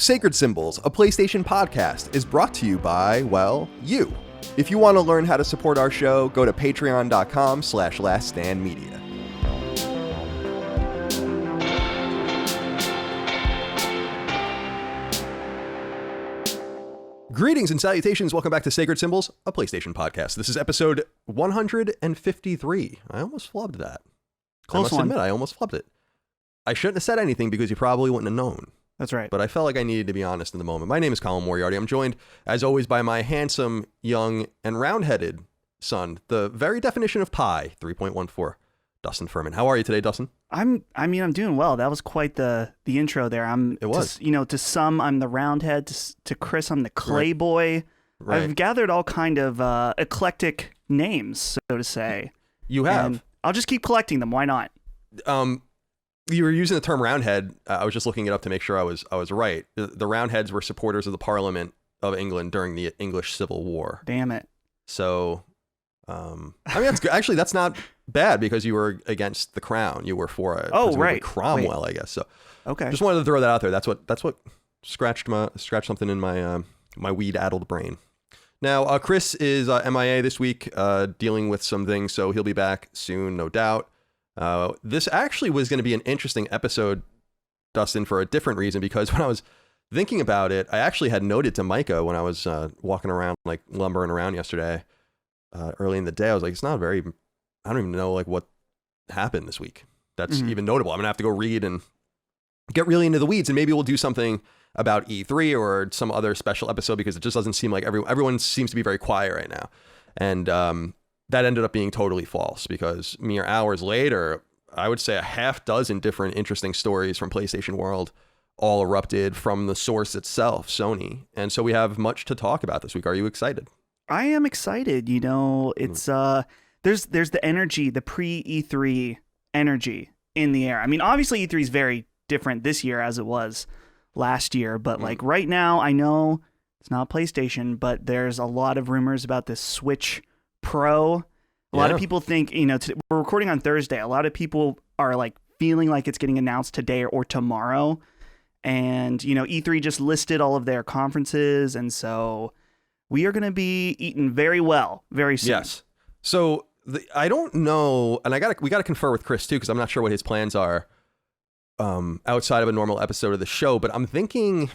Sacred Symbols, a PlayStation podcast, is brought to you by, well, you. If you want to learn how to support our show, go to patreon.com/laststandmedia. Greetings and salutations. Welcome back to Sacred Symbols, a PlayStation podcast. This is episode 153. I almost flubbed that. Close one. Admit, I almost flubbed it. I shouldn't have said anything because you probably wouldn't have known. That's right. But I felt like I needed to be honest in the moment. My name is Colin Moriarty. I'm joined, as always, by my handsome, young, and round-headed son, the very definition of pi, 3.14, Dustin Furman. How are you today, Dustin? I'm doing well. That was quite the intro there. It was. To some, I'm the roundhead. To Chris, I'm the clay boy. Right. I've gathered all kind of eclectic names, so to say. You have. And I'll just keep collecting them. Why not? You were using the term roundhead. I was just looking it up to make sure I was right. The roundheads were supporters of the Parliament of England during the English Civil War. Damn it. So, that's good. Actually, that's not bad because you were against the crown. You were for Cromwell, Wait. I guess. So, okay. Just wanted to throw that out there. That's what scratched something in my my weed-addled brain. Now, Chris is MIA this week, dealing with some things, so he'll be back soon, no doubt. This actually was going to be an interesting episode, Dustin, for a different reason, because when I was thinking about it, I actually had noted to Micah when I was walking around, like lumbering around yesterday, early in the day, I was like, I don't even know like what happened this week that's even notable. I'm gonna have to go read and get really into the weeds, and maybe we'll do something about E3 or some other special episode, because it just doesn't seem like everyone seems to be very quiet right now. And that ended up being totally false, because mere hours later, I would say a half dozen different interesting stories from PlayStation World all erupted from the source itself, Sony. And so we have much to talk about this week. Are you excited? I am excited. It's there's the energy, the pre-E3 energy in the air. I mean, obviously E3 is very different this year as it was last year, but like right now, I know it's not PlayStation, but there's a lot of rumors about this Switch Pro. A lot of people think, we're recording on Thursday. A lot of people are like feeling like it's getting announced today or tomorrow. And, E3 just listed all of their conferences. And so we are going to be eaten very well very soon. Yes. So I don't know. And we got to confer with Chris too, because I'm not sure what his plans are outside of a normal episode of the show. But I'm thinking,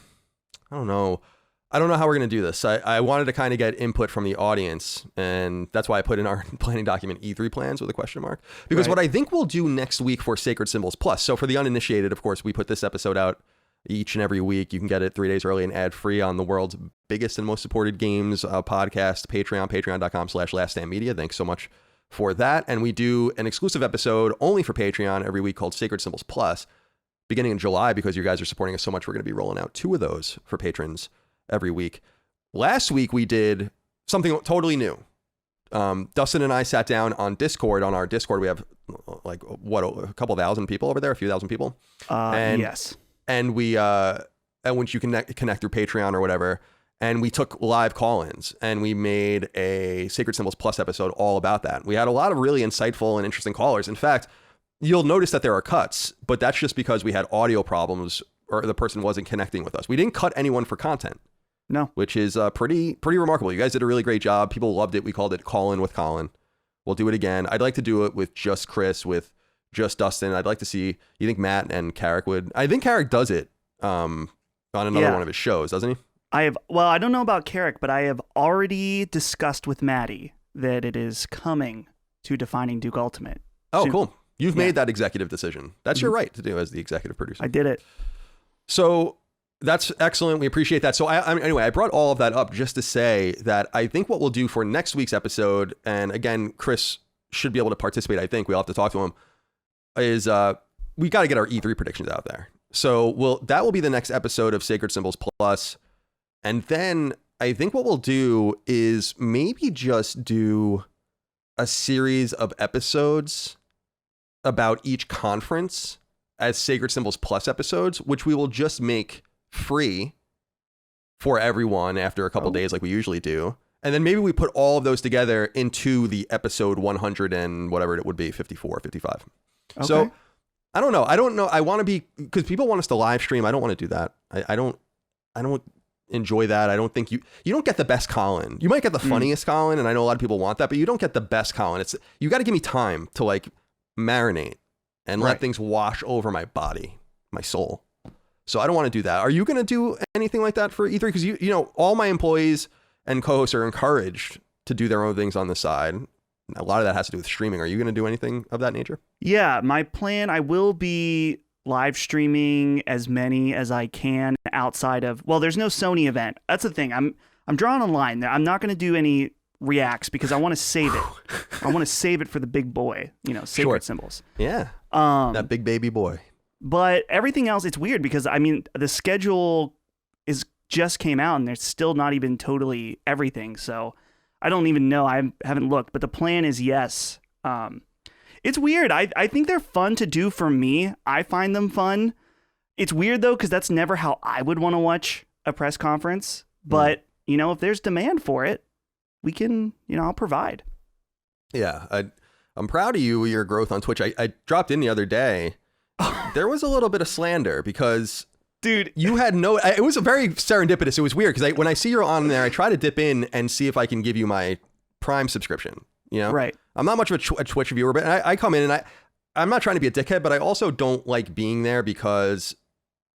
I don't know how we're going to do this. I wanted to kind of get input from the audience, and that's why I put in our planning document E3 plans with a question mark. Because What I think we'll do next week for Sacred Symbols Plus, so for the uninitiated, of course, we put this episode out each and every week. You can get it 3 days early and ad-free on the world's biggest and most supported games podcast, Patreon, patreon.com/laststandmedia. Thanks so much for that. And we do an exclusive episode only for Patreon every week called Sacred Symbols Plus, beginning in July, because you guys are supporting us so much. We're going to be rolling out 2 of those for patrons every week. Last week we did something totally new. Dustin and I sat down on Discord. On our Discord, we have like a couple thousand people over there, a few thousand people. Yes. And we and once you connect through Patreon or whatever, and we took live call-ins, and we made a Sacred Symbols Plus episode all about that. We had a lot of really insightful and interesting callers. In fact, you'll notice that there are cuts, but that's just because we had audio problems or the person wasn't connecting with us. We didn't cut anyone for content. No. Which is pretty remarkable. You guys did a really great job. People loved it. We called it Call In with Colin. We'll do it again. I'd like to do it with just Chris, with just Dustin. I'd like to see, you think Matt and Carrick would? I think Carrick does it on another one of his shows, doesn't he? I don't know about Carrick, but I have already discussed with Maddie that it is coming to Defining Duke Ultimate. Oh, soon. Cool. You've made that executive decision. That's your right to do as the executive producer. I did it. So that's excellent. We appreciate that. So anyway, I brought all of that up just to say that I think what we'll do for next week's episode, and again, Chris should be able to participate. I think we'll have to talk to him. Is we got to get our E3 predictions out there. So that will be the next episode of Sacred Symbols Plus, and then I think what we'll do is maybe just do a series of episodes about each conference as Sacred Symbols Plus episodes, which we will just make free for everyone after a couple days like we usually do. And then maybe we put all of those together into the episode 100 and whatever it would be, 54, 55. Okay. So I don't know. I want to be, because people want us to live stream. I don't want to do that. I don't I don't enjoy that. I don't think you don't get the best Colin. You might get the funniest Colin, and I know a lot of people want that, but you don't get the best Colin. You got to give me time to like marinate and let things wash over my body, my soul. So I don't want to do that. Are you going to do anything like that for E3? Because you know, all my employees and co-hosts are encouraged to do their own things on the side. A lot of that has to do with streaming. Are you going to do anything of that nature? Yeah, my plan, I will be live streaming as many as I can outside of, well, there's no Sony event. That's the thing. I'm drawing a line there. I'm not going to do any reacts because I want to save it. I want to save it for the big boy, you know, sacred symbols. Yeah. That big baby boy. But everything else, it's weird because I mean, the schedule just came out and there's still not even totally everything. So I don't even know. I haven't looked, but the plan is yes. It's weird. I think they're fun to do for me. I find them fun. It's weird though, because that's never how I would want to watch a press conference. But, you know, if there's demand for it, we can, you know, I'll provide. Yeah. I'm proud of you, your growth on Twitch. I dropped in the other day. There was a little bit of slander because... Dude, you had it was a very serendipitous. It was weird because when I see you're on there, I try to dip in and see if I can give you my Prime subscription, you know? Right. I'm not much of a Twitch viewer, but I come in and I'm not trying to be a dickhead, but I also don't like being there because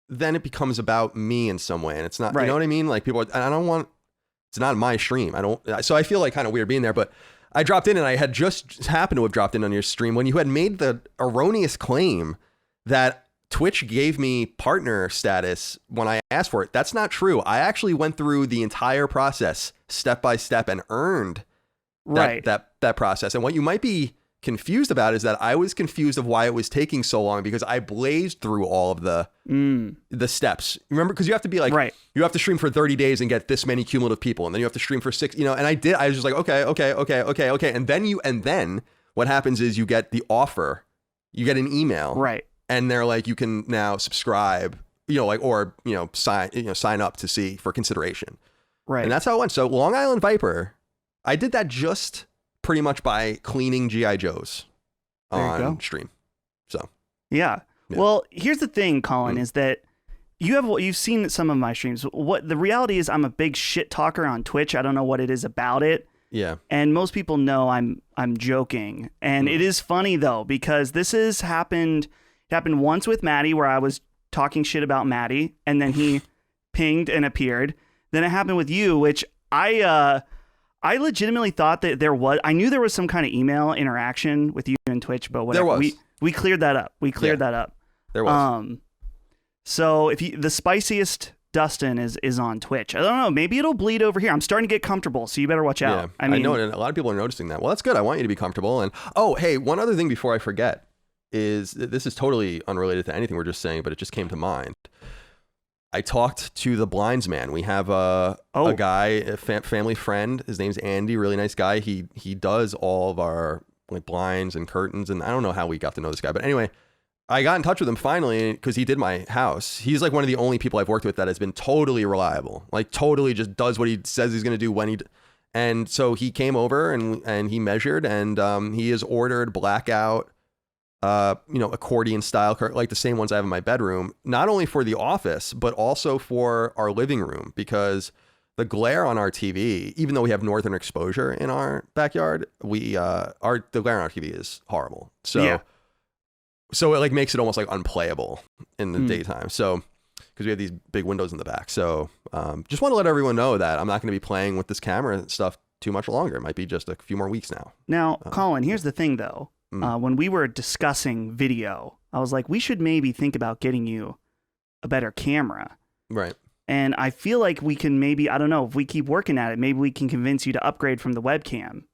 then it becomes about me in some way. And it's not, you know what I mean? Like it's not my stream. So I feel like kind of weird being there, but I dropped in and I had just happened to have dropped in on your stream when you had made the erroneous claim that Twitch gave me partner status when I asked for it. That's not true. I actually went through the entire process step by step and earned that process. And what you might be confused about is that I was confused of why it was taking so long because I blazed through all of the steps. Remember, because you have to be like, you have to stream for 30 days and get this many cumulative people, and then you have to stream for 6. You know, and I was just like, okay, and then what happens is you get the offer, you get an email, and they're like, you can now subscribe, you know, like, or, you know, sign up to see for consideration. Right. And that's how it went. So Long Island Viper, I did that just pretty much by cleaning G.I. Joes on stream. So. Yeah. Well, here's the thing, Colin, is that you've seen some of my streams. What the reality is, I'm a big shit talker on Twitch. I don't know what it is about it. Yeah. And most people know I'm joking. And it is funny though, because this has happened once with Maddie where I was talking shit about Maddie and then he pinged and appeared. Then it happened with you, which I legitimately thought that I knew there was some kind of email interaction with you and Twitch, but whatever. There was. We cleared that up. That up. There was. So if the spiciest Dustin is on Twitch. I don't know. Maybe it'll bleed over here. I'm starting to get comfortable, so you better watch out. Yeah, I know, and a lot of people are noticing that. Well, that's good. I want you to be comfortable. And hey, one other thing before I forget is this is totally unrelated to anything we're just saying, but it just came to mind. I talked to the blinds man. We have a guy, a family friend. His name's Andy. Really nice guy. He does all of our like blinds and curtains, and I don't know how we got to know this guy, but anyway. I got in touch with him finally because he did my house. He's like one of the only people I've worked with that has been totally reliable, like totally just does what he says he's going to do when and so he came over and he measured and he has ordered blackout, accordion style, like the same ones I have in my bedroom, not only for the office, but also for our living room because the glare on our TV, even though we have northern exposure in our backyard, the glare on our TV is horrible. So it like makes it almost like unplayable in the daytime. So, because we have these big windows in the back. So just want to let everyone know that I'm not going to be playing with this camera stuff too much longer. It might be just a few more weeks now. Now, Colin, here's the thing though. When we were discussing video, I was like, we should maybe think about getting you a better camera. Right. And I feel like we can maybe, I don't know, if we keep working at it, maybe we can convince you to upgrade from the webcam.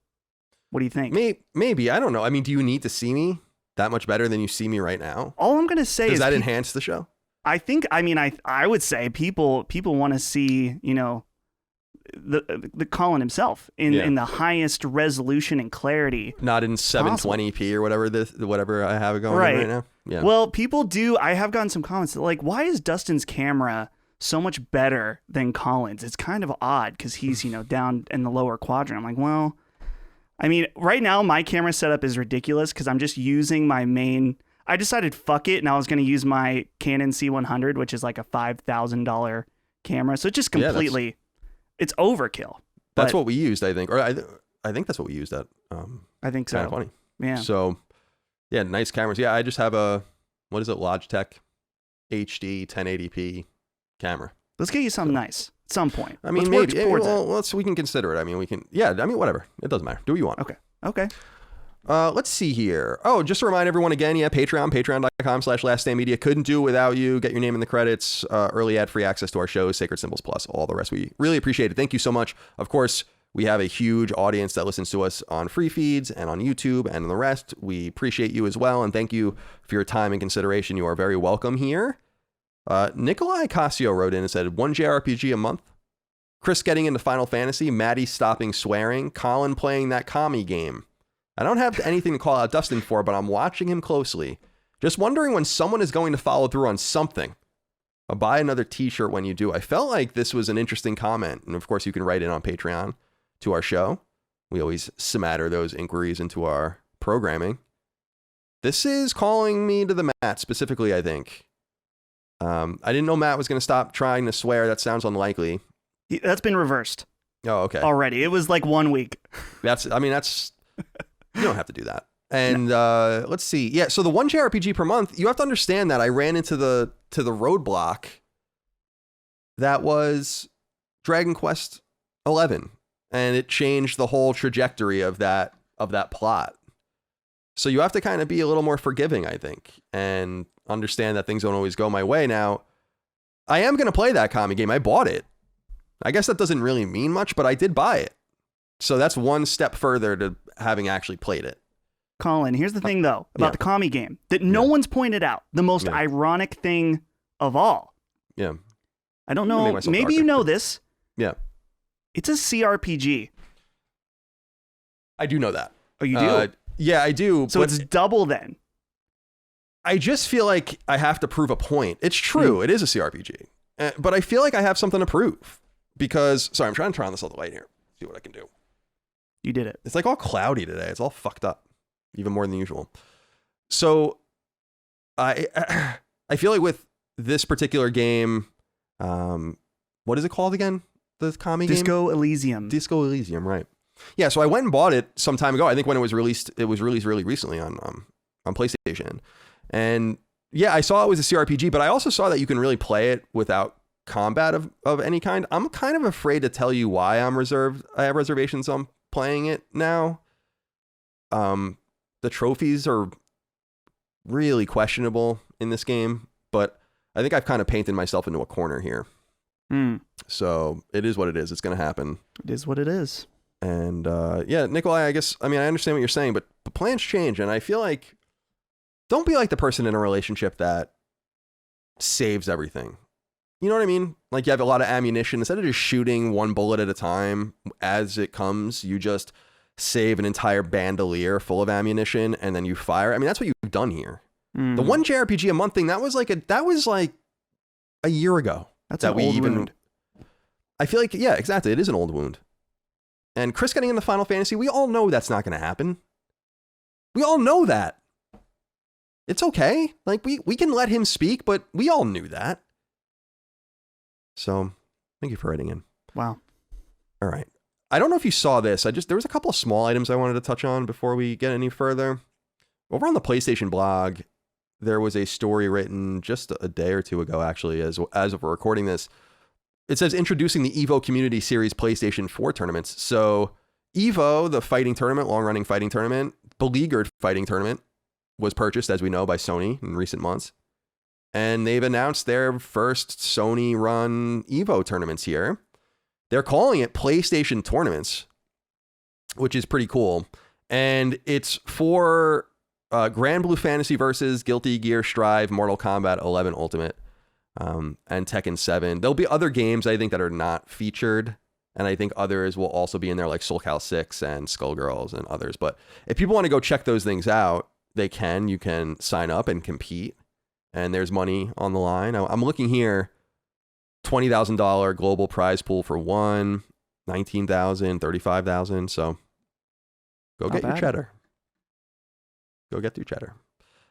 What do you think? Maybe. I don't know. I mean, do you need to see me that much better than you see me right now? All I'm going to say is that enhance the show? I think, I would say people want to see, the Colin himself in the highest resolution and clarity. Not in 720p or whatever I have going right now. Yeah. Well, people do. I have gotten some comments that like, why is Dustin's camera so much better than Colin's? It's kind of odd because he's, down in the lower quadrant. I'm like, well, I mean, right now my camera setup is ridiculous because I'm just using my main. I decided fuck it, and I was going to use my Canon C100, which is like a $5,000 camera. So it just completely, it's overkill. That's what we used, I think. Or I think that's what we used at. I think so. Kind of funny. Yeah. So, yeah, nice cameras. Yeah, I just have what is it, Logitech HD 1080p camera. Let's get you something nice at some point. I mean, let's maybe. We can consider it. I mean, whatever. It doesn't matter. Do what you want. Okay. Let's see here. Oh, just to remind everyone again, patreon.com/laststandmedia. Couldn't do it without you. Get your name in the credits, early ad-free access to our shows, Sacred Symbols Plus, all the rest. We really appreciate it. Thank you so much. Of course, we have a huge audience that listens to us on free feeds and on YouTube and the rest. We appreciate you as well, and thank you for your time and consideration. You are very welcome here. Nikolai Casio wrote in and said, 1 JRPG a month. Chris getting into Final Fantasy, Maddie stopping swearing, Colin playing that commie game. I don't have anything to call out Dustin for, but I'm watching him closely. Just wondering when someone is going to follow through on something. I'll buy another t-shirt when you do. I felt like this was an interesting comment. And of course, you can write in on Patreon to our show. We always smatter those inquiries into our programming. This is calling me to the mat specifically, I think. I didn't know Matt was going to stop trying to swear. That sounds unlikely. That's been reversed. Oh, okay. Already. It was like 1 week. That's you don't have to do that. And let's see. Yeah, so the 1 JRPG per month, you have to understand that I ran into the roadblock that was Dragon Quest 11, and it changed the whole trajectory of that plot. So you have to kind of be a little more forgiving, I think, and understand that things don't always go my way. Now, I am going to play that comic game. I bought it. I guess that doesn't really mean much, but I did buy it. So that's one step further to having actually played it. Colin, here's the thing, though, about the commie game that no one's pointed out. The most ironic thing of all. Yeah. I don't know. Maybe you know this. Yeah. It's a CRPG. I do know that. Oh, you do? Yeah, I do. So it's double then. I just feel like I have to prove a point. It's true. It is a CRPG. But I feel like I have something to prove. Because, sorry, I'm trying to turn on this other light here. See what I can do. You did it. It's like all cloudy today. It's all fucked up. Even more than usual. So I feel like with this particular game, what is it called again? The commie game? Disco Elysium. Disco Elysium, right. Yeah, so I went and bought it some time ago. I think when it was released really recently on PlayStation. And yeah, I saw it was a CRPG, but I also saw that you can really play it without combat of any kind. I'm kind of afraid to tell you why I have reservations on playing it now. The trophies are really questionable in this game, but I think I've kind of painted myself into a corner here. So it is what it is. It's going to happen. It is what it is. And yeah, Nikolai, I understand what you're saying, but plans change. And I feel like, don't be like the person in a relationship that saves everything. You know what I mean? Like you have a lot of ammunition. Instead of just shooting one bullet at a time as it comes, you just save an entire bandolier full of ammunition and then you fire. I mean, that's what you've done here. The 1 JRPG a month thing, that was like a year ago. That's an old wound. I feel like, yeah, exactly. It is an old wound. And Chris getting into Final Fantasy, we all know that's not going to happen. We all know that. It's okay. Like we can let him speak, but we all knew that. So thank you for writing in. Wow. All right. I don't know if you saw this. There was a couple of small items I wanted to touch on before we get any further. Over on the PlayStation blog, there was a story written just a day or two ago, actually, as of we're recording this. It says introducing the EVO Community Series PlayStation 4 tournaments. So EVO, the fighting tournament, long-running fighting tournament, beleaguered fighting tournament, was purchased, as we know, by Sony in recent months. And they've announced their first Sony-run EVO tournaments here. They're calling it PlayStation Tournaments, which is pretty cool. And it's for Grand Blue Fantasy versus Guilty Gear Strive, Mortal Kombat 11 Ultimate, and Tekken 7. There'll be other games, I think, that are not featured. And I think others will also be in there, like Soul Cal 6 and Skullgirls and others. But if people want to go check those things out, they can. You can sign up and compete. And there's money on the line. I'm looking here, $20,000 global prize pool for one, $19,000, $35,000. So go get your cheddar. Go get your cheddar.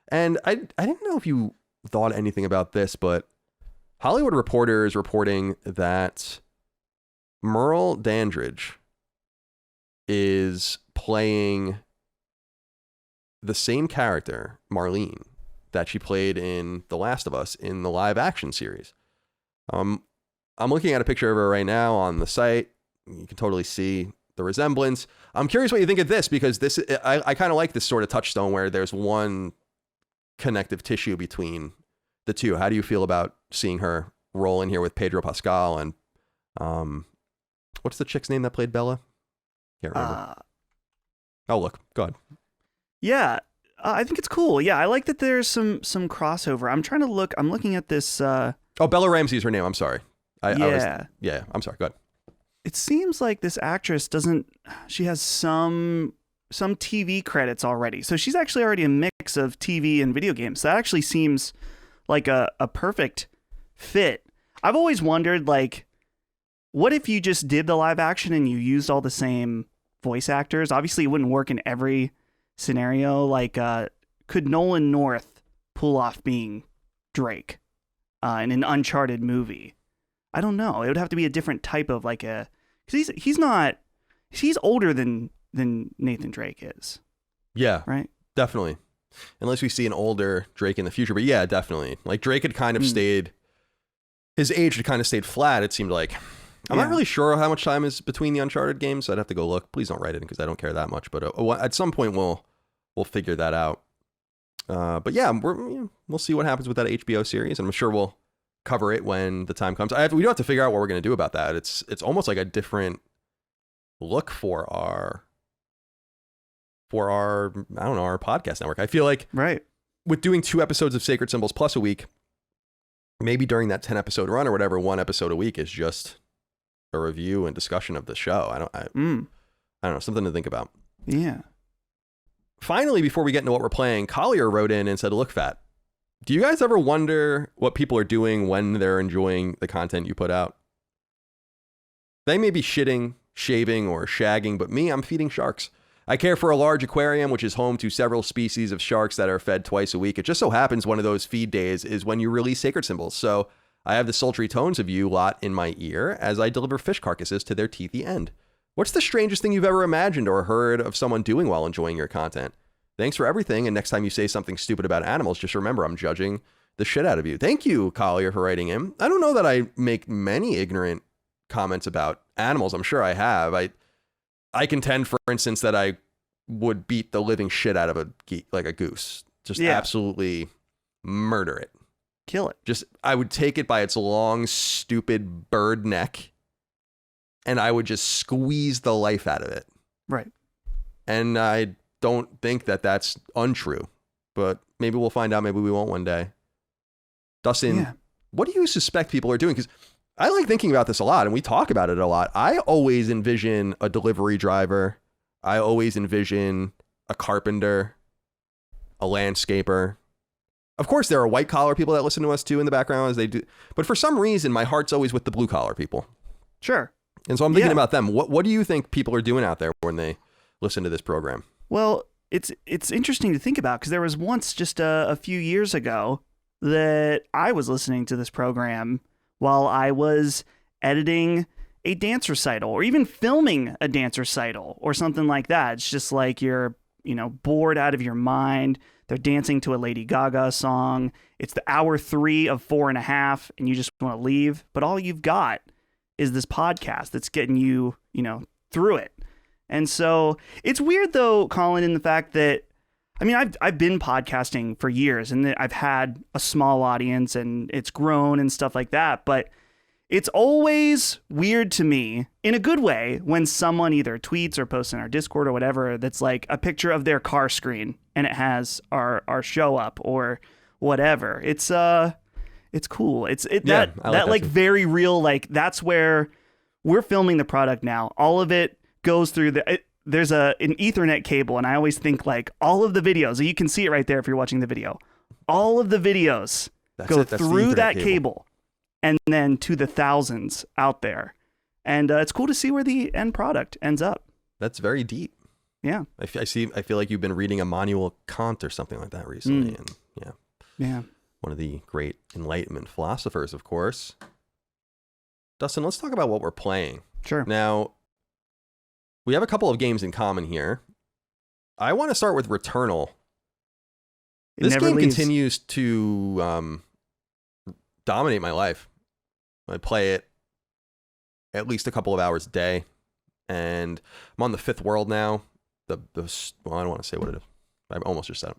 And I didn't know if you thought anything about this, but Hollywood Reporter is reporting that Merle Dandridge is playing the same character, Marlene, that she played in The Last of Us in the live action series. I'm looking at a picture of her right now on the site. You can totally see the resemblance. I'm curious what you think of this, because I kind of like this sort of touchstone where there's one connective tissue between the two. How do you feel about seeing her roll in here with Pedro Pascal and what's the chick's name that played Bella? Can't remember. Oh, look, go ahead. Yeah, I think it's cool. Yeah, I like that there's some crossover. I'm looking at this. Oh, Bella Ramsey is her name. I'm sorry. I'm sorry. Go ahead. It seems like this actress she has some TV credits already. So she's actually already a mix of TV and video games. That actually seems like a perfect fit. I've always wondered, like, what if you just did the live action and you used all the same voice actors? Obviously, it wouldn't work in every scenario. Like, could Nolan North pull off being Drake in an Uncharted movie? I don't know. It would have to be a different type of because he's older than Nathan Drake is. Yeah, right. Definitely. Unless we see an older Drake in the future, but yeah, definitely. Like Drake had kind of his age had kind of stayed flat. It seemed like. I'm not really sure how much time is between the Uncharted games. So I'd have to go look. Please don't write it in because I don't care that much. But at some point we'll figure that out. But yeah, we'll see what happens with that HBO series, and I'm sure we'll cover it when the time comes. We do have to figure out what we're going to do about that. It's almost like a different look for our I don't know, our podcast network. I feel like with doing 2 episodes of Sacred Symbols plus a week, maybe during that 10 episode run or whatever, 1 episode a week is just a review and discussion of the show. I don't know, something to think about. Yeah. Finally, before we get into what we're playing, Collier wrote in and said, "Look, Fat, do you guys ever wonder what people are doing when they're enjoying the content you put out? They may be shitting, shaving, or shagging, but me, I'm feeding sharks. I care for a large aquarium, which is home to several species of sharks that are fed twice a week. It just so happens one of those feed days is when you release Sacred Symbols. So I have the sultry tones of you lot in my ear as I deliver fish carcasses to their teethy end. What's the strangest thing you've ever imagined or heard of someone doing while enjoying your content? Thanks for everything. And next time you say something stupid about animals, just remember I'm judging the shit out of you." Thank you, Collier, for writing in. I don't know that I make many ignorant comments about animals. I'm sure I have. I contend, for instance, that I would beat the living shit out of a goose. Just absolutely murder it. Kill it. I would take it by its long, stupid bird neck, and I would just squeeze the life out of it. Right. And I don't think that that's untrue, but maybe we'll find out. Maybe we won't one day. Dustin, what do you suspect people are doing? Because I like thinking about this a lot, and we talk about it a lot. I always envision a delivery driver. I always envision a carpenter, a landscaper. Of course, there are white collar people that listen to us too in the background as they do. But for some reason, my heart's always with the blue collar people. Sure. And so I'm thinking about them. What do you think people are doing out there when they listen to this program? Well, it's interesting to think about, because there was once just a few years ago that I was listening to this program while I was editing a dance recital or even filming a dance recital or something like that. It's just like you're, bored out of your mind. They're dancing to a Lady Gaga song. It's the hour 3 of 4.5 and you just want to leave. But all you've got is this podcast that's getting you, through it. And so it's weird though, Colin, in the fact that, I've been podcasting for years and I've had a small audience and it's grown and stuff like that. But it's always weird to me, in a good way, when someone either tweets or posts in our Discord or whatever that's like a picture of their car screen and it has our show up or whatever. It's cool. That very real, like that's where we're filming the product now. All of it goes through there's an Ethernet cable, and I always think like all of the videos, you can see it right there if you're watching the video. All of the videos go through that cable and then to the thousands out there. And it's cool to see where the end product ends up. That's very deep. Yeah. I feel like you've been reading Immanuel Kant or something like that recently. And yeah. one of the great Enlightenment philosophers, of course. Dustin, let's talk about what we're playing. Sure. Now, we have a couple of games in common here. I want to start with Returnal. This game continues to dominate my life. I play it at least a couple of hours a day, and I'm on the 5th world now. Well, I don't want to say what it is. I almost just said it.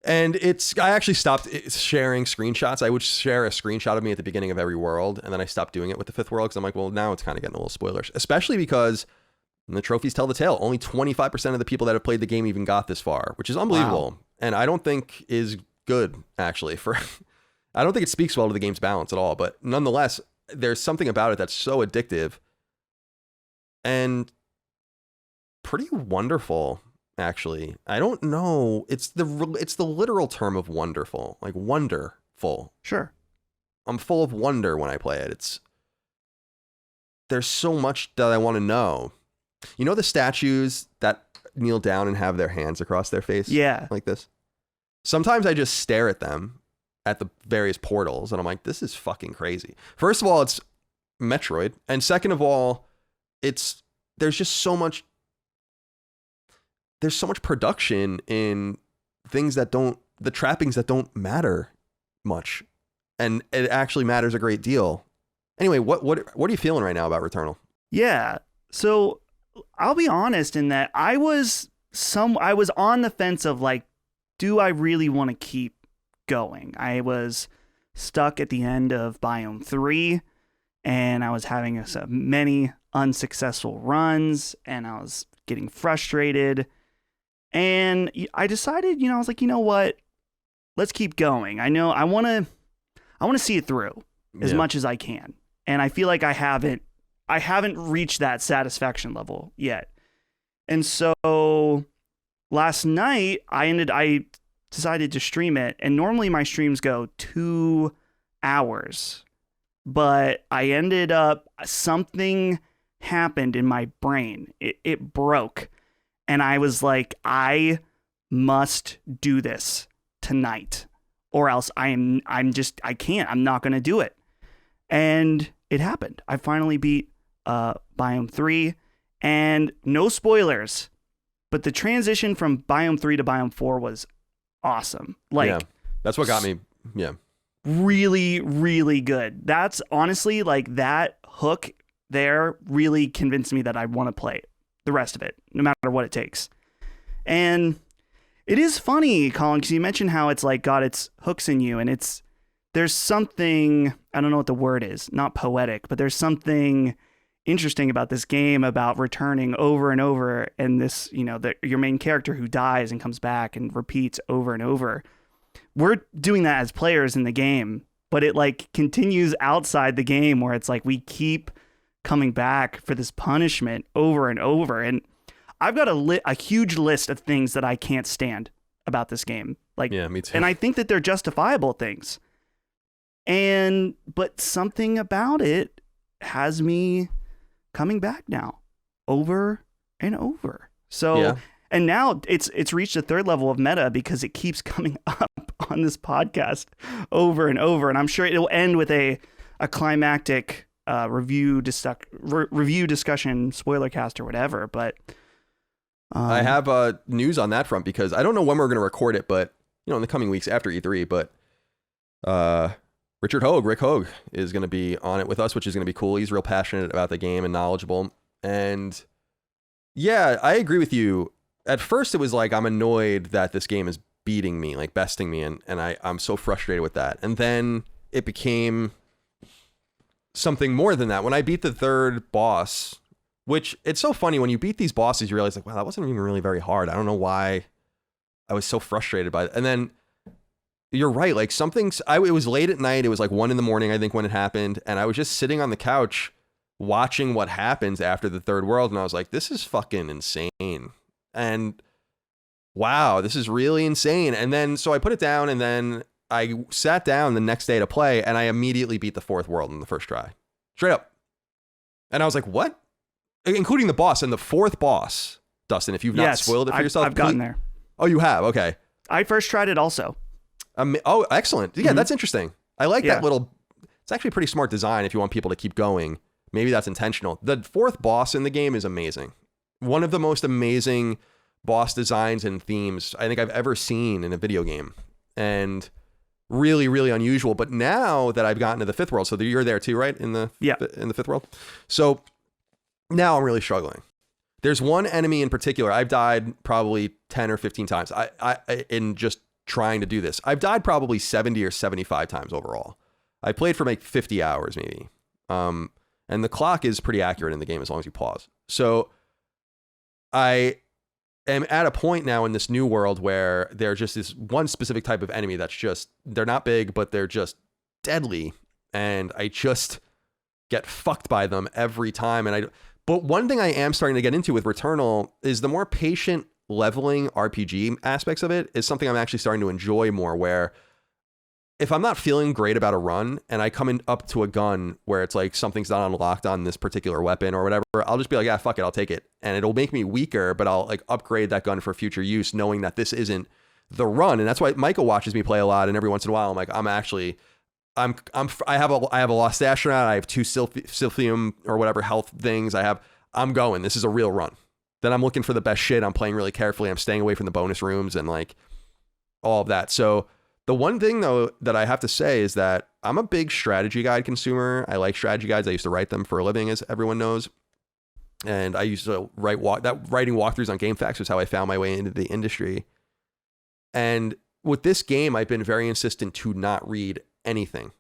And I actually stopped sharing screenshots. I would share a screenshot of me at the beginning of every world, and then I stopped doing it with the 5th world because I'm like, well, now it's kind of getting a little spoilers, especially because the trophies tell the tale. Only 25% of the people that have played the game even got this far, which is unbelievable. Wow. And I don't think is good, actually. I don't think it speaks well to the game's balance at all. But nonetheless, there's something about it that's so addictive and pretty wonderful. Actually, I don't know. It's the literal term of wonderful, like wonderful. Sure. I'm full of wonder when I play it. There's so much that I want to know. You know the statues that kneel down and have their hands across their face? Yeah. Like this? Sometimes I just stare at them at the various portals and I'm like, this is fucking crazy. First of all, it's Metroid. And second of all, there's just so much production in things the trappings that don't matter much. And it actually matters a great deal. Anyway, what are you feeling right now about Returnal? Yeah. So I'll be honest in that I was on the fence of like, do I really want to keep going? I was stuck at the end of Biome 3 and I was having many unsuccessful runs and I was getting frustrated. And I decided, I was like, you know what? Let's keep going. I know I want to see it through as much as I can. And I feel like I haven't reached that satisfaction level yet. And so last night I decided to stream it, and normally my streams go 2 hours, but I ended up, something happened in my brain. It broke. And I was like, I must do this tonight or else I'm not going to do it. And it happened. I finally beat Biome 3 and no spoilers, but the transition from Biome 3 to Biome 4 was awesome. Like, that's what got me. Yeah. Really, really good. That's honestly like that hook there really convinced me that I want to play the rest of it, no matter what it takes. And it is funny, Colin, because you mentioned how it's like got its hooks in you, and there's something, I don't know what the word is, not poetic, but there's something interesting about this game about returning over and over, and this, your main character who dies and comes back and repeats over and over. We're doing that as players in the game, but it like continues outside the game where it's like we keep coming back for this punishment over and over. And I've got a huge list of things that I can't stand about this game. Like, yeah, me too. And I think that they're justifiable things. But something about it has me coming back now over and over. So, yeah. And now it's reached a 3rd level of meta because it keeps coming up on this podcast over and over. And I'm sure it'll end with a climactic review discussion, spoiler cast or whatever. But I have news on that front because I don't know when we're going to record it, but in the coming weeks after E3. But Rick Hogue is going to be on it with us, which is going to be cool. He's real passionate about the game and knowledgeable. And yeah, I agree with you. At first, it was like I'm annoyed that this game is beating me, like besting me, and I'm so frustrated with that. And then it became something more than that. When I beat the 3rd boss, which it's so funny when you beat these bosses, you realize like, wow, that wasn't even really very hard. I don't know why I was so frustrated by it. And then you're right. Like it was late at night. It was like 1 a.m, I think, when it happened. And I was just sitting on the couch watching what happens after the 3rd world. And I was like, this is fucking insane. And wow, this is really insane. And then, so I put it down and then I sat down the next day to play and I immediately beat the 4th world in the first try. Straight up. And I was like, what? Including the boss and the 4th boss. Dustin, if you've not spoiled it for yourself. I've gotten there. Oh, you have? Okay. I first tried it also. Oh, excellent. Yeah, that's interesting. I like Yeah. that little. It's actually a pretty smart design if you want people to keep going. Maybe that's intentional. The fourth boss in the game is amazing. One of the most amazing boss designs and themes I think I've ever seen in a video game. And really, really unusual. But now that I've gotten to the fifth world, so you're there too, right? In the fifth world. So now I'm really struggling. There's one enemy in particular. I've died probably 10 or 15 times. I in just trying to do this. I've died probably 70 or 75 times overall. I played for like 50 hours maybe. And the clock is pretty accurate in the game as long as you pause. So I am at a point now in this new world where there's just this one specific type of enemy that's just, they're not big, but they're just deadly. And I just get fucked by them every time. But one thing I am starting to get into with Returnal is the more patient leveling RPG aspects of it is something I'm actually starting to enjoy more, where if I'm not feeling great about a run and I come in up to a gun where it's like something's not unlocked on this particular weapon or whatever, I'll just be like, yeah, fuck it, I'll take it. And it'll make me weaker, but I'll like upgrade that gun for future use, knowing that this isn't the run. And that's why Micah watches me play a lot. And every once in a while, I'm like, I have a lost astronaut. I have 2 silphium or whatever health things. I'm going. This is a real run. Then I'm looking for the best shit. I'm playing really carefully. I'm staying away from the bonus rooms and like all of that. So the one thing though that I have to say is that I'm a big strategy guide consumer. I like strategy guides. I used to write them for a living, as everyone knows. And I used to writing walkthroughs on GameFAQs was how I found my way into the industry. And with this game, I've been very insistent to not read anything.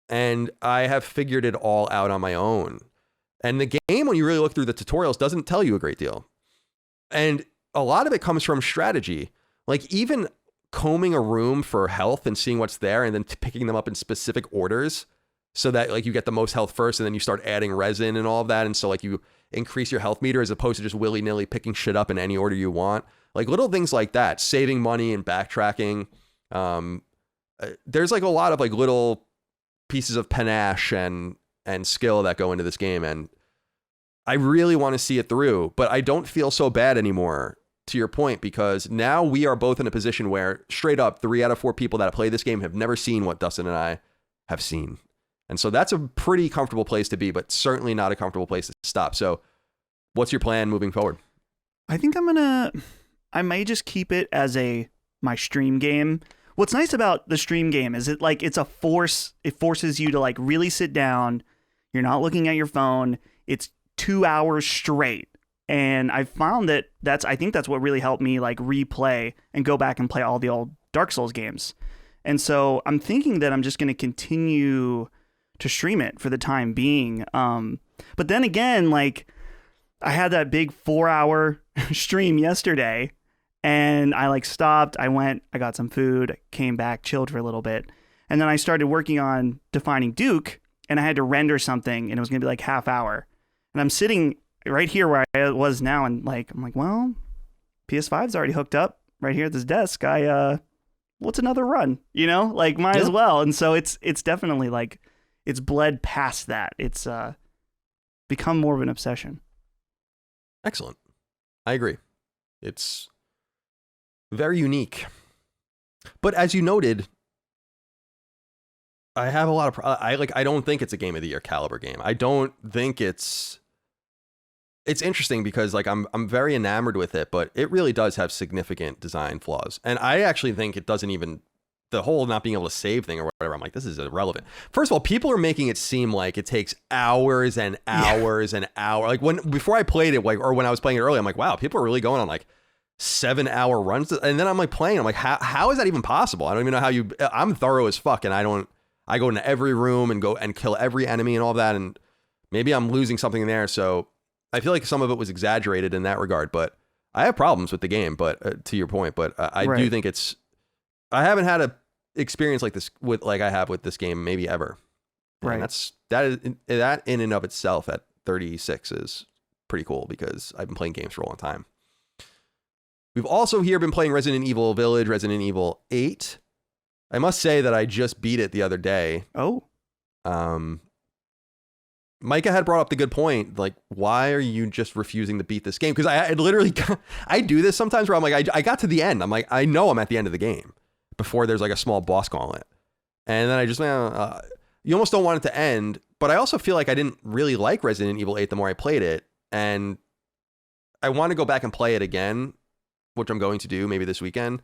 And I have figured it all out on my own. And the game, when you really look through the tutorials, doesn't tell you a great deal. And a lot of it comes from strategy. Like even combing a room for health and seeing what's there and then picking them up in specific orders so that like you get the most health first and then you start adding resin and all of that. And so like you increase your health meter as opposed to just willy-nilly picking shit up in any order you want. Like little things like that, saving money and backtracking. There's like a lot of like little pieces of panache and skill that go into this game. And I really want to see it through, but I don't feel so bad anymore, to your point, because now we are both in a position where straight up 3 out of 4 people that play this game have never seen what Dustin and I have seen. And so that's a pretty comfortable place to be, but certainly not a comfortable place to stop. So what's your plan moving forward? I think I may just keep it as my stream game. What's nice about the stream game is it forces you to like really sit down. You're not looking at your phone. It's 2 hours straight. And I found I think that's what really helped me like replay and go back and play all the old Dark Souls games. And so I'm thinking that I'm just going to continue to stream it for the time being. But then again, like I had that big 4-hour stream yesterday and I like stopped. I got some food, came back, chilled for a little bit. And then I started working on defining Duke and I had to render something and it was going to be like half hour. And I'm sitting right here where I was now, and like I'm like, well, PS5's already hooked up right here at this desk. What's another run? You know, like might as well. And so it's definitely like it's bled past that. It's become more of an obsession. Excellent. I agree. It's very unique. But as you noted, I have a lot of I don't think it's a game of the year caliber game. I don't think it's interesting because like I'm very enamored with it, but it really does have significant design flaws. And I actually think it doesn't even, the whole not being able to save thing or whatever, I'm like, this is irrelevant. First of all, people are making it seem like it takes hours and hours and hours. Like before I played it, like, or when I was playing it early, I'm like, wow, people are really going on like 7-hour runs. And then I'm like playing, I'm like, how is that even possible? I don't even know how I'm thorough as fuck. And I go into every room and go and kill every enemy and all that. And maybe I'm losing something there. So I feel like some of it was exaggerated in that regard, but I have problems with the game, but to your point, but I do think I haven't had a experience like this like I have with this game, maybe ever. And Right. that in and of itself at 36 is pretty cool because I've been playing games for a long time. We've also here been playing Resident Evil Village, Resident Evil 8. I must say that I just beat it the other day. Oh. Micah had brought up the good point, like, why are you just refusing to beat this game? Because I literally, I do this sometimes where I'm like, I got to the end. I'm like, I know I'm at the end of the game. before there's like a small boss gauntlet. And then I just, you almost don't want it to end. But I also feel like I didn't really like Resident Evil 8 the more I played it. And I want to go back and play it again, which I'm going to do maybe this weekend,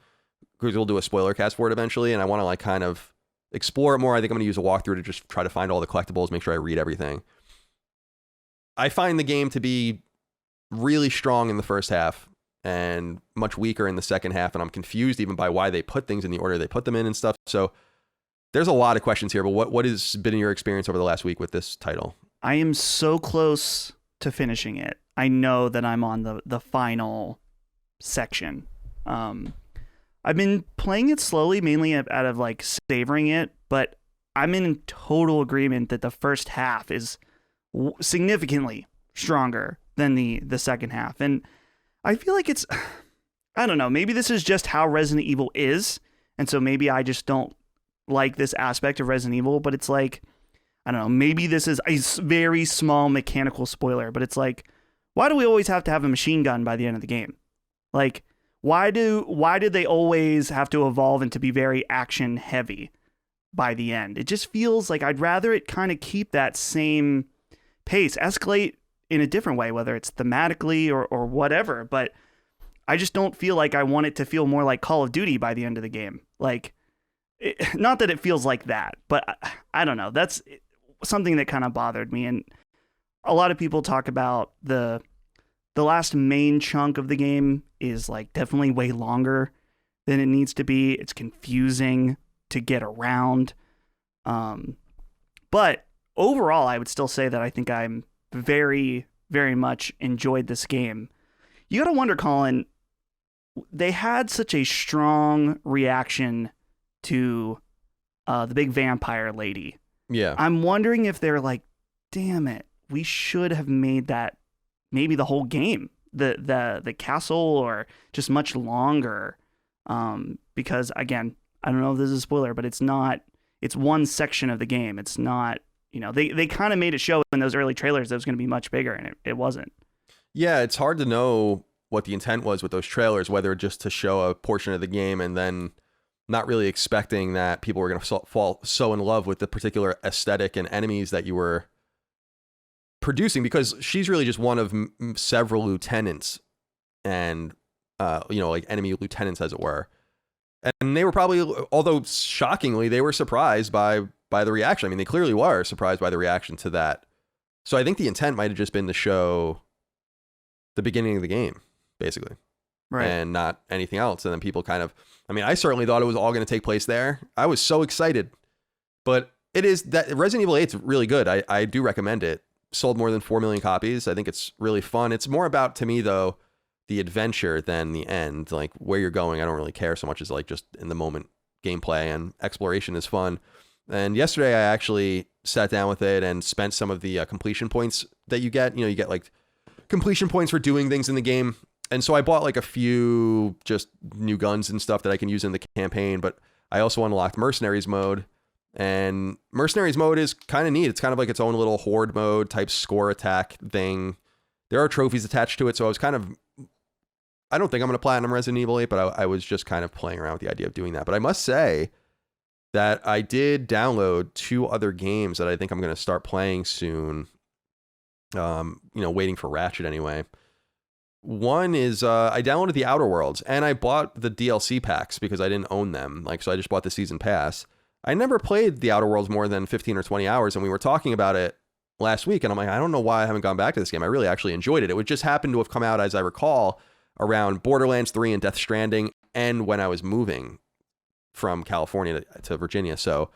because we'll do a spoiler cast for it eventually. And I want to like kind of explore it more. I think I'm going to use a walkthrough to just try to find all the collectibles, make sure I read everything. I find the game to be really strong in the first half and much weaker in the second half. And I'm confused even by why they put things in the order they put them in and stuff. So there's a lot of questions here, but what has been your experience over the last week with this title? I am so close to finishing it. I know that I'm on the final section. I've been playing it slowly, mainly out of like savoring it, but I'm in total agreement that the first half is significantly stronger than the second half. And I feel like it's, I don't know, maybe this is just how Resident Evil is. And so maybe I just don't like this aspect of Resident Evil, but it's like, I don't know, maybe this is a very small mechanical spoiler, but it's like, why do we always have to have a machine gun by the end of the game? Like, why did they always have to evolve into be very action heavy by the end? It just feels like I'd rather it kind of keep that same pace, escalate in a different way, whether it's thematically or whatever, but I just don't feel like I want it to feel more like Call of Duty by the end of the game. Like, not that it feels like that, but I don't know. That's something that kind of bothered me. And a lot of people talk about the last main chunk of the game is like definitely way longer than it needs to be. It's confusing to get around. But overall, I would still say that I think I'm very, very much enjoyed this game. You got to wonder, Colin, they had such a strong reaction to the big vampire lady. Yeah. I'm wondering if they're like, damn it, we should have made that maybe the whole game, the castle, or just much longer. Because again, I don't know if this is a spoiler, but it's one section of the game. It's not, they kind of made it show in those early trailers that it was going to be much bigger, and it wasn't. Yeah, it's hard to know what the intent was with those trailers, whether just to show a portion of the game and then not really expecting that people were going to fall so in love with the particular aesthetic and enemies that you were producing, because she's really just one of several lieutenants and, like enemy lieutenants, as it were. And they were probably, although shockingly, they were surprised by the reaction. I mean, they clearly were surprised by the reaction to that. So I think the intent might have just been to show the beginning of the game, basically. Right. And not anything else. And then people kind of, I mean, I certainly thought it was all going to take place there. I was so excited. But it is that Resident Evil 8 is really good. I do recommend it. Sold more than 4 million copies. I think it's really fun. It's more about, to me, though, the adventure than the end. Like, where you're going, I don't really care so much as like just in the moment gameplay, and exploration is fun. And yesterday I actually sat down with it and spent some of the completion points that you get. You get like completion points for doing things in the game. And so I bought like a few just new guns and stuff that I can use in the campaign, but I also unlocked Mercenaries mode. And Mercenaries mode is kind of neat. It's kind of like its own little horde mode type score attack thing. There are trophies attached to it, so I was kind of, I don't think I'm going to platinum Resident Evil 8, but I was just kind of playing around with the idea of doing that. But I must say that I did download 2 other games that I think I'm going to start playing soon. Waiting for Ratchet anyway. One is I downloaded the Outer Worlds, and I bought the DLC packs because I didn't own them. So I just bought the season pass. I never played the Outer Worlds more than 15 or 20 hours, and we were talking about it last week, and I'm like, I don't know why I haven't gone back to this game. I really actually enjoyed it. It would just happen to have come out, as I recall, around Borderlands 3 and Death Stranding, and when I was moving from California to Virginia. So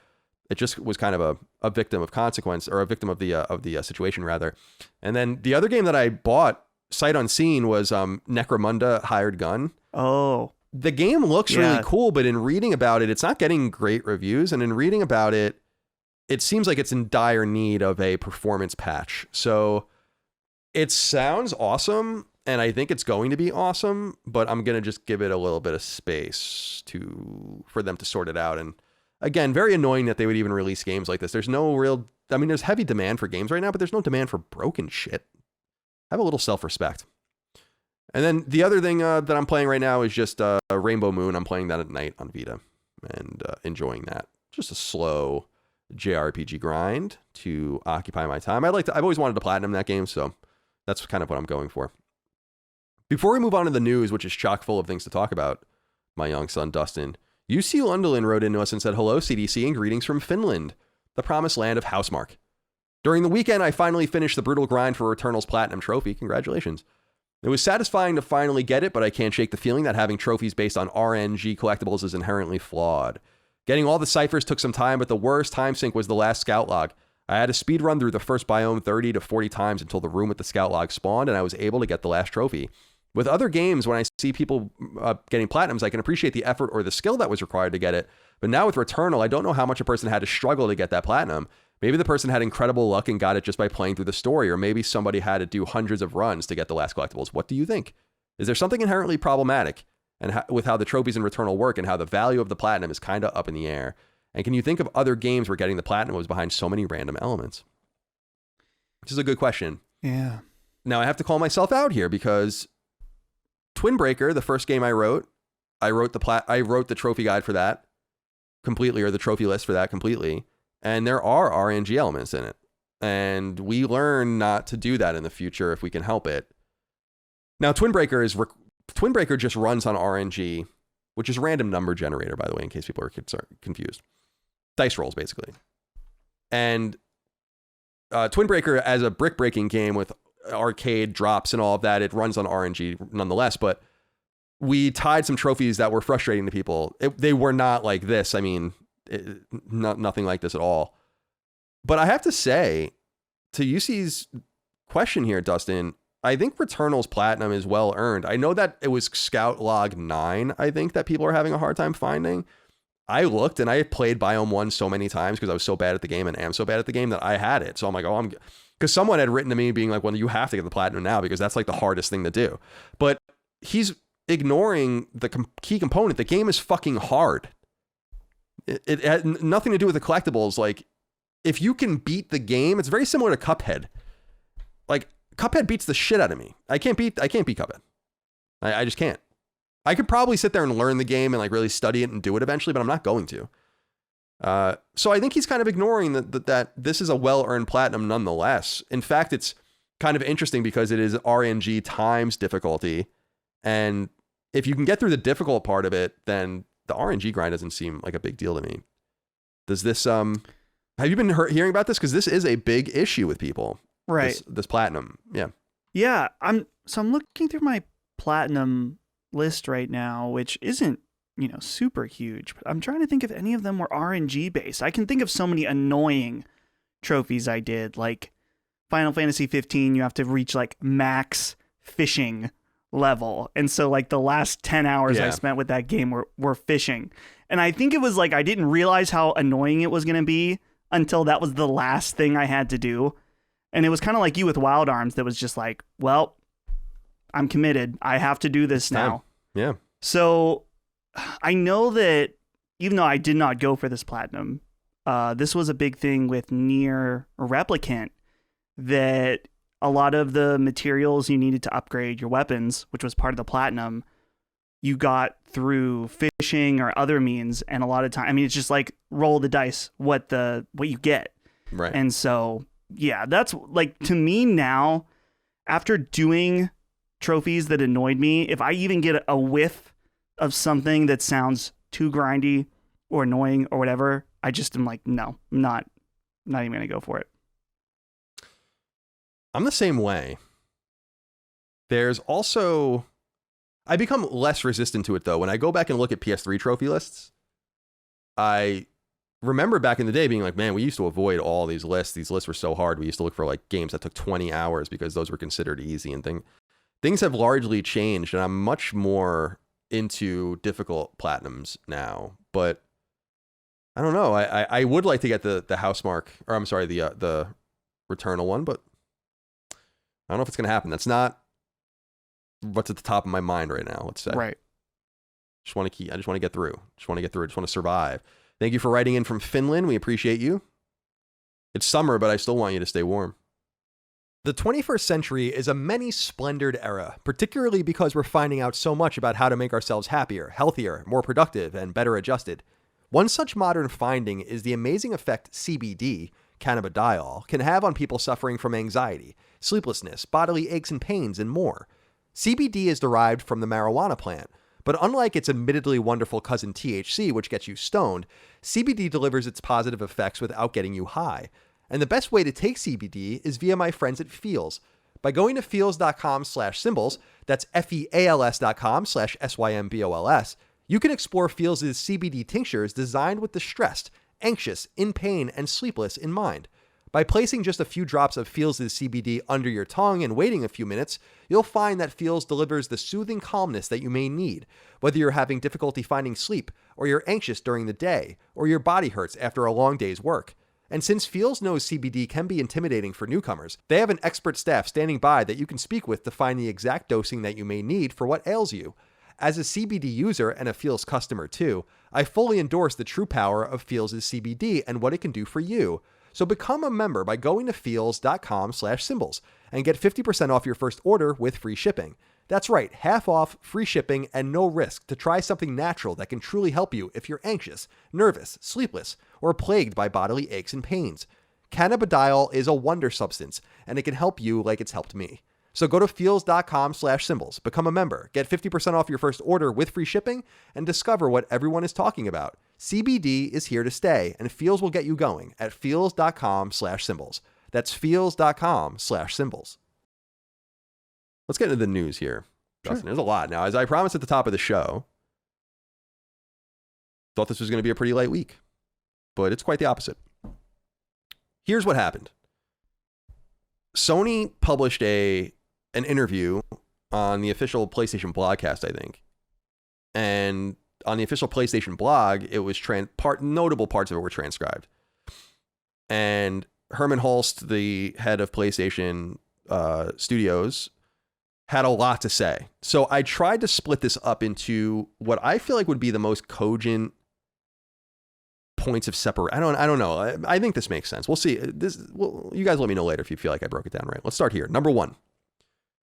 it just was kind of a victim of consequence, or a victim of the situation, rather. And then the other game that I bought sight unseen was Necromunda Hired Gun. Oh. The game looks really cool, but in reading about it, it's not getting great reviews. And in reading about it, it seems like it's in dire need of a performance patch. So it sounds awesome, and I think it's going to be awesome, but I'm going to just give it a little bit of space for them to sort it out. And again, very annoying that they would even release games like this. There's no real, I mean, there's heavy demand for games right now, but there's no demand for broken shit. Have a little self-respect. And then the other thing that I'm playing right now is just Rainbow Moon. I'm playing that at night on Vita. and enjoying that. Just a slow JRPG grind to occupy my time. I've always wanted to platinum that game, so that's kind of what I'm going for. Before we move on to the news, which is chock full of things to talk about, my young son Dustin, UC Lundelin wrote into us and said, "Hello, CDC, and greetings from Finland, the promised land of Housemarque. During the weekend, I finally finished the brutal grind for Returnal's Platinum Trophy. Congratulations. It was satisfying to finally get it, but I can't shake the feeling that having trophies based on RNG collectibles is inherently flawed. Getting all the ciphers took some time, but the worst time sink was the last scout log. I had to speed run through the first biome 30 to 40 times until the room with the scout log spawned, and I was able to get the last trophy. With other games, when I see people getting platinums, I can appreciate the effort or the skill that was required to get it. But now with Returnal, I don't know how much a person had to struggle to get that platinum. Maybe the person had incredible luck and got it just by playing through the story, or maybe somebody had to do hundreds of runs to get the last collectibles. What do you think? Is there something inherently problematic with how the trophies in Returnal work and how the value of the platinum is kind of up in the air? And can you think of other games where getting the platinum was behind so many random elements?" Which is a good question. Yeah. Now I have to call myself out here because Twinbreaker, the first game I wrote the trophy guide for that completely, or the trophy list for that completely. And there are RNG elements in it. And we learn not to do that in the future if we can help it. Now, Twinbreaker just runs on RNG, which is random number generator, by the way, in case people are confused. Dice rolls, basically. And Twinbreaker, as a brick breaking game with arcade drops and all of that, it runs on RNG nonetheless. But we tied some trophies that were frustrating to people. They were not like this. I mean, nothing like this at all. But I have to say, to UC's question here, Dustin, I think Returnal's Platinum is well earned. I know that it was Scout Log 9, I think, that people are having a hard time finding. I looked and I played Biome 1 so many times because I was so bad at the game and am so bad at the game that I had it. So I'm like, because someone had written to me being like, well, you have to get the Platinum now because that's like the hardest thing to do. But he's ignoring the key component. The game is fucking hard. It had nothing to do with the collectibles. Like, if you can beat the game, it's very similar to Cuphead. Like, Cuphead beats the shit out of me. I can't beat Cuphead. I just can't. I could probably sit there and learn the game and like really study it and do it eventually, but I'm not going to. So I think he's kind of ignoring that this is a well-earned platinum nonetheless. In fact, it's kind of interesting because it is RNG times difficulty. And if you can get through the difficult part of it, then the RNG grind doesn't seem like a big deal to me. Does this, have you been hearing about this? Because this is a big issue with people. Right. This platinum. Yeah. Yeah. I'm looking through my platinum list right now, which isn't, super huge, but I'm trying to think if any of them were RNG based. I can think of so many annoying trophies I did, like Final Fantasy 15, you have to reach like max fishing level. And so like the last 10 hours I spent with that game were fishing. And I think it was like, I didn't realize how annoying it was going to be until that was the last thing I had to do. And it was kind of like you with Wild Arms that was just like, well, I'm committed. I have to do this now. Yeah. So I know that even though I did not go for this platinum, this was a big thing with Nier Replicant, that a lot of the materials you needed to upgrade your weapons, which was part of the platinum, you got through fishing or other means. And a lot of time, I mean, it's just like roll the dice, what you get. Right. And so, yeah, that's like, to me now, after doing trophies that annoyed me, if I even get a whiff of something that sounds too grindy or annoying or whatever, I just am like, no, I'm not even gonna go for it. I'm the same way. There's also, I become less resistant to it though. When I go back and look at PS3 trophy lists, I remember back in the day being like, man, we used to avoid all these lists. These lists were so hard. We used to look for like games that took 20 hours because those were considered easy, and things have largely changed, and I'm much more into difficult platinums now. But I don't know. I would like to get the Housemarque, or I'm sorry, the Returnal one, but I don't know if it's gonna happen. That's not what's at the top of my mind right now, let's say. Right. I just want to get through. I just want to survive. Thank you for writing in from Finland. We appreciate you. It's summer, but I still want you to stay warm. The 21st century is a many-splendored era, particularly because we're finding out so much about how to make ourselves happier, healthier, more productive, and better adjusted. One such modern finding is the amazing effect CBD, cannabidiol, can have on people suffering from anxiety, sleeplessness, bodily aches and pains, and more. CBD is derived from the marijuana plant, but unlike its admittedly wonderful cousin THC, which gets you stoned, CBD delivers its positive effects without getting you high. And the best way to take CBD is via my friends at Feels. By going to feels.com/symbols, that's feals.com/SYMBOLS, you can explore Feels' CBD tinctures designed with the stressed, anxious, in pain, and sleepless in mind. By placing just a few drops of Feels' CBD under your tongue and waiting a few minutes, you'll find that Feels delivers the soothing calmness that you may need, whether you're having difficulty finding sleep, or you're anxious during the day, or your body hurts after a long day's work. And since Feels knows CBD can be intimidating for newcomers, they have an expert staff standing by that you can speak with to find the exact dosing that you may need for what ails you. As a CBD user and a Feels customer too, I fully endorse the true power of Feels' CBD and what it can do for you. So become a member by going to feels.com/symbols and get 50% off your first order with free shipping. That's right, half off, free shipping, and no risk to try something natural that can truly help you if you're anxious, nervous, sleepless, or plagued by bodily aches and pains. Cannabidiol is a wonder substance, and it can help you like it's helped me. So go to feels.com/symbols, become a member, get 50% off your first order with free shipping, and discover what everyone is talking about. CBD is here to stay, and Feels will get you going at feels.com/symbols. That's feels.com/symbols. Let's get into the news here, Justin. Sure. There's a lot. Now, as I promised at the top of the show, thought this was going to be a pretty light week, but it's quite the opposite. Here's what happened. Sony published an interview on the official PlayStation blogcast, I think. And on the official PlayStation blog, it was notable parts of it were transcribed. And Herman Hulst, the head of PlayStation Studios, had a lot to say. So I tried to split this up into what I feel like would be the most cogent points of separate. I don't know. I think this makes sense. We'll see. You guys let me know later if you feel like I broke it down right. Let's start here. Number one.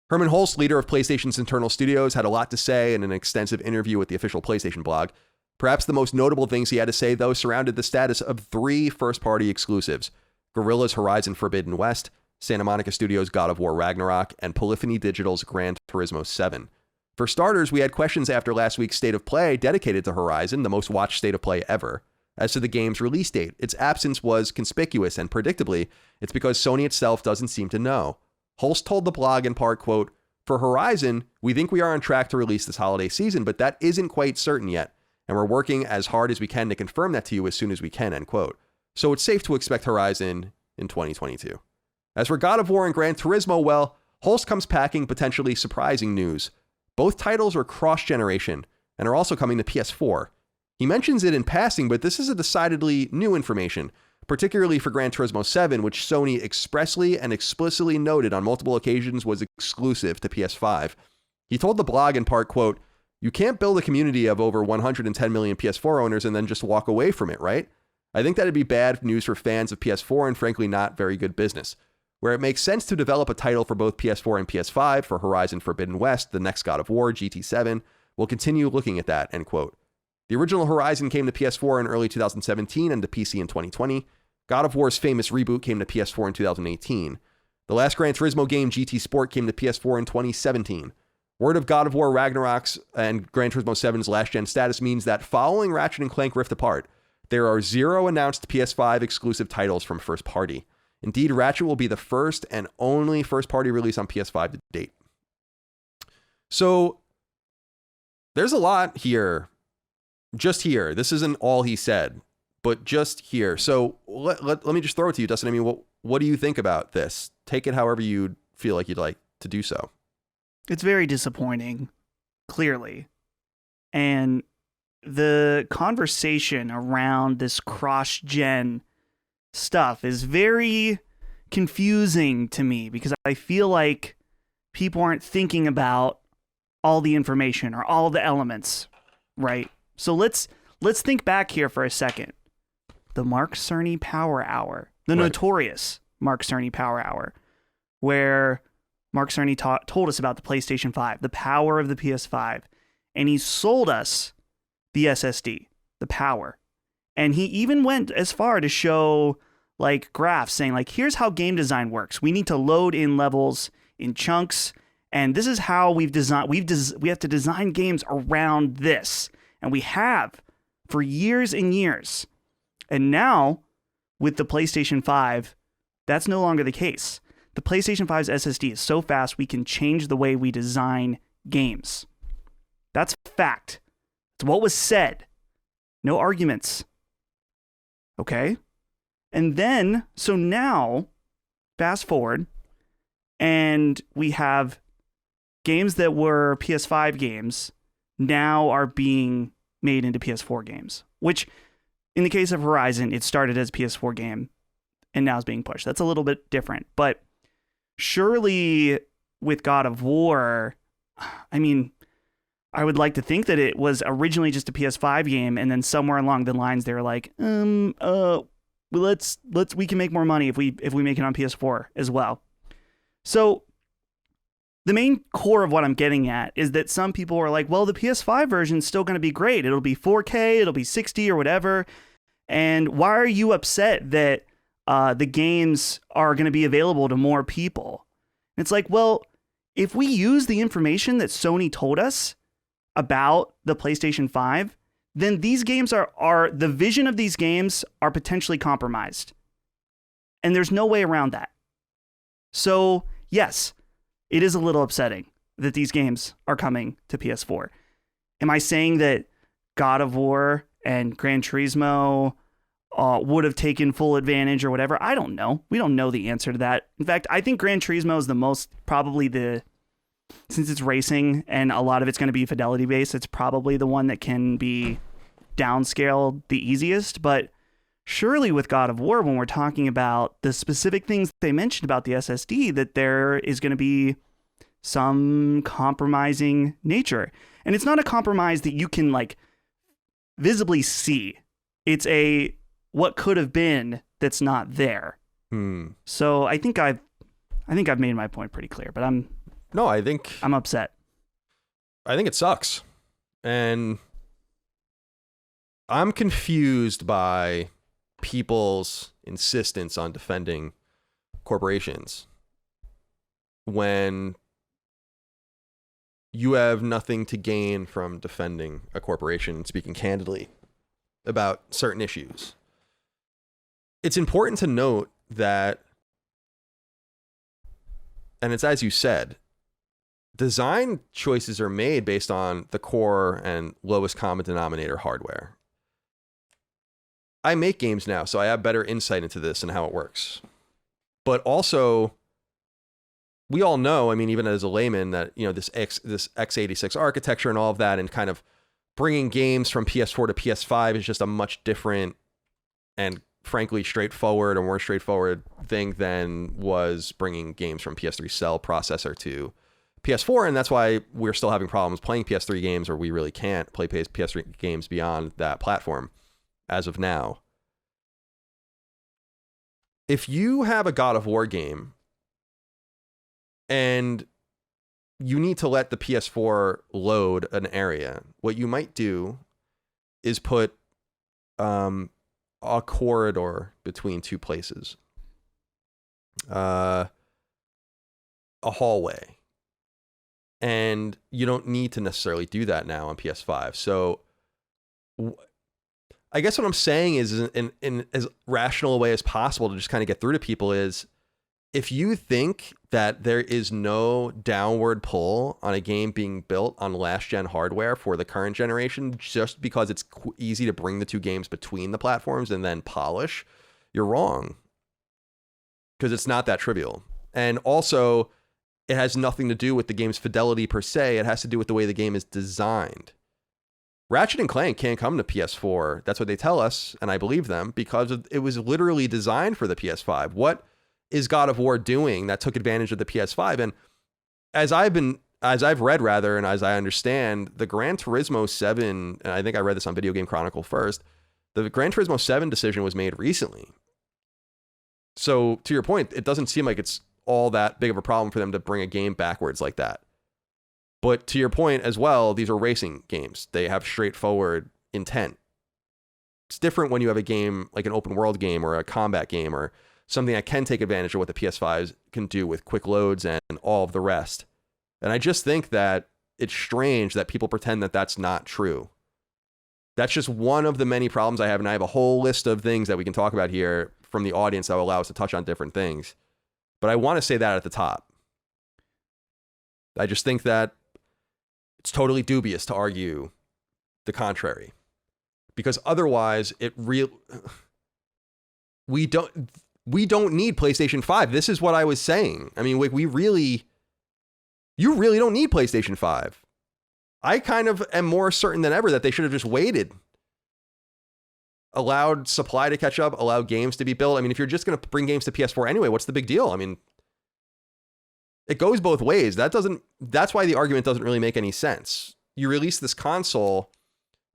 Herman Hulst, leader of PlayStation's internal studios, had a lot to say in an extensive interview with the official PlayStation blog. Perhaps the most notable things he had to say, though, surrounded the status of 3 first-party exclusives: Guerrilla's Horizon Forbidden West, Santa Monica Studios' God of War Ragnarok, and Polyphony Digital's Gran Turismo 7. For starters, we had questions after last week's State of Play dedicated to Horizon, the most watched State of Play ever. As to the game's release date, its absence was conspicuous, and predictably, it's because Sony itself doesn't seem to know. Hulst told the blog in part, quote, "For Horizon, we think we are on track to release this holiday season, but that isn't quite certain yet, and we're working as hard as we can to confirm that to you as soon as we can," end quote. So it's safe to expect Horizon in 2022. As for God of War and Gran Turismo, well, Hulst comes packing potentially surprising news. Both titles are cross-generation and are also coming to PS4. He mentions it in passing, but this is a decidedly new information, particularly for Gran Turismo 7, which Sony expressly and explicitly noted on multiple occasions was exclusive to PS5. He told the blog in part, quote, "You can't build a community of over 110 million PS4 owners and then just walk away from it, right? I think that'd be bad news for fans of PS4 and frankly not very good business. Where it makes sense to develop a title for both PS4 and PS5 for Horizon Forbidden West, the next God of War, GT7, we'll continue looking at that," end quote. The original Horizon came to PS4 in early 2017 and to PC in 2020. God of War's famous reboot came to PS4 in 2018. The last Gran Turismo game, GT Sport, came to PS4 in 2017. Word of God of War Ragnarok's and Gran Turismo 7's last-gen status means that following Ratchet & Clank Rift Apart, there are 0 announced PS5 exclusive titles from first party. Indeed, Ratchet will be the first and only first-party release on PS5 to date. So, there's a lot here. Just here. This isn't all he said, but just here. So, let me just throw it to you, Dustin. I mean, what do you think about this? Take it however you feel like you'd like to do so. It's very disappointing, clearly. And the conversation around this cross-gen stuff is very confusing to me because I feel like people aren't thinking about all the information or all the elements, right? So let's think back here for a second. The Mark Cerny Power Hour, the notorious Mark Cerny Power Hour, where Mark Cerny told us about the PlayStation 5, the power of the PS5, and he sold us the SSD, the power. And he even went as far to show like graphs saying like, here's how game design works. We need to load in levels in chunks. And this is how we have to design games around this. And we have for years and years. And now with the PlayStation 5, that's no longer the case. The PlayStation 5's SSD is so fast we can change the way we design games. That's fact. It's what was said. No arguments. Okay? And then, so now, fast forward, and we have games that were PS5 games now are being made into PS4 games, which in the case of Horizon, it started as a PS4 game and now is being pushed. That's a little bit different, but surely with God of War, I mean, I would like to think that it was originally just a PS5 game, and then somewhere along the lines they were like, we can make more money if we make it on PS4 as well. So the main core of what I'm getting at is that some people are like, well, the PS5 version is still going to be great. It'll be 4K, it'll be 60 or whatever. And why are you upset that the games are going to be available to more people? And it's like, well, if we use the information that Sony told us about the PlayStation 5, then these games are the vision of these games are potentially compromised. And there's no way around that. So, yes, it is a little upsetting that these games are coming to PS4. Am I saying that God of War and Gran Turismo would have taken full advantage or whatever? I don't know. We don't know the answer to that. In fact, I think Gran Turismo is since it's racing and a lot of it's going to be fidelity based, it's probably the one that can be downscaled the easiest. But surely with God of War, when we're talking about the specific things they mentioned about the SSD, that there is going to be some compromising nature. And it's not a compromise that you can like visibly see. It's a what could have been that's not there. So I think I've made my point pretty clear, but I'm upset. I think it sucks. And I'm confused by people's insistence on defending corporations when you have nothing to gain from defending a corporation and speaking candidly about certain issues. It's important to note that, and it's as you said, design choices are made based on the core and lowest common denominator hardware. I make games now, so I have better insight into this and how it works. But also, we all know, I mean, even as a layman, that, you know, this x86 architecture and all of that, and kind of bringing games from PS4 to PS5 is just a much different and frankly straightforward or more straightforward thing than was bringing games from PS3 cell processor to PS4, and that's why we're still having problems playing PS3 games, or we really can't play PS3 games beyond that platform as of now. If you have a God of War game and you need to let the PS4 load an area, what you might do is put a corridor between two places, a hallway. And you don't need to necessarily do that now on PS5. So I guess what I'm saying is, in as rational a way as possible to just kind of get through to people, is if you think that there is no downward pull on a game being built on last gen hardware for the current generation, just because it's easy to bring the two games between the platforms and then polish, you're wrong. Because it's not that trivial. And also, it has nothing to do with the game's fidelity per se. It has to do with the way the game is designed. Ratchet and Clank can't come to PS4. That's what they tell us, and I believe them, because it was literally designed for the PS5. What is God of War doing that took advantage of the PS5? And as I've read, and as I understand, the Gran Turismo 7, and I think I read this on Video Game Chronicle first, the Gran Turismo 7 decision was made recently. So to your point, it doesn't seem like it's all that big of a problem for them to bring a game backwards like that. But to your point as well, these are racing games. They have straightforward intent. It's different when you have a game like an open world game or a combat game or something that can take advantage of what the PS5 can do with quick loads and all of the rest. And I just think that it's strange that people pretend that that's not true. That's just one of the many problems I have, and I have a whole list of things that we can talk about here from the audience that will allow us to touch on different things. But I want to say that at the top. I just think that it's totally dubious to argue the contrary. Because otherwise, we don't need PlayStation 5. This is what I was saying. I mean, you really don't need PlayStation 5. I kind of am more certain than ever that they should have just waited, allowed supply to catch up, allowed games to be built. I mean, if you're just going to bring games to PS4 anyway, what's the big deal? I mean, it goes both ways. That's why the argument doesn't really make any sense. You release this console,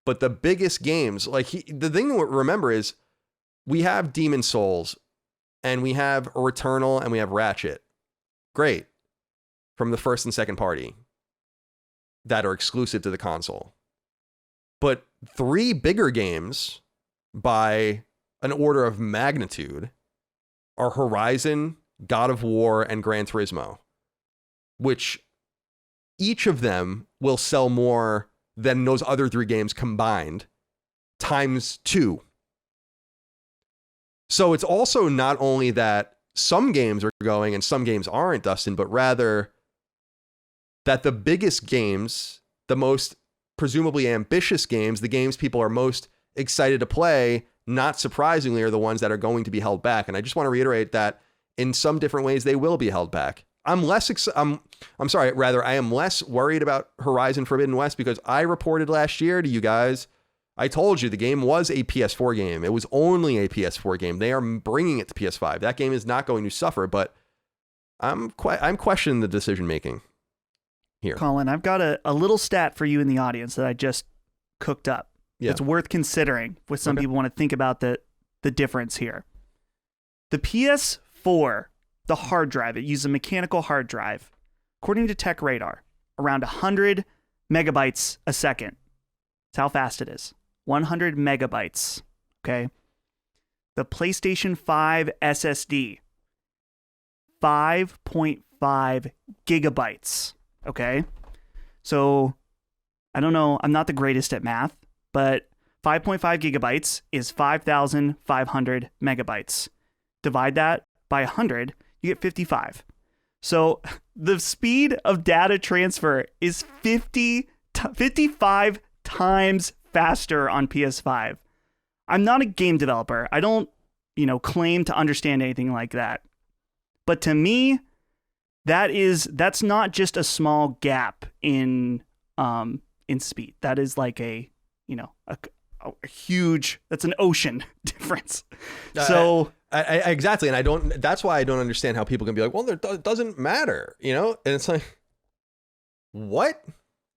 but the biggest games, the thing to remember is we have Demon Souls and we have Returnal and we have Ratchet. Great. From the first and second party that are exclusive to the console. But 3 bigger games by an order of magnitude are Horizon, God of War, and Gran Turismo, which each of them will sell more than those other 3 games combined times 2. So it's also not only that some games are going and some games aren't, Dustin, but rather that the biggest games, the most presumably ambitious games, the games people are most excited to play, not surprisingly, are the ones that are going to be held back. And I just want to reiterate that in some different ways, they will be held back. I am less worried about Horizon Forbidden West because I reported last year to you guys, I told you the game was a PS4 game. It was only a PS4 game. They are bringing it to PS5. That game is not going to suffer, but I'm questioning the decision making here. Colin, I've got a little stat for you in the audience that I just cooked up. Yeah. It's worth considering with some people want to think about the difference here. The PS4, the hard drive, it uses a mechanical hard drive, according to Tech Radar, around 100 megabytes a second. That's how fast it is. 100 megabytes. Okay. The PlayStation 5 SSD, 5.5 gigabytes. Okay. So I don't know. I'm not the greatest at math, but 5.5 gigabytes is 5,500 megabytes. Divide that by 100, you get 55. So the speed of data transfer is 55 times faster on PS5. I'm not a game developer. I don't, claim to understand anything like that. But to me, that's not just a small gap in speed. That is like a huge, that's an ocean difference. So I exactly. And that's why I don't understand how people can be like, well, it doesn't matter, and it's like, what?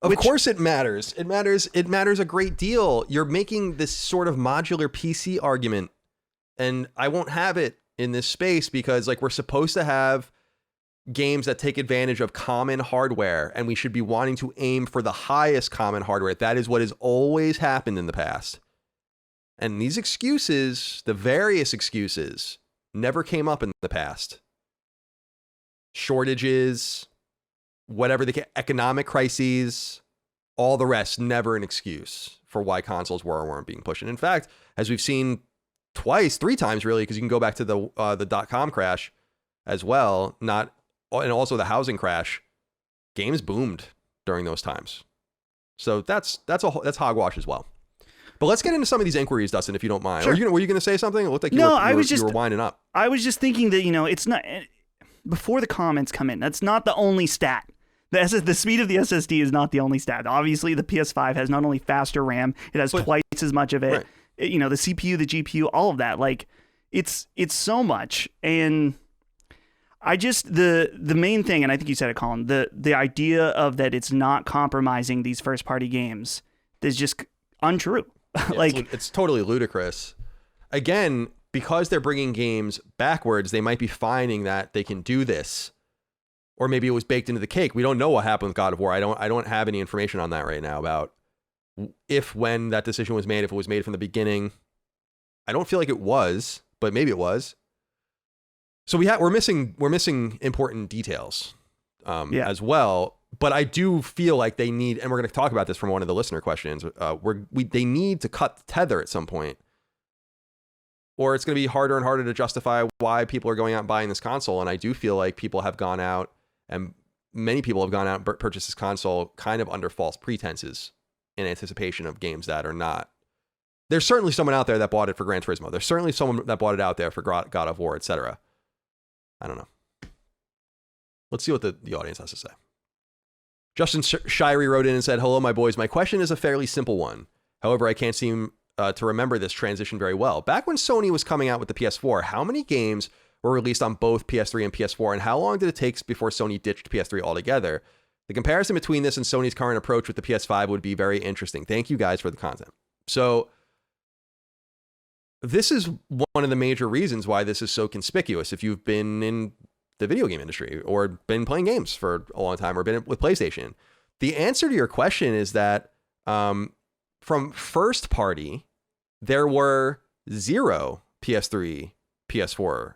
Of course it matters. It matters a great deal. You're making this sort of modular PC argument, and I won't have it in this space because we're supposed to have games that take advantage of common hardware, and we should be wanting to aim for the highest common hardware. That is what has always happened in the past. And these excuses, the various excuses, never came up in the past. Shortages, whatever the economic crises, all the rest, never an excuse for why consoles were or weren't being pushed. And in fact, as we've seen three times really, because you can go back to the .com crash as well, and also the housing crash, games boomed during those times. So that's hogwash as well. But let's get into some of these inquiries, Dustin, if you don't mind. Sure. Were you going to say something? It looked like you were winding up. I was just thinking that, it's not, before the comments come in, that's not the only stat. The speed of the SSD is not the only stat. Obviously, the PS5 has not only faster RAM, it has twice as much of it. Right. The CPU, the GPU, all of that. It's so much. And I just, the main thing, and I think you said it, Colin, the idea of that it's not compromising these first-party games is just untrue. Yeah, it's totally ludicrous. Again, because they're bringing games backwards, they might be finding that they can do this. Or maybe it was baked into the cake. We don't know what happened with God of War. I don't have any information on that right now about when that decision was made, if it was made from the beginning. I don't feel like it was, but maybe it was. So we're missing important details as well. But I do feel like they need, and we're going to talk about this from one of the listener questions. They need to cut the tether at some point, or it's going to be harder and harder to justify why people are going out and buying this console. And I do feel like people have gone out, and many people have gone out and purchased this console kind of under false pretenses in anticipation of games that are not. There's certainly someone out there that bought it for Gran Turismo. There's certainly someone that bought it out there for God of War, etc. I don't know. Let's see what the audience has to say. Justin Shirey wrote in and said, "Hello, my boys. My question is a fairly simple one. However, I can't seem to remember this transition very well. Back when Sony was coming out with the PS4, how many games were released on both PS3 and PS4, and how long did it take before Sony ditched PS3 altogether? The comparison between this and Sony's current approach with the PS5 would be very interesting. Thank you guys for the content." So this is one of the major reasons why this is so conspicuous. If you've been in the video game industry or been playing games for a long time or been with PlayStation, the answer to your question is that from first party, there were 0 PS3, PS4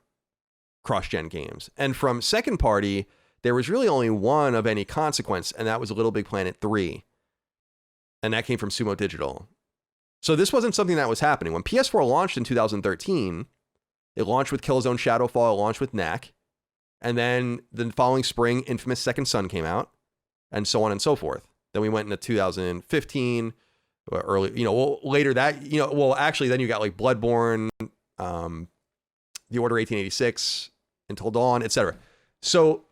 cross-gen games. And from second party, there was really only one of any consequence, and that was Little Big Planet 3. And that came from Sumo Digital. So this wasn't something that was happening. When PS4 launched in 2013, it launched with Killzone Shadowfall, it launched with Knack, and then the following spring, Infamous Second Son came out, and so on and so forth. Then we went into 2015, early, later that, actually then you got like Bloodborne, The Order 1886, Until Dawn, etc. So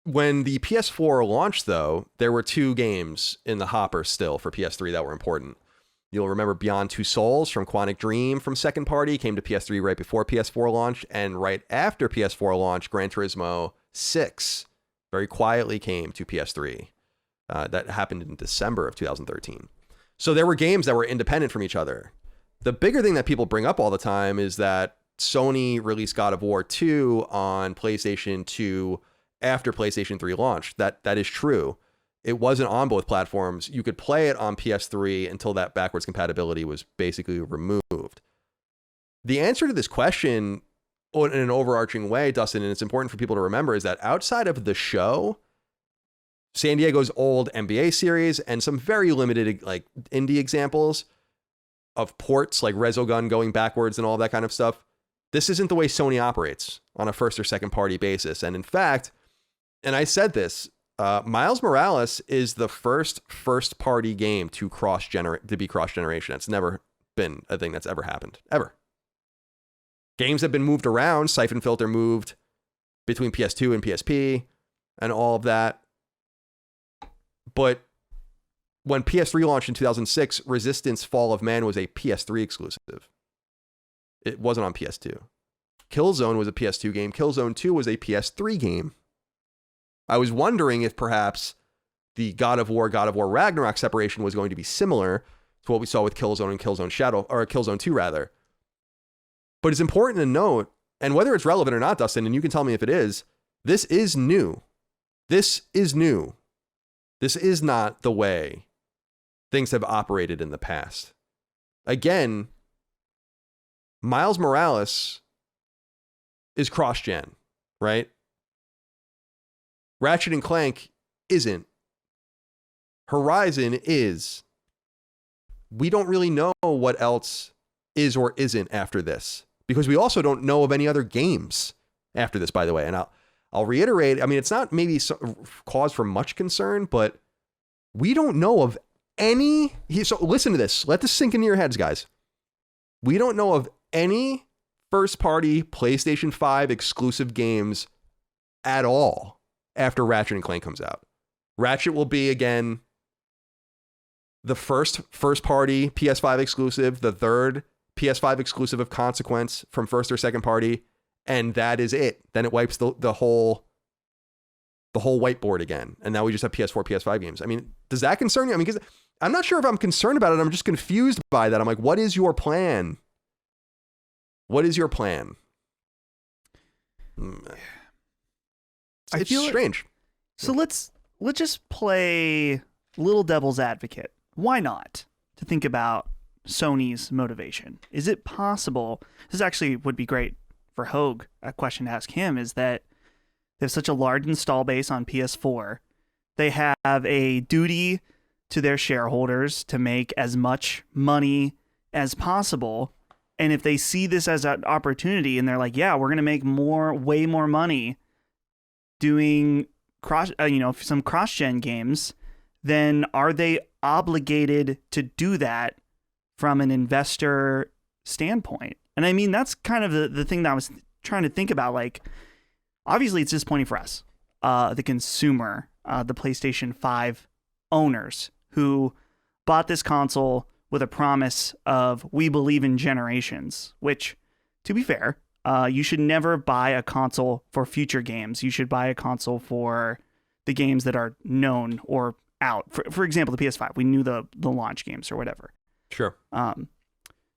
when the PS4 launched, though, there were 2 games in the hopper still for PS3 that were important. You'll remember Beyond Two Souls from Quantic Dream from second party came to PS3 right before PS4 launched, and right after PS4 launched, Gran Turismo 6 very quietly came to PS3. That happened in December of 2013. So there were games that were independent from each other. The bigger thing that people bring up all the time is that Sony released God of War 2 on PlayStation 2 after PlayStation 3 launched. That is true. It wasn't on both platforms. You could play it on PS3 until that backwards compatibility was basically removed. The answer to this question in an overarching way, Dustin, and it's important for people to remember, is that outside of the show, San Diego's old NBA series, and some very limited like indie examples of ports like Resogun going backwards and all that kind of stuff, this isn't the way Sony operates on a first or second party basis. And in fact, and I said this, Miles Morales is the first party game to be cross generation. It's never been a thing that's ever happened, ever. Games have been moved around. Siphon Filter moved between PS2 and PSP and all of that. But when PS3 launched in 2006, Resistance Fall of Man was a PS3 exclusive. It wasn't on PS2. Killzone was a PS2 game. Killzone 2 was a PS3 game. I was wondering if perhaps the God of War Ragnarok separation was going to be similar to what we saw with Killzone and Killzone 2 rather. But it's important to note, and whether it's relevant or not, Dustin, and you can tell me if it is, this is new. This is new. This is not the way things have operated in the past. Again, Miles Morales is cross-gen, right? Ratchet and Clank isn't. Horizon is. We don't really know what else is or isn't after this, because we also don't know of any other games after this, by the way. And I'll reiterate, I mean, it's not maybe cause for much concern, but we don't know of any. So listen to this. Let this sink into your heads, guys. We don't know of any first-party PlayStation 5 exclusive games at all after Ratchet and Clank comes out. Ratchet will be, again, the first-party PS5 exclusive, the third PS5 exclusive of consequence from first or second party, and that is it. Then it wipes the whole whiteboard again, and now we just have PS4, PS5 games. I mean, does that concern you? I mean, because I'm not sure if I'm concerned about it. I'm just confused by that. I'm like, what is your plan? What is your plan? It's strange. So let's just play little devil's advocate. Why not? To think about Sony's motivation? Is it possible? This actually would be great for Hogue. A question to ask him is that they have such a large install base on PS4. They have a duty to their shareholders to make as much money as possible. And if they see this as an opportunity and they're like, yeah, we're going to make way more money doing some cross-gen games, then are they obligated to do that from an investor standpoint? And I mean, that's kind of the thing that I was trying to think about. Like, obviously it's disappointing for us, the consumer, the PlayStation 5 owners who bought this console with a promise of, we believe in generations, which, to be fair, you should never buy a console for future games. You should buy a console for the games that are known or out. For example, the PS5, we knew the launch games or whatever. Sure.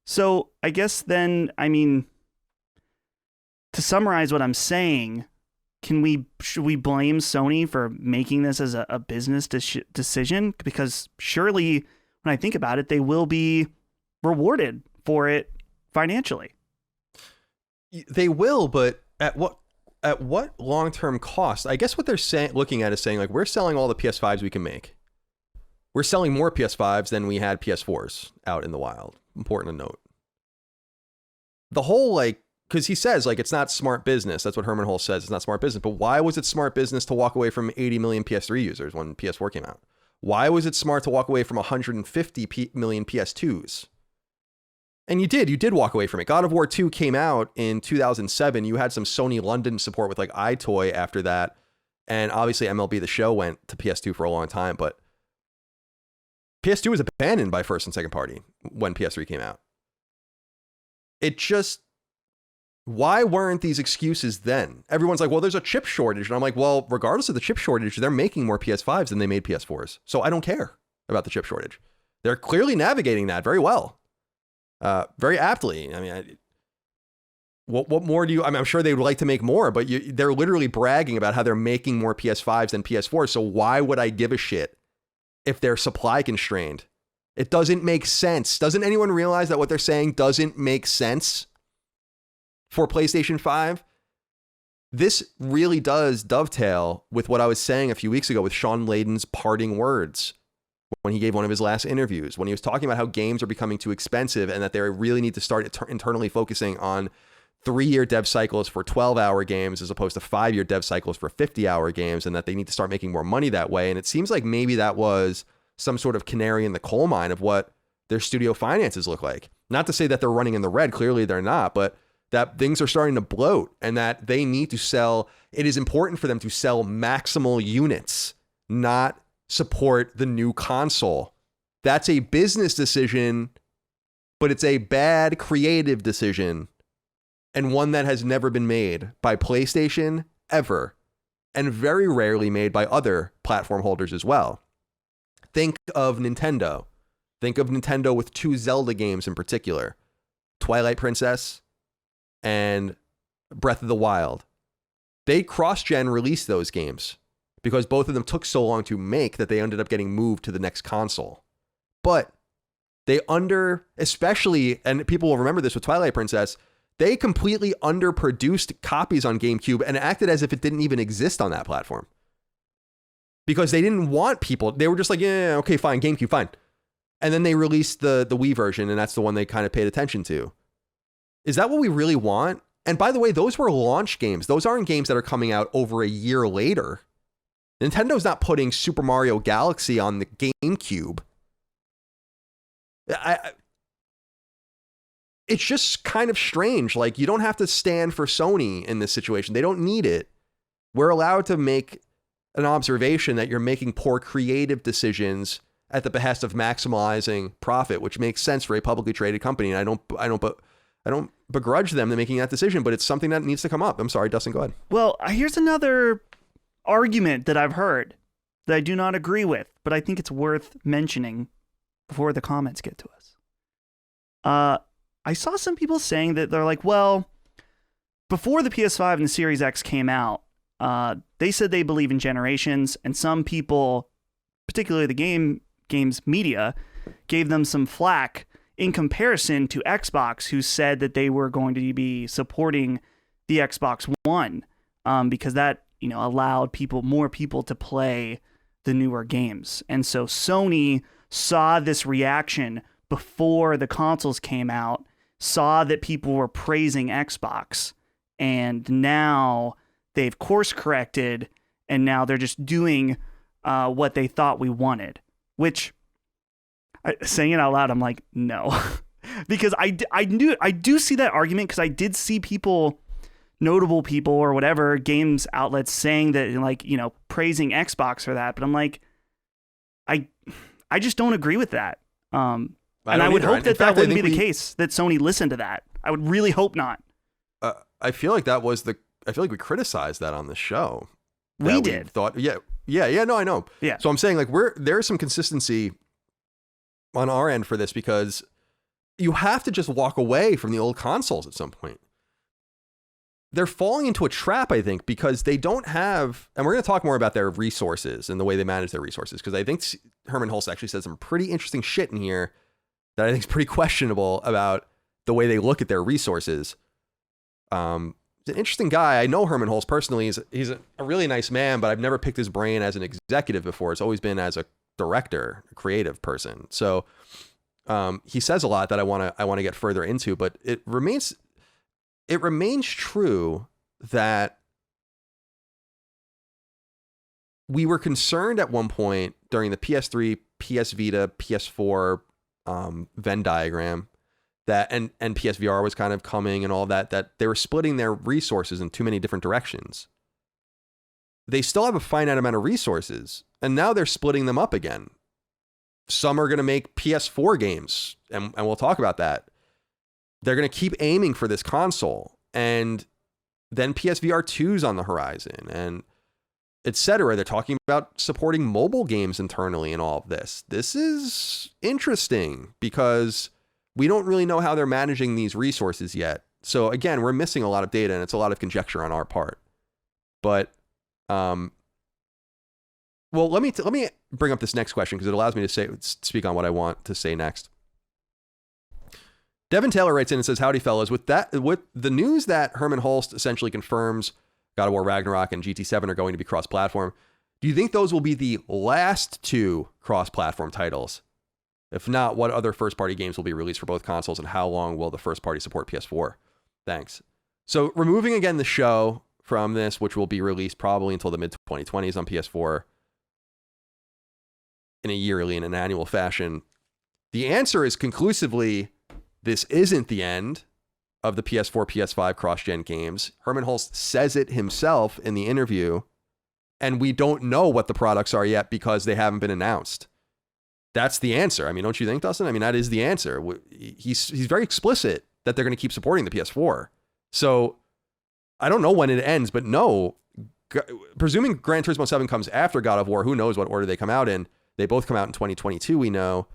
So I guess then, I mean, to summarize what I'm saying, should we blame Sony for making this as a business decision? Because surely, when I think about it, they will be rewarded for it financially. They will, but at what long-term cost? I guess what they're looking at is saying, like, we're selling all the PS5s we can make. We're selling more PS5s than we had PS4s out in the wild. Important to note. The whole, like, because he says, like, it's not smart business. That's what Herman Hulst says. It's not smart business. But why was it smart business to walk away from 80 million PS3 users when PS4 came out? Why was it smart to walk away from 150 million PS2s? And you did walk away from it. God of War 2 came out in 2007. You had some Sony London support with, like, iToy after that. And obviously MLB The Show went to PS2 for a long time. But PS2 was abandoned by first and second party when PS3 came out. Why weren't these excuses then? Everyone's like, well, there's a chip shortage. And I'm like, well, regardless of the chip shortage, they're making more PS5s than they made PS4s. So I don't care about the chip shortage. They're clearly navigating that very well. Very aptly. I mean, what more do you... I mean, I'm sure they would like to make more, but they're literally bragging about how they're making more PS5s than PS4s. So why would I give a shit if they're supply constrained? It doesn't make sense. Doesn't anyone realize that what they're saying doesn't make sense for PlayStation 5? This really does dovetail with what I was saying a few weeks ago with Sean Layden's parting words when he gave one of his last interviews, when he was talking about how games are becoming too expensive and that they really need to start internally focusing on 3-year dev cycles for 12-hour games as opposed to 5-year dev cycles for 50-hour games, and that they need to start making more money that way. And it seems like maybe that was some sort of canary in the coal mine of what their studio finances look like. Not to say that they're running in the red, clearly they're not, but that things are starting to bloat and that they need to sell. It is important for them to sell maximal units, not support the new console. That's a business decision, but it's a bad creative decision, and one that has never been made by PlayStation ever, and very rarely made by other platform holders as well. Think of Nintendo. Think of Nintendo with 2 Zelda games in particular, Twilight Princess and Breath of the Wild. They cross-gen released those games because both of them took so long to make that they ended up getting moved to the next console. But they especially, and people will remember this with Twilight Princess, they completely underproduced copies on GameCube and acted as if it didn't even exist on that platform. Because they didn't want people. They were just like, yeah, okay, fine, GameCube, fine. And then they released the Wii version, and that's the one they kind of paid attention to. Is that what we really want? And by the way, those were launch games. Those aren't games that are coming out over a year later. Nintendo's not putting Super Mario Galaxy on the GameCube. It's just kind of strange. Like, you don't have to stand for Sony in this situation. They don't need it. We're allowed to make an observation that you're making poor creative decisions at the behest of maximizing profit, which makes sense for a publicly traded company. And I don't begrudge them making that decision, but it's something that needs to come up. I'm sorry, Dustin, go ahead. Well, here's another argument that I've heard that I do not agree with, but I think it's worth mentioning before the comments get to us. I saw some people saying that they're like, well, before the PS5 and the Series X came out, they said they believe in generations, and some people, particularly the games media, gave them some flack in comparison to Xbox, who said that they were going to be supporting the Xbox One, because that, allowed more people to play the newer games. And so Sony saw this reaction before the consoles came out, saw that people were praising Xbox, and now they've course corrected, and now they're just doing what they thought we wanted, which, saying it out loud, I'm like, no. Because I do see that argument, because I did see people, notable people or whatever, games outlets saying that, like, praising Xbox for that. But I'm like, I just don't agree with that. And I would hope that wouldn't be the case, that Sony listened to that. I would really hope not. I feel like I feel like we criticized that on the show. We did. No, I know. Yeah. So I'm saying, like, there's some consistency on our end for this, because you have to just walk away from the old consoles at some point. They're falling into a trap, I think, because they don't have, and we're going to talk more about their resources and the way they manage their resources, because I think Herman Hulst actually said some pretty interesting shit in here that I think is pretty questionable about the way they look at their resources. He's an interesting guy. I know Herman Hulst personally. He's a really nice man, but I've never picked his brain as an executive before. It's always been as a director, a creative person. So he says a lot that I want to get further into, but it remains true that we were concerned at one point during the PS3, PS Vita, PS4 Venn diagram, that and PSVR was kind of coming and all that they were splitting their resources in too many different directions. They still have a finite amount of resources, and now they're splitting them up again. Some are going to make PS4 games, and we'll talk about that. They're going to keep aiming for this console, and then PSVR 2's on the horizon, and etc. They're talking about supporting mobile games internally and all of this. This is interesting because we don't really know how they're managing these resources yet. So again, we're missing a lot of data, and it's a lot of conjecture on our part. But well, let me bring up this next question, because it allows me to speak on what I want to say next. Devin Taylor writes in and says, "Howdy, fellas. With the news that Herman Hulst essentially confirms God of War Ragnarok and GT7 are going to be cross-platform, do you think those will be the last two cross-platform titles? If not, what other first-party games will be released for both consoles, and how long will the first-party support PS4? Thanks." So removing again the show from this, which will be released probably until the mid-2020s on PS4 in an annual fashion, the answer is conclusively, this isn't the end of the PS4, PS5 cross-gen games. Herman Hulst says it himself in the interview, and we don't know what the products are yet because they haven't been announced. That's the answer. I mean, don't you think, Dustin? I mean, that is the answer. He's very explicit that they're going to keep supporting the PS4. So I don't know when it ends, but no, presuming Gran Turismo 7 comes after God of War, who knows what order they come out in. They both come out in 2022, we know.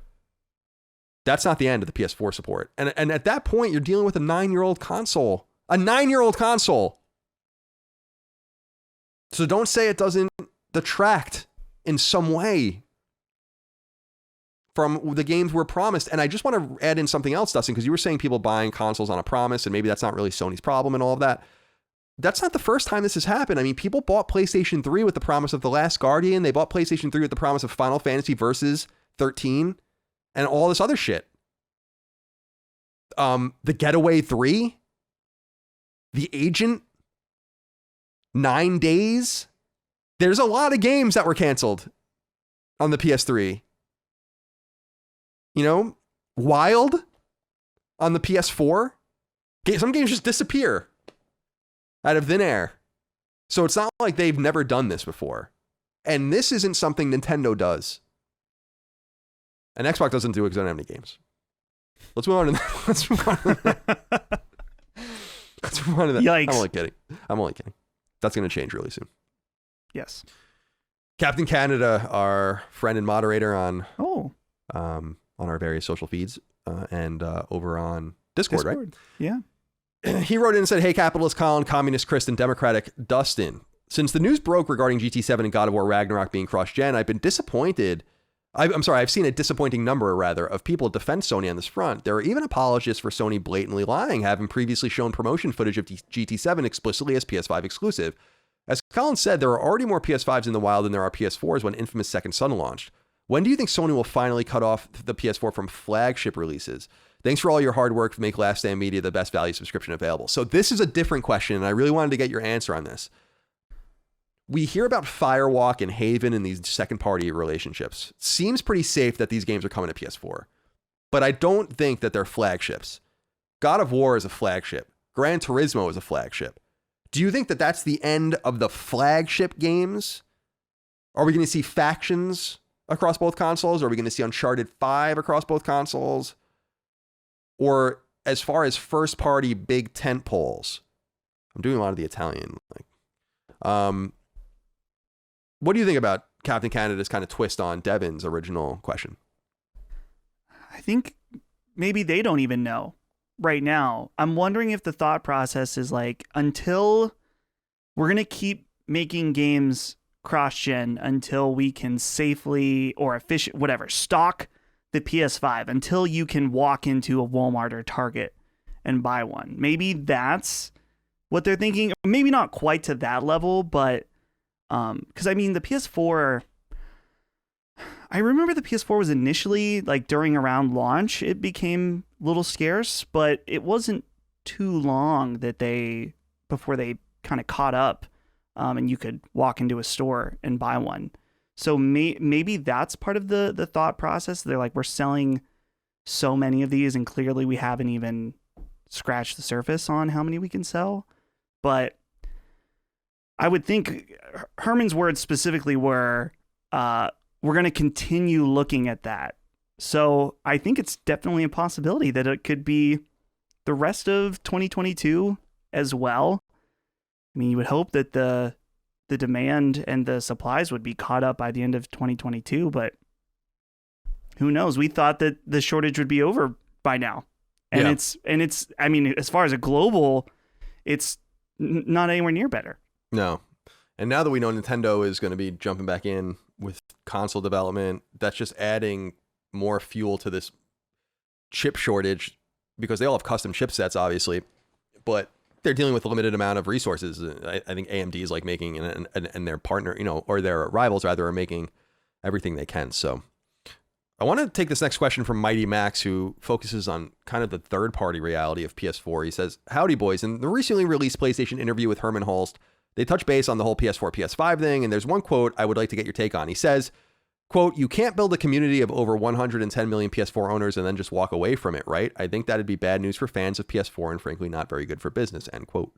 That's not the end of the PS4 support. And at that point, you're dealing with a 9-year-old console. A 9-year-old console. So don't say it doesn't detract in some way from the games we're promised. And I just want to add in something else, Dustin, because you were saying people buying consoles on a promise, and maybe that's not really Sony's problem and all of that. That's not the first time this has happened. I mean, people bought PlayStation 3 with the promise of The Last Guardian. They bought PlayStation 3 with the promise of Final Fantasy Versus 13 and all this other shit. The Getaway 3, The Agent, 9 Days. There's a lot of games that were canceled on the PS3. You know, Wild on the PS4. Some games just disappear out of thin air. So it's not like they've never done this before. And this isn't something Nintendo does. And Xbox doesn't do it because they don't have any games. Let's move on to that. Let's move on to that. Yikes. I'm only kidding. That's going to change really soon. Yes. Captain Canada, our friend and moderator on our various social feeds and over on Discord, right? Yeah. He wrote in and said, "Hey, Capitalist Colin, Communist Chris, and Democratic Dustin. Since the news broke regarding GT7 and God of War Ragnarok being cross-gen, I've been disappointed I'm sorry, I've seen a disappointing number, rather, of people defend Sony on this front. There are even apologists for Sony blatantly lying, having previously shown promotion footage of GT7 explicitly as PS5 exclusive. As Colin said, there are already more PS5s in the wild than there are PS4s when infamous Second Son launched. When do you think Sony will finally cut off the PS4 from flagship releases? Thanks for all your hard work to make Last Stand Media the best value subscription available. So this is a different question, and I really wanted to get your answer on this. We hear about Firewalk and Haven and these second-party relationships. It seems pretty safe that these games are coming to PS4. But I don't think that they're flagships. God of War is a flagship. Gran Turismo is a flagship. Do you think that that's the end of the flagship games? Are we going to see factions across both consoles? Are we going to see Uncharted 5 across both consoles? Or as far as first-party big tent poles? I'm doing a lot of the Italian. What do you think about Captain Canada's kind of twist on Devin's original question? I think maybe they don't even know right now. I'm wondering if the thought process is like, until we're going to keep making games cross-gen until we can safely or efficient, whatever, stock the PS5, until you can walk into a Walmart or Target and buy one. Maybe that's what they're thinking. Maybe not quite to that level, but because I mean, the PS4, I remember the PS4 was initially, like, during around launch, it became a little scarce, but it wasn't too long before they kind of caught up, and you could walk into a store and buy one. So maybe that's part of the thought process. They're like, we're selling so many of these, and clearly we haven't even scratched the surface on how many we can sell. But I would think Herman's words specifically were, we're going to continue looking at that. So I think it's definitely a possibility that it could be the rest of 2022 as well. I mean, you would hope that the demand and the supplies would be caught up by the end of 2022, but who knows? We thought that the shortage would be over by now. And it's, I mean, as far as a global, it's not anywhere near better. No. And now that we know Nintendo is going to be jumping back in with console development, that's just adding more fuel to this chip shortage, because they all have custom chipsets, obviously, but they're dealing with a limited amount of resources. I think AMD is like making, and their partner, or their rivals rather, are making everything they can. So I want to take this next question from Mighty Max, who focuses on kind of the third-party reality of PS4. He says, "Howdy, boys. In the recently released PlayStation interview with Herman Hulst, they touch base on the whole PS4, PS5 thing, and there's one quote I would like to get your take on. He says, quote, 'You can't build a community of over 110 million PS4 owners and then just walk away from it, right? I think that'd be bad news for fans of PS4 and frankly not very good for business,' end quote.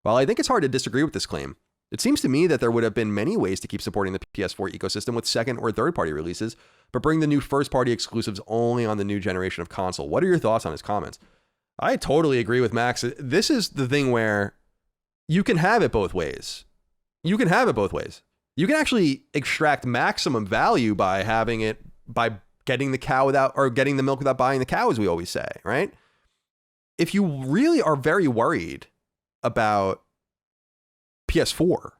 While I think it's hard to disagree with this claim, it seems to me that there would have been many ways to keep supporting the PS4 ecosystem with second or third party releases, but bring the new first party exclusives only on the new generation of console. What are your thoughts on his comments?" I totally agree with Max. This is the thing where you can have it both ways. You can actually extract maximum value by getting the cow without, or getting the milk without buying the cow, as we always say, right? If you really are very worried about PS4,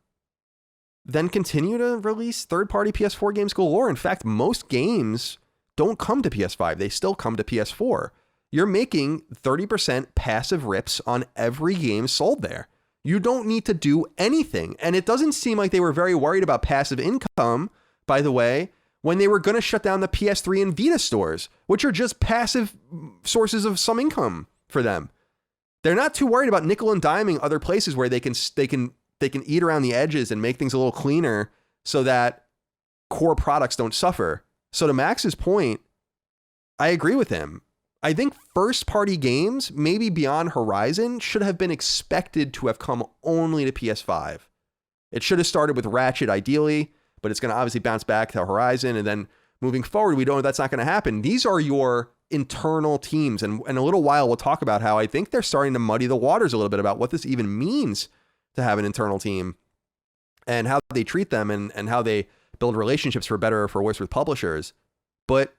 then continue to release third-party PS4 games galore. In fact, most games don't come to PS5. They still come to PS4. You're making 30% passive rips on every game sold there. You don't need to do anything. And it doesn't seem like they were very worried about passive income, by the way, when they were going to shut down the PS3 and Vita stores, which are just passive sources of some income for them. They're not too worried about nickel and diming other places where they can eat around the edges and make things a little cleaner so that core products don't suffer. So to Max's point, I agree with him. I think first-party games, maybe beyond Horizon, should have been expected to have come only to PS5. It should have started with Ratchet, ideally, but it's going to obviously bounce back to Horizon, and then moving forward, we know that's not going to happen. These are your internal teams, and in a little while, we'll talk about how I think they're starting to muddy the waters a little bit about what this even means to have an internal team, and how they treat them, and how they build relationships for better or for worse with publishers. But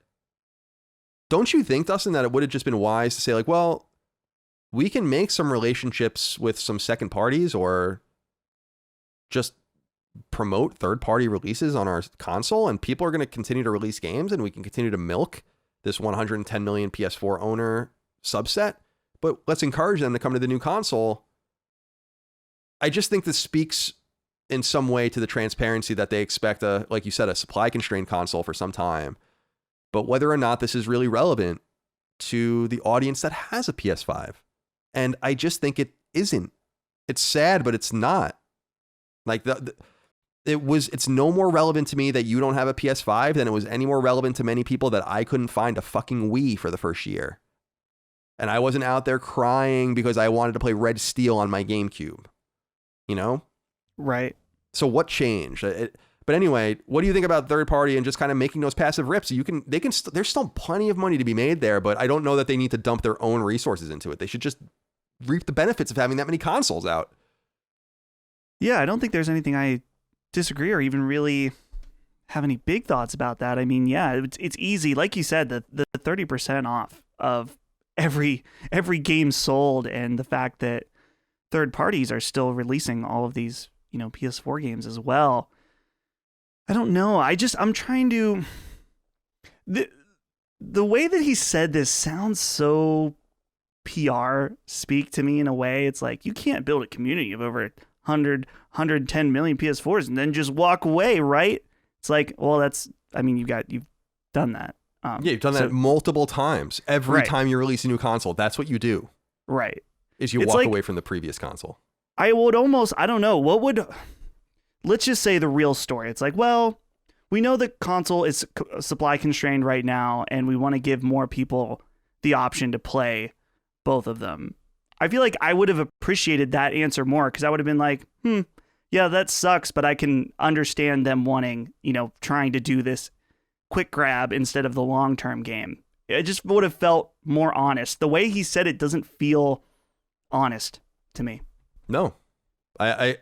don't you think, Dustin, that it would have just been wise to say, like, well, we can make some relationships with some second parties, or just promote third-party releases on our console, and people are going to continue to release games, and we can continue to milk this 110 million PS4 owner subset, but let's encourage them to come to the new console. I just think this speaks in some way to the transparency that they expect like you said, a supply constrained console for some time. But whether or not this is really relevant to the audience that has a PS5. And I just think it isn't. It's sad, but it's not. Like it's no more relevant to me that you don't have a PS5 than it was any more relevant to many people that I couldn't find a fucking Wii for the first year. And I wasn't out there crying because I wanted to play Red Steel on my GameCube. You know? Right. So what changed? But anyway, what do you think about third party and just kind of making those passive rips? There's still plenty of money to be made there, but I don't know that they need to dump their own resources into it. They should just reap the benefits of having that many consoles out. Yeah, I don't think there's anything I disagree or even really have any big thoughts about that. I mean, yeah, it's easy. Like you said, the 30% off of every game sold, and the fact that third parties are still releasing all of these, PS4 games as well. I don't know. I'm trying to... The way that he said this sounds so PR speak to me in a way. It's like, you can't build a community of over 110 million PS4s and then just walk away, right? It's like, well, you've done that. You've done that multiple times. Every time you release a new console, that's what you do. Right. Is you walk away from the previous console. I don't know, let's just say the real story. It's like, well, we know the console is supply constrained right now, and we want to give more people the option to play both of them. I feel like I would have appreciated that answer more, because I would have been like, yeah, that sucks, but I can understand them wanting, trying to do this quick grab instead of the long-term game. It just would have felt more honest. The way he said it doesn't feel honest to me. No, I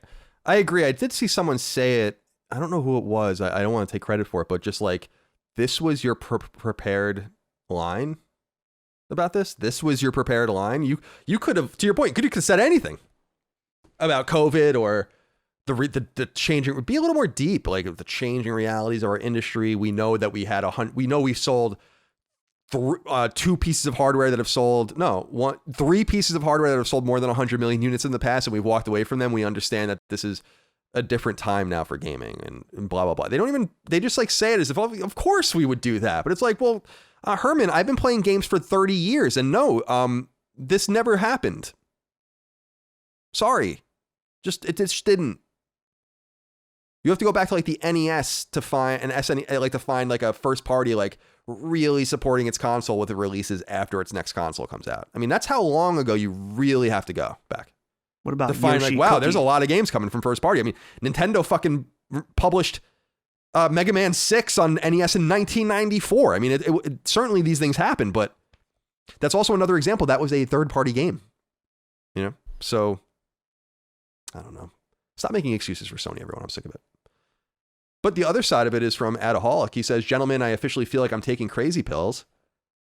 agree. I did see someone say it. I don't know who it was. I don't want to take credit for it, but just like, this was your prepared line about this. This was your prepared line. You could have, to your point, could have said anything about COVID or the changing. It would be a little more deep, like the changing realities of our industry. We know that we've sold two pieces of hardware that have sold, three pieces of hardware that have sold more than 100 million units in the past, and we've walked away from them. We understand that this is a different time now for gaming and blah, blah, blah. They just like say it as if, of course we would do that. But it's like, well, Herman, I've been playing games for 30 years and no, this never happened. Sorry. It just didn't. You have to go back to like the NES to find an SNES, like to find like a first party, like really supporting its console with the releases after its next console comes out. I mean, that's how long ago you really have to go back. What about to find like, wow, there's a lot of games coming from first party. I mean, Nintendo fucking published Mega Man 6 on NES in 1994. I mean, it certainly these things happen, but that's also another example. That was a third party game, So I don't know. Stop making excuses for Sony, everyone. I'm sick of it. But the other side of it is from Adaholic. He says, gentlemen, I officially feel like I'm taking crazy pills.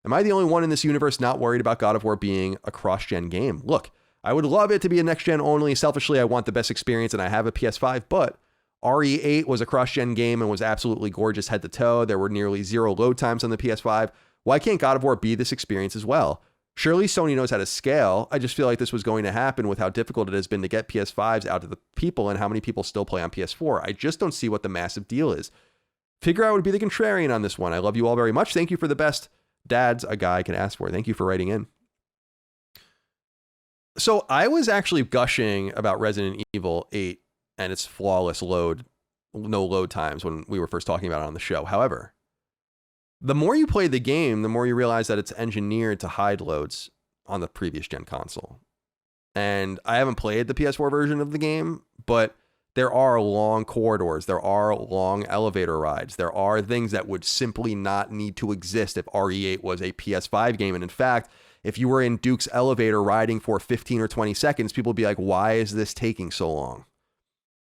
Am I the only one in this universe not worried about God of War being a cross-gen game? Look, I would love it to be a next-gen only. Selfishly, I want the best experience, and I have a PS5, but RE8 was a cross-gen game and was absolutely gorgeous head to toe. There were nearly zero load times on the PS5. Why can't God of War be this experience as well? Surely Sony knows how to scale. I just feel like this was going to happen with how difficult it has been to get PS5s out to the people and how many people still play on PS4. I just don't see what the massive deal is. Figure I would be the contrarian on this one. I love you all very much. Thank you for the best dads a guy can ask for. Thank you for writing in. So I was actually gushing about Resident Evil 8 and its flawless no load times when we were first talking about it on the show. However, the more you play the game, the more you realize that it's engineered to hide loads on the previous gen console. And I haven't played the PS4 version of the game, but there are long corridors. There are long elevator rides. There are things that would simply not need to exist if RE8 was a PS5 game. And in fact, if you were in Duke's elevator riding for 15 or 20 seconds, people would be like, why is this taking so long?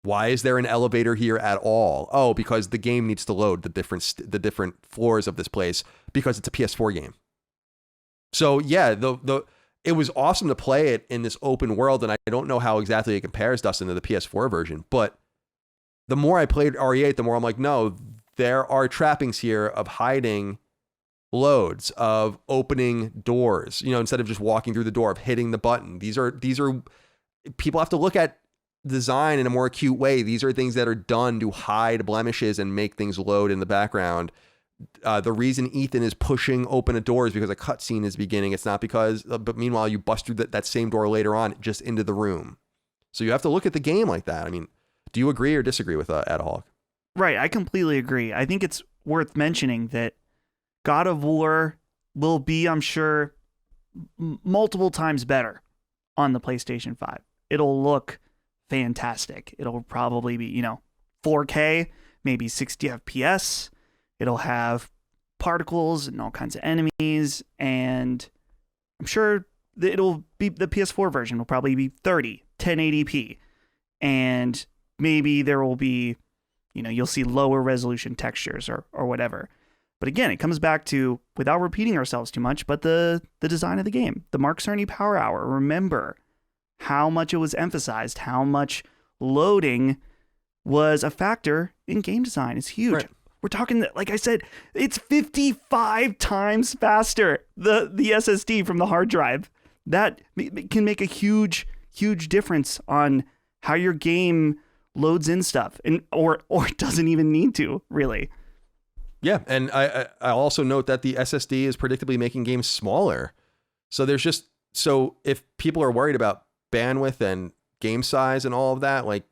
Why is there an elevator here at all? Oh, because the game needs to load the different floors of this place because it's a PS4 game. So yeah, it was awesome to play it in this open world, and I don't know how exactly it compares, Dustin, to the PS4 version, but the more I played RE8, the more I'm like, no, there are trappings here of hiding loads, of opening doors, instead of just walking through the door, of hitting the button. These are people have to look at design in a more acute way. These are things that are done to hide blemishes and make things load in the background. The reason Ethan is pushing open a door is because a cutscene is beginning. It's not because, but meanwhile, you bust through that same door later on, just into the room. So you have to look at the game like that. I mean, do you agree or disagree with Adaholic? Right, I completely agree. I think it's worth mentioning that God of War will be, I'm sure, multiple times better on the PlayStation 5. It'll look fantastic. It'll probably be, 4K, maybe 60 FPS. It'll have particles and all kinds of enemies, and I'm sure that it'll be, the PS4 version will probably be 30, 1080p, and maybe there will be, you'll see lower resolution textures or whatever. But again, it comes back to, without repeating ourselves too much, but the design of the game, the Mark Cerny Power Hour. Remember how much it was emphasized, how much loading was a factor in game design. It's huge. Right. We're talking, like I said, it's 55 times faster, the SSD from the hard drive. That can make a huge, huge difference on how your game loads in stuff, and or doesn't even need to, really. Yeah, and I also note that the SSD is predictably making games smaller. So if people are worried about bandwidth and game size and all of that, like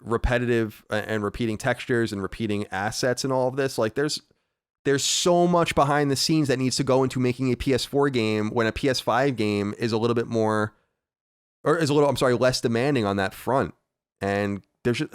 repetitive and repeating textures and repeating assets and all of this, like there's so much behind the scenes that needs to go into making a PS4 game when a PS5 game is a little bit more, or is a little, I'm sorry, less demanding on that front. And there's just,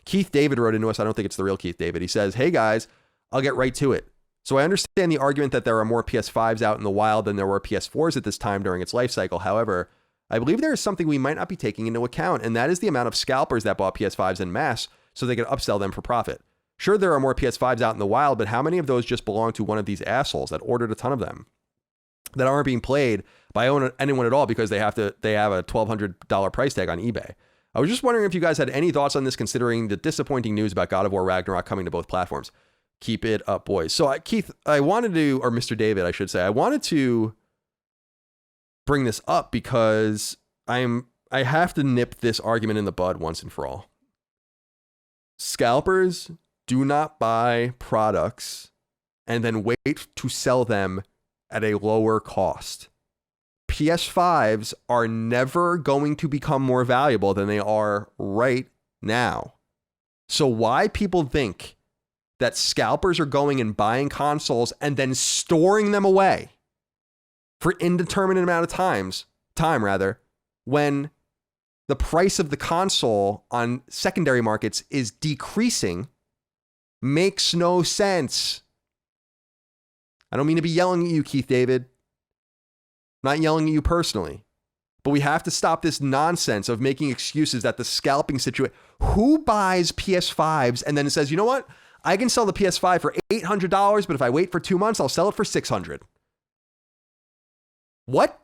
Keith David wrote into us. I don't think it's the real Keith David. He says, "Hey guys, I'll get right to it. So I understand the argument that there are more PS5s out in the wild than there were PS4s at this time during its life cycle. However, I believe there is something we might not be taking into account, and that is the amount of scalpers that bought PS5s en masse so they could upsell them for profit. Sure, there are more PS5s out in the wild, but how many of those just belong to one of these assholes that ordered a ton of them that aren't being played by anyone at all because they have a $1,200 price tag on eBay? I was just wondering if you guys had any thoughts on this, considering the disappointing news about God of War Ragnarok coming to both platforms. Keep it up, boys." So Keith, I wanted to, or Mr. David, I should say, I wanted to bring this up because I have to nip this argument in the bud once and for all. Scalpers do not buy products and then wait to sell them at a lower cost. PS5s are never going to become more valuable than they are right now. So why people think that scalpers are going and buying consoles and then storing them away for indeterminate amount of time, when the price of the console on secondary markets is decreasing, makes no sense. I don't mean to be yelling at you, Keith David. I'm not yelling at you personally. But we have to stop this nonsense of making excuses that the scalping situation. Who buys PS5s and then says, you know what? I can sell the PS5 for $800, but if I wait for 2 months, I'll sell it for $600. What?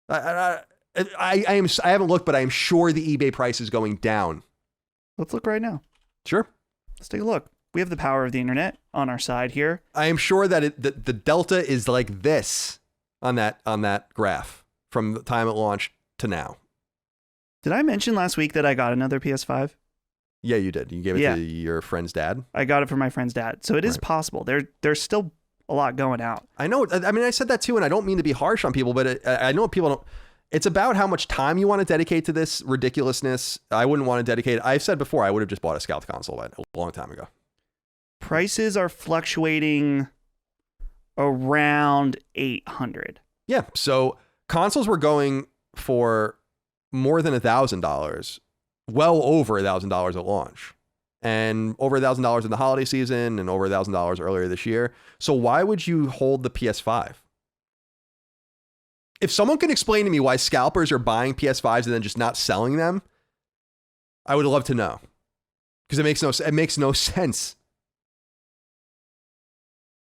I haven't looked, but I am sure the eBay price is going down. Let's look right now. Sure. Let's take a look. We have the power of the internet on our side here. I am sure that the delta is like this on that graph from the time it launched to now. Did I mention last week that I got another PS5? Yeah, you did. You gave it to your friend's dad? I got it for my friend's dad. So it is possible. There's still a lot going out. I know. I mean, I said that too, and I don't mean to be harsh on people, but I know people don't. It's about how much time you want to dedicate to this ridiculousness. I wouldn't want to dedicate. I've said before, I would have just bought a scalped console a long time ago. Prices are fluctuating around $800. Yeah. So consoles were going for more than $1,000, well over $1,000 at launch, and over $1,000 in the holiday season, and over $1,000 earlier this year. So why would you hold the PS5? If someone can explain to me why scalpers are buying PS5s and then just not selling them, I would love to know, because it makes no sense.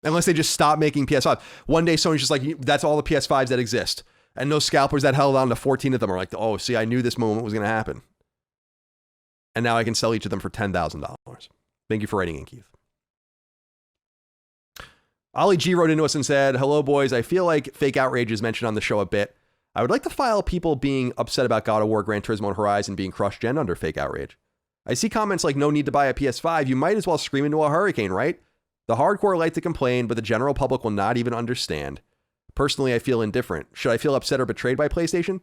Unless they just stop making PS5. One day Sony's just like, that's all the PS5s that exist. And those scalpers that held on to 14 of them are like, oh, see, I knew this moment was going to happen. And now I can sell each of them for $10,000. Thank you for writing in, Keith. Ollie G wrote into us and said, hello, boys. I feel like fake outrage is mentioned on the show a bit. I would like to file people being upset about God of War, Gran Turismo, and Horizon being cross-gen under fake outrage. I see comments like, no need to buy a PS5. You might as well scream into a hurricane, right? The hardcore like to complain, but the general public will not even understand. Personally, I feel indifferent. Should I feel upset or betrayed by PlayStation?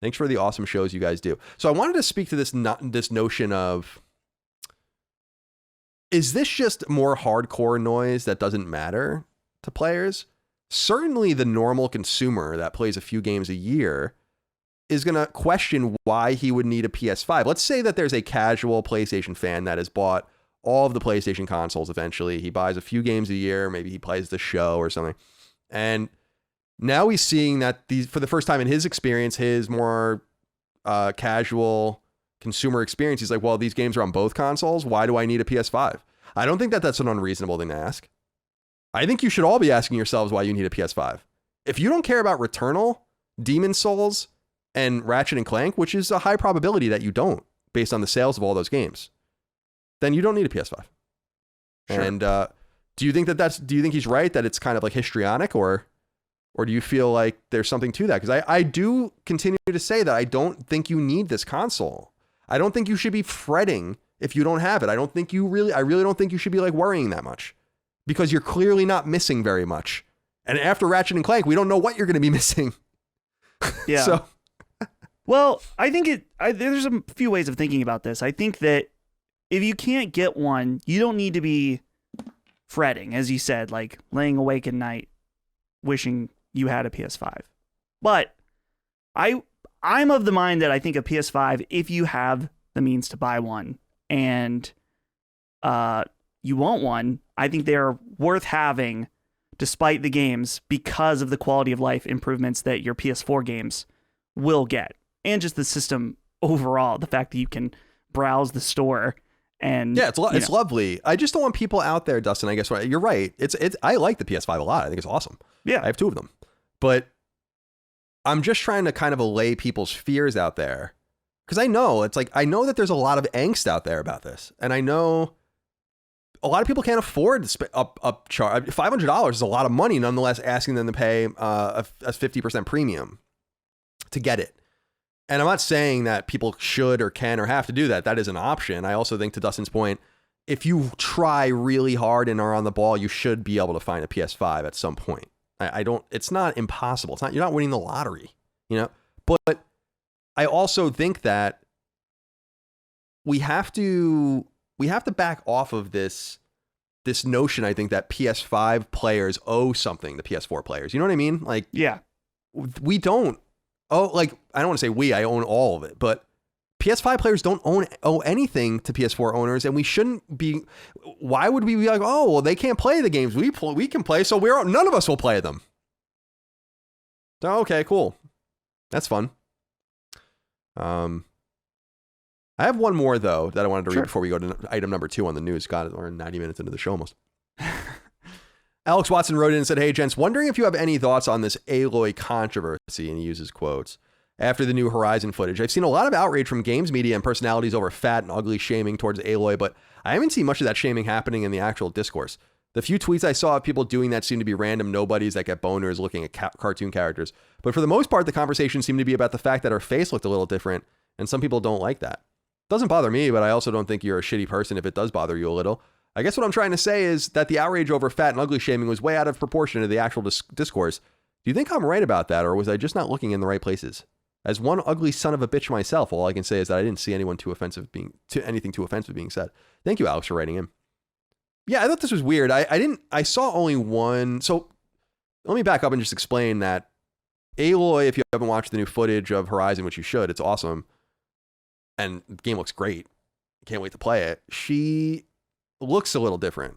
Thanks for the awesome shows you guys do. So I wanted to speak to this notion of, is this just more hardcore noise that doesn't matter to players? Certainly the normal consumer that plays a few games a year is going to question why he would need a PS5. Let's say that there's a casual PlayStation fan that has bought all of the PlayStation consoles eventually. He buys a few games a year. Maybe he plays the show or something. And now he's seeing that these, for the first time in his experience, his more casual consumer experience, he's like, well, these games are on both consoles. Why do I need a PS5? I don't think that that's an unreasonable thing to ask. I think you should all be asking yourselves why you need a PS5. If you don't care about Returnal, Demon's Souls, and Ratchet and Clank, which is a high probability that you don't, based on the sales of all those games, then you don't need a PS5. Sure. And do you think he's right that it's kind of like histrionic, or do you feel like there's something to that? Because I do continue to say that I don't think you need this console. I don't think you should be fretting if you don't have it. I really don't think you should be like worrying that much, because you're clearly not missing very much. And after Ratchet and Clank, we don't know what you're going to be missing. Yeah. So, well, I think there's a few ways of thinking about this. I think that if you can't get one, you don't need to be fretting, as you said, like laying awake at night wishing you had a PS5. But I'm of the mind that I think a PS5, if you have the means to buy one and you want one, I think they're worth having despite the games, because of the quality of life improvements that your PS4 games will get. And just the system overall, the fact that you can browse the store. And yeah, it's lovely. I just don't want people out there, Dustin. I guess you're right. I like the PS5 a lot. I think it's awesome. Yeah, I have two of them, but I'm just trying to kind of allay people's fears out there, because I know that there's a lot of angst out there about this, and I know a lot of people can't afford to upcharge. $500 is a lot of money, nonetheless, asking them to pay a 50% premium to get it. And I'm not saying that people should or can or have to do that. That is an option. I also think, to Dustin's point, if you try really hard and are on the ball, you should be able to find a PS5 at some point. It's not impossible. You're not winning the lottery, but I also think that we have to back off of this notion, I think, that PS5 players owe something to PS4 players. You know what I mean? Like, yeah, we don't. Oh, like, I don't want to say I own all of it, but PS5 players don't owe anything to PS4 owners, and we shouldn't be. Why would we be like, oh, well, they can't play the games we can play, so none of us will play them. So, okay, cool. That's fun. I have one more, though, that I wanted to read before we go to item number 2 on the news. God, we're 90 minutes into the show almost. Alex Watson wrote in and said, hey, gents, wondering if you have any thoughts on this Aloy controversy, and he uses quotes. After the new Horizon footage, I've seen a lot of outrage from games media and personalities over fat and ugly shaming towards Aloy, but I haven't seen much of that shaming happening in the actual discourse. The few tweets I saw of people doing that seem to be random nobodies that get boners looking at cartoon characters. But for the most part, the conversation seemed to be about the fact that her face looked a little different, and some people don't like that. Doesn't bother me, but I also don't think you're a shitty person if it does bother you a little. I guess what I'm trying to say is that the outrage over fat and ugly shaming was way out of proportion to the actual discourse. Do you think I'm right about that, or was I just not looking in the right places? As one ugly son of a bitch myself, all I can say is that I didn't see anything too offensive being said. Thank you, Alex, for writing in. Yeah, I thought this was weird. I saw only one. So let me back up and just explain that Aloy, if you haven't watched the new footage of Horizon, which you should, it's awesome. And the game looks great. Can't wait to play it. She looks a little different.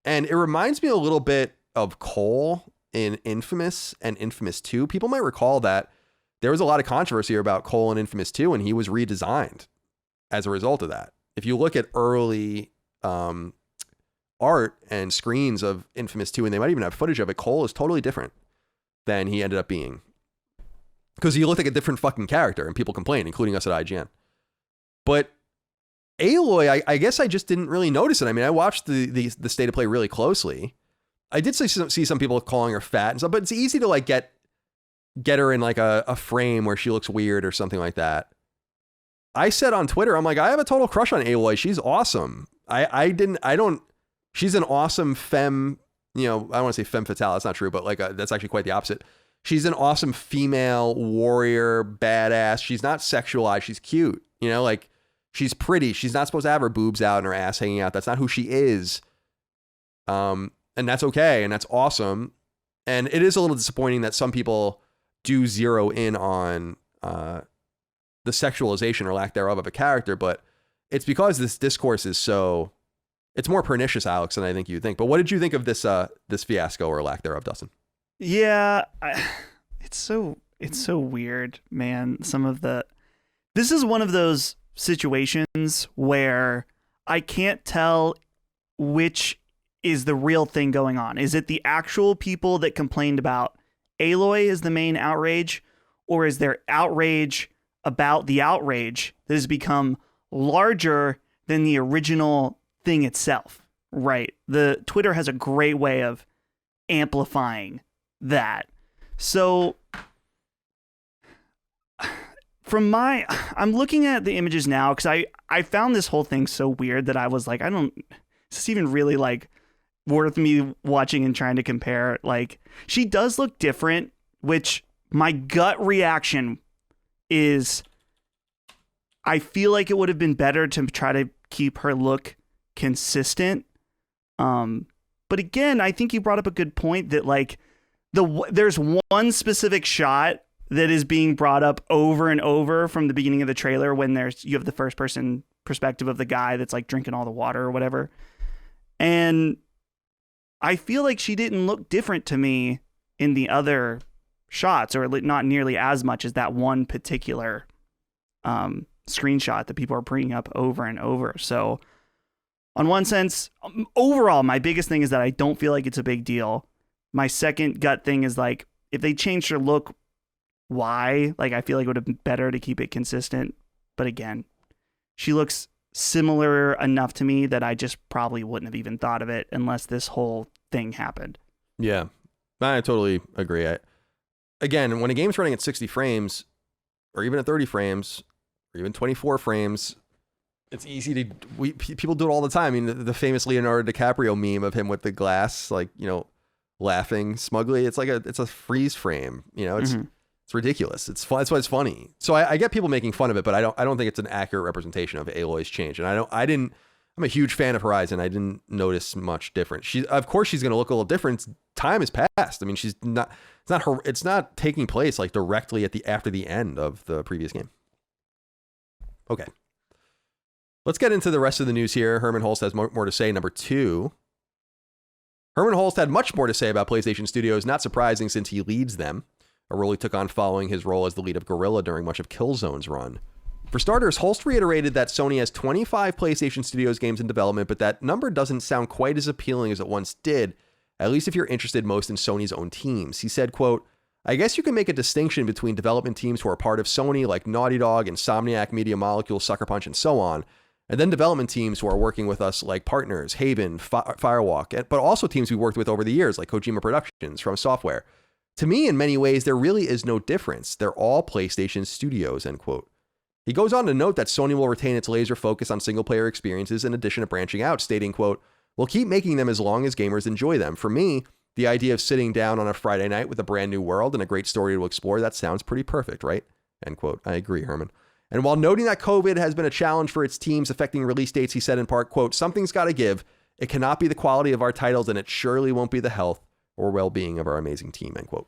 And it reminds me a little bit of Cole in Infamous and Infamous 2. People might recall that there was a lot of controversy about Cole in Infamous 2, and he was redesigned as a result of that. If you look at early art and screens of Infamous 2, and they might even have footage of it, Cole is totally different than he ended up being. Because he looked like a different fucking character, and people complained, including us at IGN. But Aloy, I guess I just didn't really notice it. I mean, I watched the state of play really closely. I did see some people calling her fat and stuff, but it's easy to like get her in like a frame where she looks weird or something like that. I said on Twitter, I'm like, I have a total crush on Aloy. She's awesome. She's an awesome femme, I don't want to say femme fatale. That's not true, but like that's actually quite the opposite. She's an awesome female warrior, badass. She's not sexualized. She's cute. Like she's pretty. She's not supposed to have her boobs out and her ass hanging out. That's not who she is. And that's okay. And that's awesome. And it is a little disappointing that some people do zero in on the sexualization or lack thereof of a character, but it's because this discourse is it's more pernicious, Alex, than I think you'd think. But what did you think of this fiasco or lack thereof, Dustin? Yeah, it's so weird, man. This is one of those situations where I can't tell which is the real thing going on. Is it the actual people that complained about Aloy is the main outrage, or is there outrage about the outrage that has become larger than the original thing itself? Right. The Twitter has a great way of amplifying that. So I'm looking at the images now because I found this whole thing so weird that I was like, is this even really like worth me watching and trying to compare? Like, she does look different, which my gut reaction is I feel like it would have been better to try to keep her look consistent. But again, I think you brought up a good point that like there's one specific shot that is being brought up over and over from the beginning of the trailer when you have the first person perspective of the guy that's like drinking all the water or whatever. And I feel like she didn't look different to me in the other shots, or not nearly as much as that one particular screenshot that people are bringing up over and over. So on one sense, overall, my biggest thing is that I don't feel like it's a big deal. My second gut thing is like, if they changed her look, why? Like, I feel like it would have been better to keep it consistent. But again, she looks similar enough to me that I just probably wouldn't have even thought of it unless this whole thing happened. Yeah, I totally agree. Again, when a game's running at 60 frames, or even at 30 frames, or even 24 frames, it's easy to... people do it all the time. I mean, the famous Leonardo DiCaprio meme of him with the glass, like, laughing smugly. It's like it's a freeze frame. It's ridiculous. It's fun. That's why it's funny. So I get people making fun of it, but I don't think it's an accurate representation of Aloy's change. And I'm a huge fan of Horizon. I didn't notice much different. Of course she's going to look a little different. Time has passed. I mean, it's not taking place like directly after the end of the previous game. Okay. Let's get into the rest of the news here. Herman Hulst has more to say. Number 2. Herman Hulst had much more to say about PlayStation Studios, not surprising since he leads them, a role he took on following his role as the lead of Guerrilla during much of Killzone's run. For starters, Hulst reiterated that Sony has 25 PlayStation Studios games in development, but that number doesn't sound quite as appealing as it once did, at least if you're interested most in Sony's own teams. He said, quote, "I guess you can make a distinction between development teams who are part of Sony, like Naughty Dog, Insomniac, Media Molecule, Sucker Punch, and so on, and then development teams who are working with us like Partners, Haven, Firewalk, but also teams we've worked with over the years like Kojima Productions, From Software. To me, in many ways, there really is no difference. They're all PlayStation Studios," end quote. He goes on to note that Sony will retain its laser focus on single-player experiences in addition to branching out, stating, quote, "We'll keep making them as long as gamers enjoy them. For me, the idea of sitting down on a Friday night with a brand new world and a great story to explore, that sounds pretty perfect, right?" End quote. I agree, Herman. And while noting that COVID has been a challenge for its teams affecting release dates, he said in part, quote, "Something's got to give. It cannot be the quality of our titles, and it surely won't be the health or well-being of our amazing team," end quote.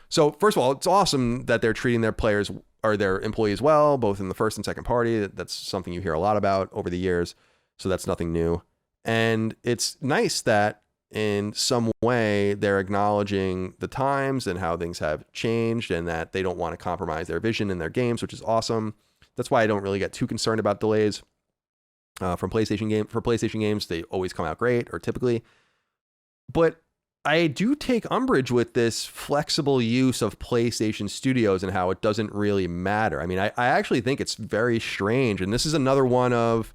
So first of all, it's awesome that they're treating their players or their employees well, both in the first and second party. That's something you hear a lot about over the years. So that's nothing new. And it's nice that in some way they're acknowledging the times and how things have changed and that they don't want to compromise their vision in their games, which is awesome. That's why I don't really get too concerned about delays. from PlayStation games. They always come out great, or typically. But I do take umbrage with this flexible use of PlayStation Studios and how it doesn't really matter. I mean, I actually think it's very strange. And this is another one of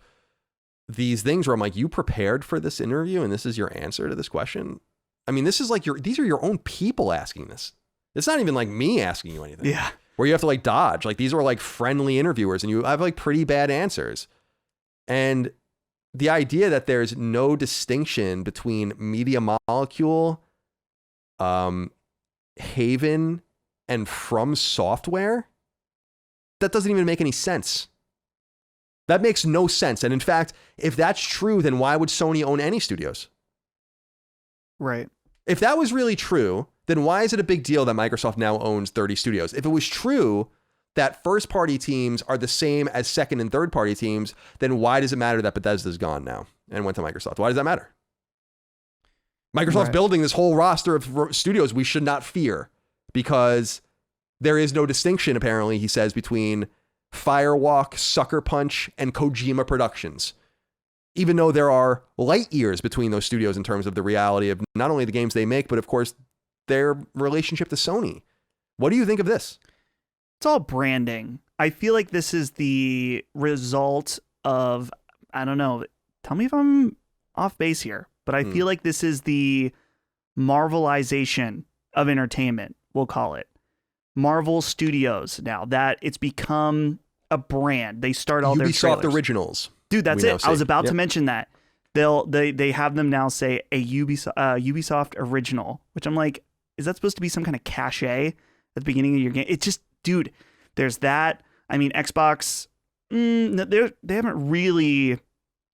these things where I'm like, you prepared for this interview and this is your answer to this question? I mean, this is like these are your own people asking this. It's not even like me asking you anything. Yeah. Where you have to like dodge. Like these are like friendly interviewers and you have like pretty bad answers. And the idea that there's no distinction between Media Molecule, Haven, and From Software, that doesn't even make any sense. That makes no sense. And in fact, if that's true, then why would Sony own any studios? Right. If that was really true, then why is it a big deal that Microsoft now owns 30 studios? If it was true that first-party teams are the same as second and third-party teams, then why does it matter that Bethesda's gone now and went to Microsoft? Why does that matter? Microsoft's building this whole roster of studios we should not fear because there is no distinction, apparently, he says, between Firewalk, Sucker Punch, and Kojima Productions. Even though there are light years between those studios in terms of the reality of not only the games they make, but of course, their relationship to Sony. What do you think of this? It's all branding. I feel like this is the result of, I don't know, tell me if I'm off base here, but I feel like this is the Marvelization of entertainment, we'll call it. Marvel Studios now, that it's become a brand. They start all their Ubisoft Originals. Dude, that's it. I was about to mention that. They have them now say a Ubisoft original, which I'm like, is that supposed to be some kind of cachet at the beginning of your game? It's just, dude, there's that. I mean, Xbox, they haven't really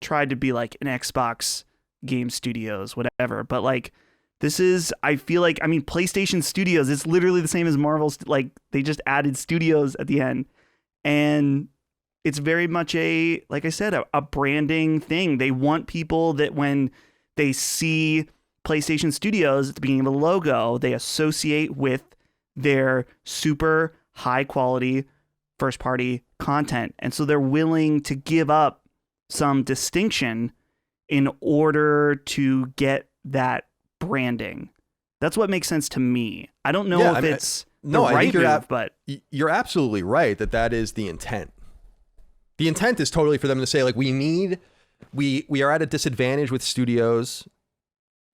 tried to be like an Xbox Game Studios, whatever. But like, this is, I feel like, I mean, PlayStation Studios, it's literally the same as Marvel's. Like, they just added studios at the end. And it's very much like I said, a branding thing. They want people that when they see PlayStation Studios at the beginning of the logo, they associate with their super high quality first party content. And so they're willing to give up some distinction in order to get that branding. That's what makes sense to me. I don't know if it's the right move, but you're absolutely right that is the intent. The intent is totally for them to say, like, we are at a disadvantage with studios.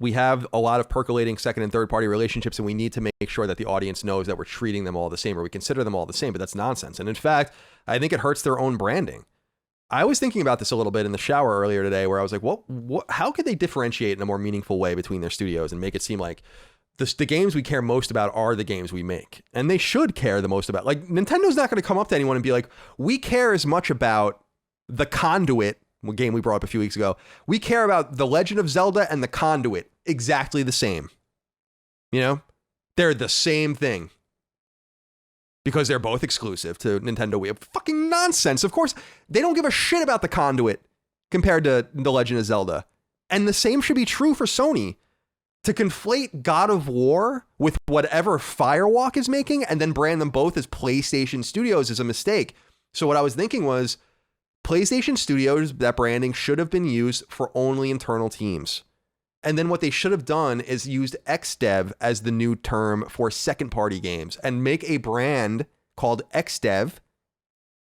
We have a lot of percolating second and third party relationships, and we need to make sure that the audience knows that we're treating them all the same, or we consider them all the same, but that's nonsense. And in fact, I think it hurts their own branding. I was thinking about this a little bit in the shower earlier today, where I was like, how could they differentiate in a more meaningful way between their studios and make it seem like the games we care most about are the games we make? And they should care the most about. Like, Nintendo's not going to come up to anyone and be like, we care as much about The Conduit, a game we brought up a few weeks ago. We care about The Legend of Zelda and The Conduit exactly the same. You know? They're the same thing. Because they're both exclusive to Nintendo Wii. Fucking nonsense. Of course, they don't give a shit about The Conduit compared to The Legend of Zelda. And the same should be true for Sony. To conflate God of War with whatever Firewalk is making and then brand them both as PlayStation Studios is a mistake. So what I was thinking was PlayStation Studios, that branding should have been used for only internal teams. And then what they should have done is used XDev as the new term for second party games and make a brand called XDev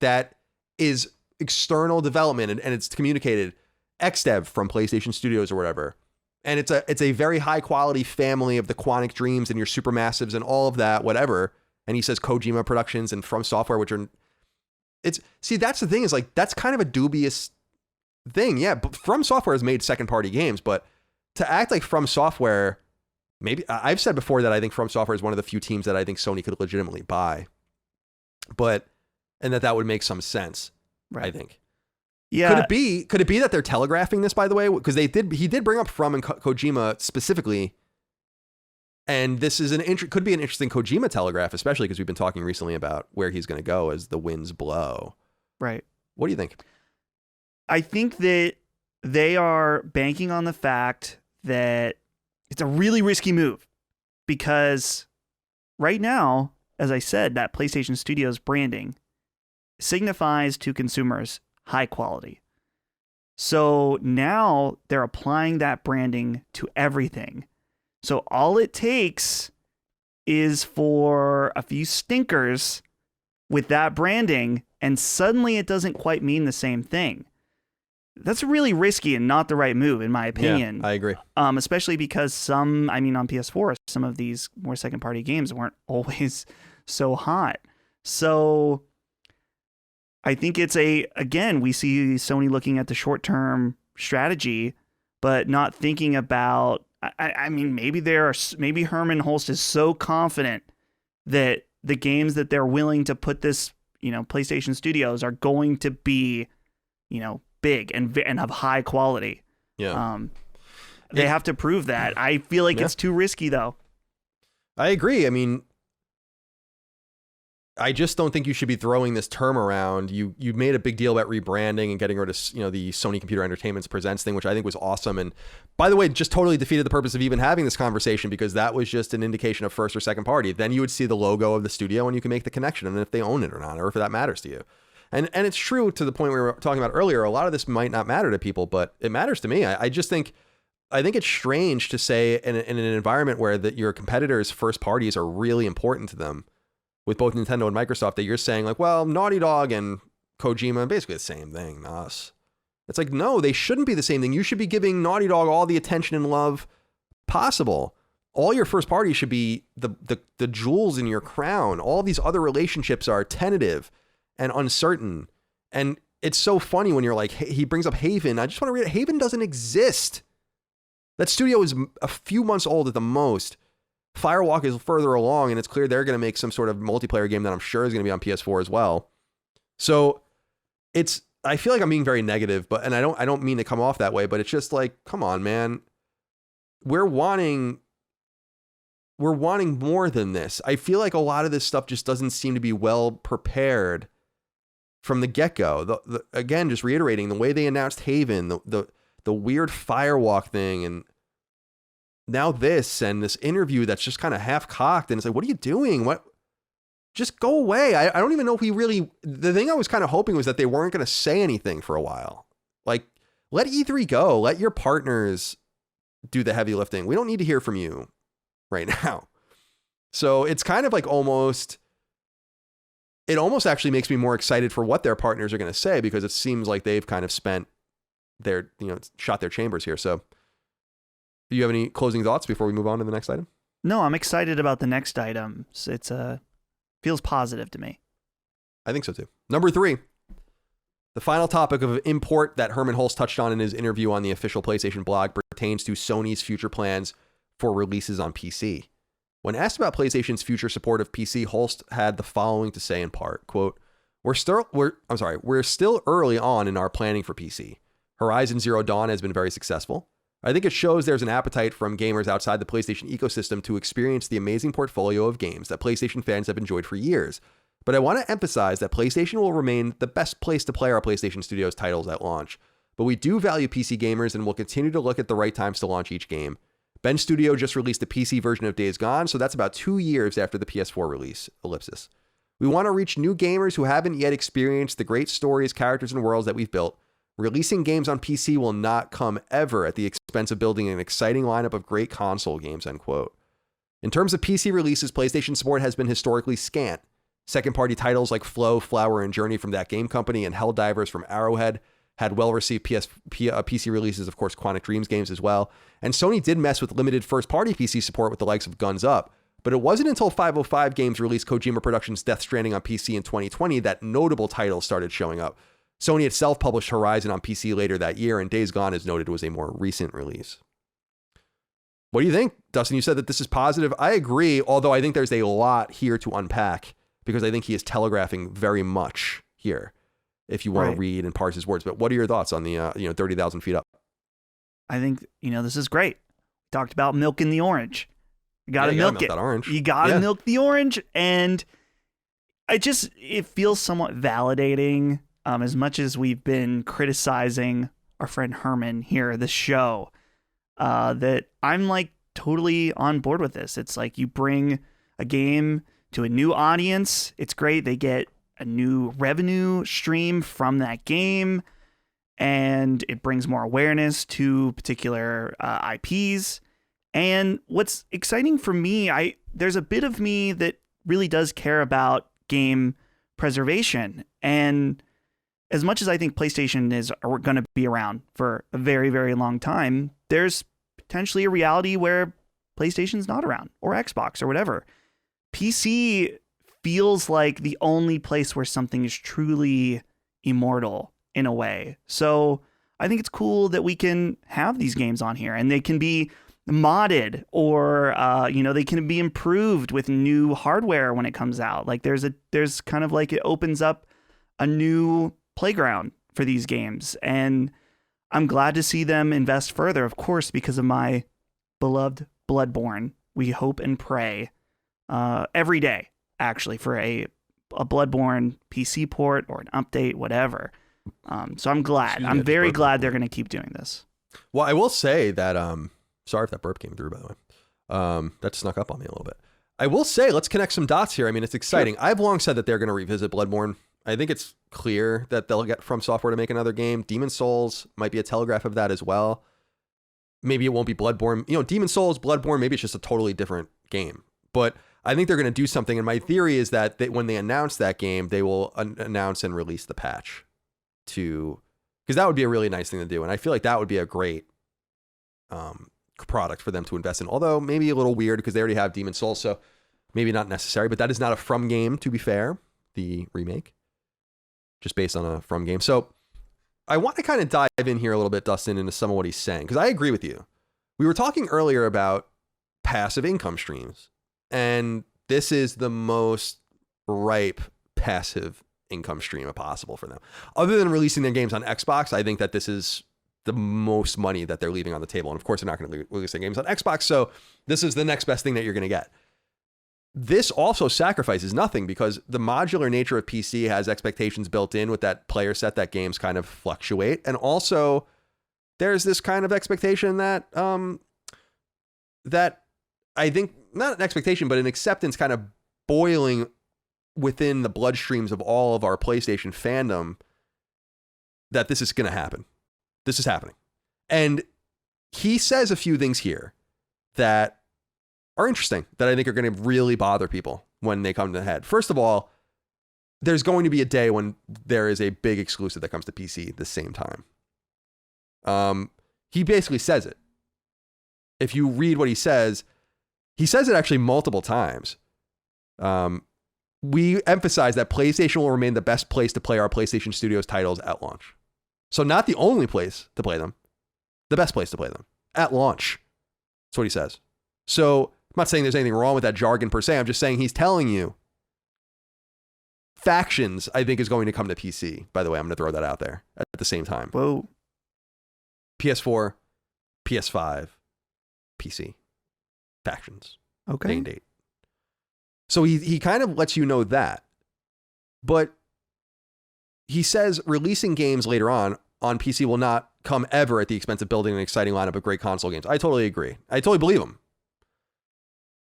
that is external development and it's communicated XDev from PlayStation Studios or whatever. And it's a very high quality family of the Quantic Dreams and your Supermassives and all of that, whatever. And he says Kojima Productions and From Software, which are, that's the thing is like, that's kind of a dubious thing. Yeah. But From Software has made second party games, but to act like From Software, maybe I've said before that I think From Software is one of the few teams that I think Sony could legitimately buy, and that would make some sense. Right. I think. Yeah. Could it be that they're telegraphing this, by the way? Because he did bring up From and Kojima specifically. And this is could be an interesting Kojima telegraph, especially because we've been talking recently about where he's going to go as the winds blow. Right. What do you think? I think that they are banking on the fact that it's a really risky move because right now, as I said, that PlayStation Studios branding signifies to consumers high quality. So now they're applying that branding to everything. So all it takes is for a few stinkers with that branding, and suddenly it doesn't quite mean the same thing. That's really risky and not the right move, in my opinion. Yeah, I agree. Especially because on PS4, some of these more second-party games weren't always so hot. So I think again, we see Sony looking at the short-term strategy, but not thinking about, maybe Herman Hulst is so confident that the games that they're willing to put this, PlayStation Studios are going to be, big and of high quality. Yeah. They have to prove that. I feel like it's too risky, though. I agree. I mean, I just don't think you should be throwing this term around. You made a big deal about rebranding and getting rid of, the Sony Computer Entertainment Presents thing, which I think was awesome. And by the way, just totally defeated the purpose of even having this conversation, because that was just an indication of first or second party. Then you would see the logo of the studio and you can make the connection, and if they own it or not, or if that matters to you. And it's true, to the point we were talking about earlier, a lot of this might not matter to people, but it matters to me. I think it's strange to say in an environment where your competitors' first parties are really important to them, with both Nintendo and Microsoft, that you're saying like, well, Naughty Dog and Kojima are basically the same thing to us. It's like, no, they shouldn't be the same thing. You should be giving Naughty Dog all the attention and love possible. All your first parties should be the jewels in your crown. All these other relationships are tentative and uncertain. And it's so funny when you're like, he brings up Haven. I just want to read it. Haven doesn't exist. That studio is a few months old at the most. Firewalk is further along, and it's clear they're going to make some sort of multiplayer game that I'm sure is going to be on PS4 as well. So I feel like I'm being very negative, and I don't mean to come off that way, but it's just like, come on, man. We're wanting more than this. I feel like a lot of this stuff just doesn't seem to be well prepared from the get-go. Again, just reiterating, the way they announced Haven, the weird Firewalk thing, and now this interview that's just kind of half-cocked, and it's like, what are you doing? What? Just go away. I don't even know if the thing I was kind of hoping was that they weren't going to say anything for a while. Like, let E3 go. Let your partners do the heavy lifting. We don't need to hear from you right now. So it's kind of like it almost actually makes me more excited for what their partners are going to say, because it seems like they've kind of shot their chambers here. So do you have any closing thoughts before we move on to the next item? No, I'm excited about the next item. It's feels positive to me. I think so too. Number 3, the final topic of import that Herman Hulst touched on in his interview on the official PlayStation blog pertains to Sony's future plans for releases on PC. When asked about PlayStation's future support of PC, Hulst had the following to say in part, quote, We're still early on in our planning for PC. Horizon Zero Dawn has been very successful. I think it shows there's an appetite from gamers outside the PlayStation ecosystem to experience the amazing portfolio of games that PlayStation fans have enjoyed for years. But I want to emphasize that PlayStation will remain the best place to play our PlayStation Studios titles at launch. But we do value PC gamers and will continue to look at the right times to launch each game. Ben's studio just released the PC version of Days Gone, so that's about 2 years after the PS4 release, ellipsis. We want to reach new gamers who haven't yet experienced the great stories, characters, and worlds that we've built. Releasing games on PC will not come ever at the expense of building an exciting lineup of great console games, end quote. In terms of PC releases, PlayStation support has been historically scant. Second-party titles like Flow, Flower, and Journey from That Game Company and Helldivers from Arrowhead had well-received PC releases, of course, Quantic Dreams games as well. And Sony did mess with limited first-party PC support with the likes of Guns Up. But it wasn't until 505 Games released Kojima Productions' Death Stranding on PC in 2020 that notable titles started showing up. Sony itself published Horizon on PC later that year, and Days Gone is noted was a more recent release. What do you think, Dustin? You said that this is positive. I agree, although I think there's a lot here to unpack, because I think he is telegraphing very much here, if you want to read and parse his words. But what are your thoughts on the 30,000 feet up? I think, this is great. Talked about milking the orange. You got to milk it. That orange. You got to milk the orange. And it feels somewhat validating, as much as we've been criticizing our friend Herman here at the show, that I'm like totally on board with this. It's like you bring a game to a new audience. It's great. They get a new revenue stream from that game. and it brings more awareness to particular IPs. And what's exciting for me, there's a bit of me that really does care about game preservation. And as much as I think PlayStation is going to be around for a very, very long time, there's potentially a reality where PlayStation's not around, or Xbox, or whatever. PC feels like the only place where something is truly immortal in a way. So I think it's cool that we can have these games on here, and they can be modded, or they can be improved with new hardware when it comes out. Like there's kind of like, it opens up a new playground for these games, and I'm glad to see them invest further, of course, because of my beloved Bloodborne. We hope and pray every day, actually, for a Bloodborne PC port or an update, whatever. So I'm glad. I'm very glad they're going to keep doing this. Well, I will say that, sorry if that burp came through, by the way. That snuck up on me a little bit. I will say, let's connect some dots here. I mean, it's exciting. Sure. I've long said that they're going to revisit Bloodborne. I think it's clear that they'll get From Software to make another game. Demon Souls might be a telegraph of that as well. Maybe it won't be Bloodborne. Demon Souls, Bloodborne, maybe it's just a totally different game. But I think they're going to do something. And my theory is that when they announce that game, they will announce and release the patch because that would be a really nice thing to do. And I feel like that would be a great product for them to invest in. Although maybe a little weird because they already have Demon Souls, so maybe not necessary. But that is not a From game, to be fair, the remake. Just based on a From game. So I want to kind of dive in here a little bit, Dustin, into some of what he's saying, because I agree with you. We were talking earlier about passive income streams, and this is the most ripe passive income stream possible for them. Other than releasing their games on Xbox, I think that this is the most money that they're leaving on the table. And of course, they're not going to release their games on Xbox, so this is the next best thing that you're going to get. This also sacrifices nothing because the modular nature of PC has expectations built in with that player set that games kind of fluctuate. And also there's this kind of expectation that, that I think not an expectation, but an acceptance kind of boiling within the bloodstreams of all of our PlayStation fandom that this is going to happen. This is happening. And he says a few things here that are interesting that I think are going to really bother people when they come to the head. First of all, there's going to be a day when there is a big exclusive that comes to PC at the same time. He basically says it. If you read what he says it actually multiple times. We emphasize that PlayStation will remain the best place to play our PlayStation Studios titles at launch. So not the only place to play them, the best place to play them at launch. That's what he says. So I'm not saying there's anything wrong with that jargon per se. I'm just saying he's telling you Factions, I think, is going to come to PC. By the way, I'm going to throw that out there at the same time. Whoa. PS4, PS5, PC. Factions. Okay. Day and date. So he kind of lets you know that. But he says releasing games later on PC will not come ever at the expense of building an exciting lineup of great console games. I totally agree. I totally believe him.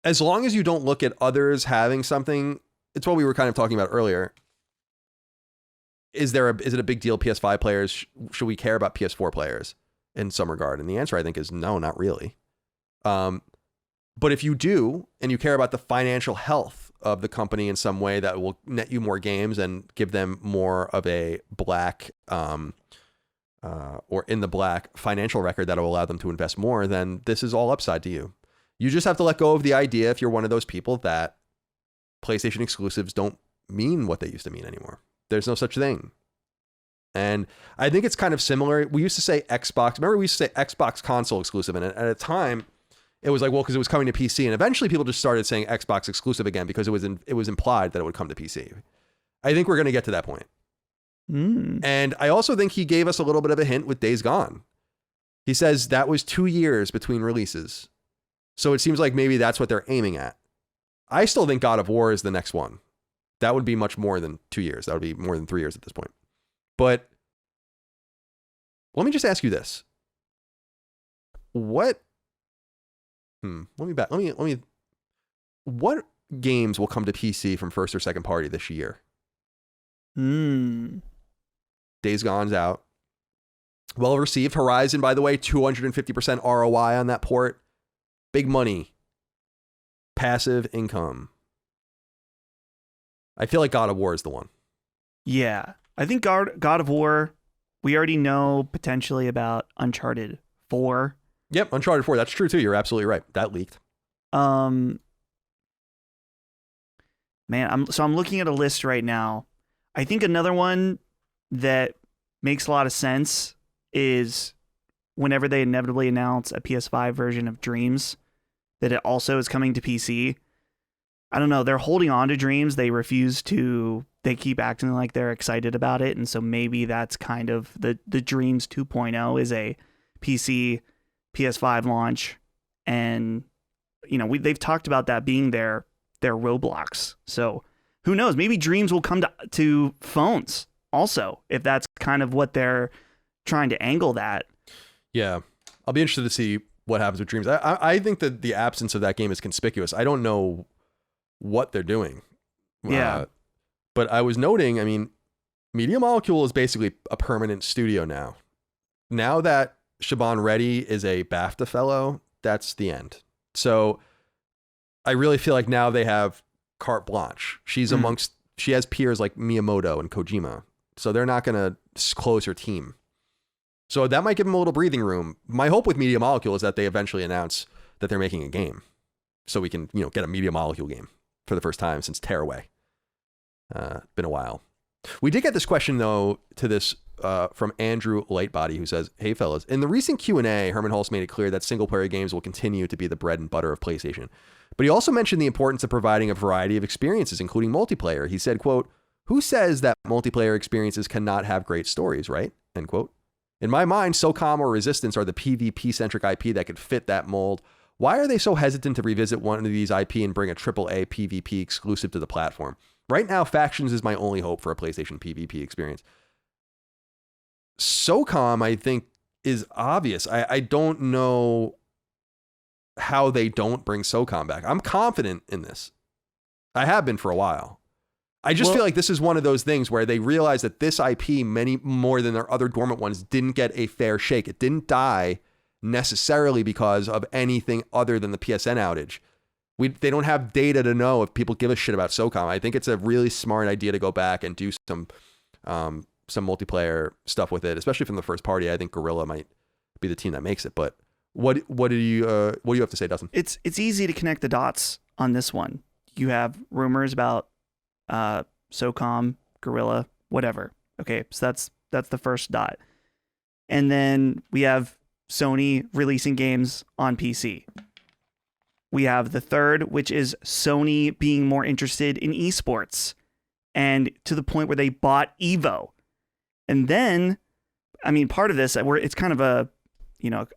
As long as you don't look at others having something, it's what we were kind of talking about earlier. Is it a big deal, PS5 players? Should we care about PS4 players in some regard? And the answer, I think, is no, not really. But if you do, and you care about the financial health of the company in some way that will net you more games and give them more of a black or in the black financial record that will allow them to invest more, then this is all upside to you. You just have to let go of the idea, if you're one of those people, that PlayStation exclusives don't mean what they used to mean anymore. There's no such thing. And I think it's kind of similar. We used to say Xbox. Remember, we used to say Xbox console exclusive. And at a time, it was like, well, because it was coming to PC. And eventually people just started saying Xbox exclusive again because it was implied that it would come to PC. I think we're going to get to that point. And I also think he gave us a little bit of a hint with Days Gone. He says that was 2 years between releases. So it seems like maybe that's what they're aiming at. I still think God of War is the next one. That would be much more than 2 years. That would be more than 3 years at this point. But let me just ask you this. What games will come to PC from first or second party this year? Days Gone's out. Well received. Horizon, by the way, 250% ROI on that port. Big money. Passive income. I feel like God of War is the one. Yeah. I think God of War, we already know potentially about Uncharted 4. Yep, Uncharted 4. That's true too. You're absolutely right. That leaked. Man, I'm looking at a list right now. I think another one that makes a lot of sense is whenever they inevitably announce a PS5 version of Dreams, that it also is coming to PC. I don't know. They're holding on to Dreams. They keep acting like they're excited about it. And so maybe that's kind of the Dreams 2.0 is a PC, PS5 launch. And, they've talked about that being their Roblox. So who knows? Maybe Dreams will come to phones also, if that's kind of what they're trying to angle that. Yeah. I'll be interested to see what happens with Dreams. I think that the absence of that game is conspicuous. I don't know what they're doing. Yeah. But I was noting, Media Molecule is basically a permanent studio now. Now that Siobhan Reddy is a BAFTA fellow, that's the end. So I really feel like now they have carte blanche. She has peers like Miyamoto and Kojima. So they're not going to close her team. So that might give them a little breathing room. My hope with Media Molecule is that they eventually announce that they're making a game. So we can, get a Media Molecule game for the first time since Tearaway. Been a while. We did get this question, though, to this from Andrew Lightbody, who says, "Hey, fellas, in the recent Q&A, Herman Hulst made it clear that single-player games will continue to be the bread and butter of PlayStation. But he also mentioned the importance of providing a variety of experiences, including multiplayer. He said, quote, 'Who says that multiplayer experiences cannot have great stories, right?' End quote. In my mind, SOCOM or Resistance are the PvP-centric IP that could fit that mold. Why are they so hesitant to revisit one of these IP and bring a AAA PvP exclusive to the platform? Right now, Factions is my only hope for a PlayStation PvP experience." SOCOM, I think, is obvious. I don't know how they don't bring SOCOM back. I'm confident in this. I have been for a while. I just feel like this is one of those things where they realize that this IP, many more than their other dormant ones, didn't get a fair shake. It didn't die necessarily because of anything other than the PSN outage. They don't have data to know if people give a shit about SOCOM. I think it's a really smart idea to go back and do some multiplayer stuff with it, especially from the first party. I think Guerrilla might be the team that makes it. But what do you have to say, Dustin? It's easy to connect the dots on this one. You have rumors about SOCOM, Guerrilla, whatever. Okay, so that's the first dot. And then we have Sony releasing games on PC. We have the third, which is Sony being more interested in esports, and to the point where they bought Evo. And then, part of this, it's kind of a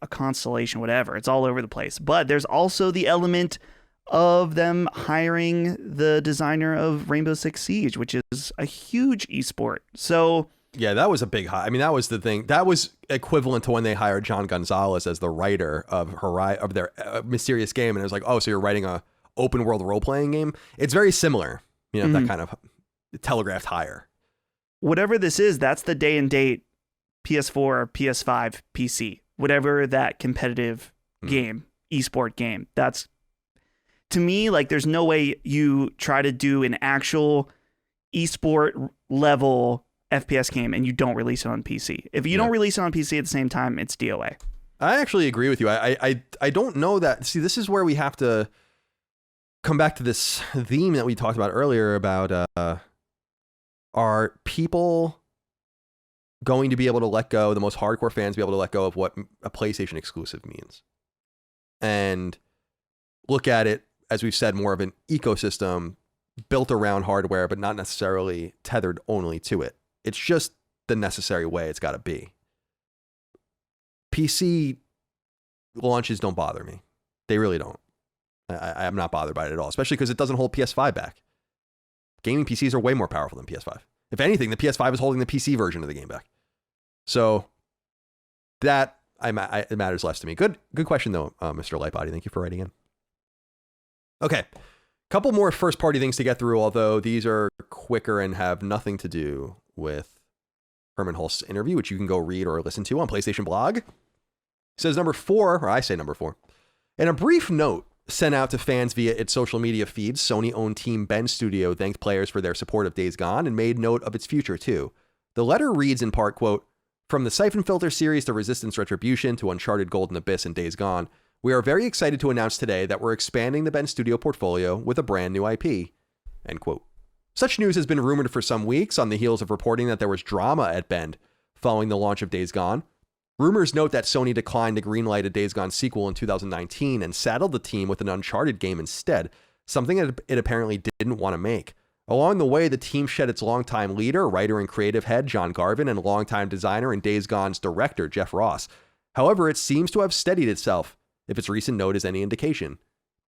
constellation, whatever. It's all over the place. But there's also the element of them hiring the designer of Rainbow Six Siege, which is a huge esport. So yeah, that was a big high. That was the thing. That was equivalent to when they hired John Gonzalez as the writer of their Mysterious Game, and it was like, oh, so you're writing a open world role playing game. It's very similar, that kind of telegraphed hire. Whatever this is, that's the day and date PS4, PS5, PC, whatever that competitive game, esport game. That's, to me, like, there's no way you try to do an actual esport level FPS game and you don't release it on PC. If you don't release it on PC at the same time, it's DOA. I actually agree with you. I don't know that. See, this is where we have to come back to this theme that we talked about earlier about are people going to be able to let go, the most hardcore fans be able to let go of what a PlayStation exclusive means and look at it, as we've said, more of an ecosystem built around hardware, but not necessarily tethered only to it. It's just the necessary way it's got to be. PC launches don't bother me. They really don't. I'm not bothered by it at all, especially because it doesn't hold PS5 back. Gaming PCs are way more powerful than PS5. If anything, the PS5 is holding the PC version of the game back. So that it matters less to me. Good question, though, Mr. Lightbody. Thank you for writing in. Okay. Couple more first-party things to get through, although these are quicker and have nothing to do with Herman Hulst's interview, which you can go read or listen to on PlayStation Blog. He says number 4, or I say number 4. In a brief note sent out to fans via its social media feeds, Sony-owned team Bend Studio thanked players for their support of Days Gone and made note of its future too. The letter reads in part, quote, "From the Siphon Filter series to Resistance Retribution to Uncharted Golden Abyss and Days Gone, we are very excited to announce today that we're expanding the Bend Studio portfolio with a brand new IP." End quote. Such news has been rumored for some weeks on the heels of reporting that there was drama at Bend following the launch of Days Gone. Rumors note that Sony declined to greenlight a Days Gone sequel in 2019 and saddled the team with an Uncharted game instead, something that it apparently didn't want to make. Along the way, the team shed its longtime leader, writer and creative head John Garvin, and longtime designer and Days Gone's director Jeff Ross. However, it seems to have steadied itself, if its recent note is any indication.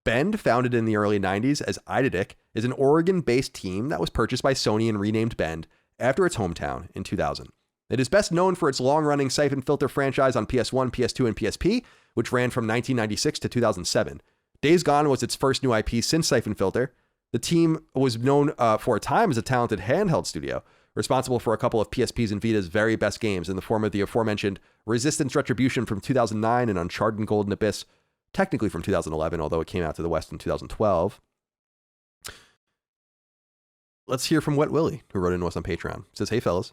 Bend, founded in the early 90s as Idadic, is an Oregon-based team that was purchased by Sony and renamed Bend after its hometown in 2000. It is best known for its long-running Siphon Filter franchise on PS1, PS2, and PSP, which ran from 1996 to 2007. Days Gone was its first new IP since Siphon Filter. The team was known for a time as a talented handheld studio, responsible for a couple of PSP's and Vita's very best games in the form of the aforementioned Resistance Retribution from 2009 and Uncharted Golden Abyss, technically from 2011, although it came out to the West in 2012. Let's hear from Wet Willie, who wrote into us on Patreon. He says, "Hey fellas,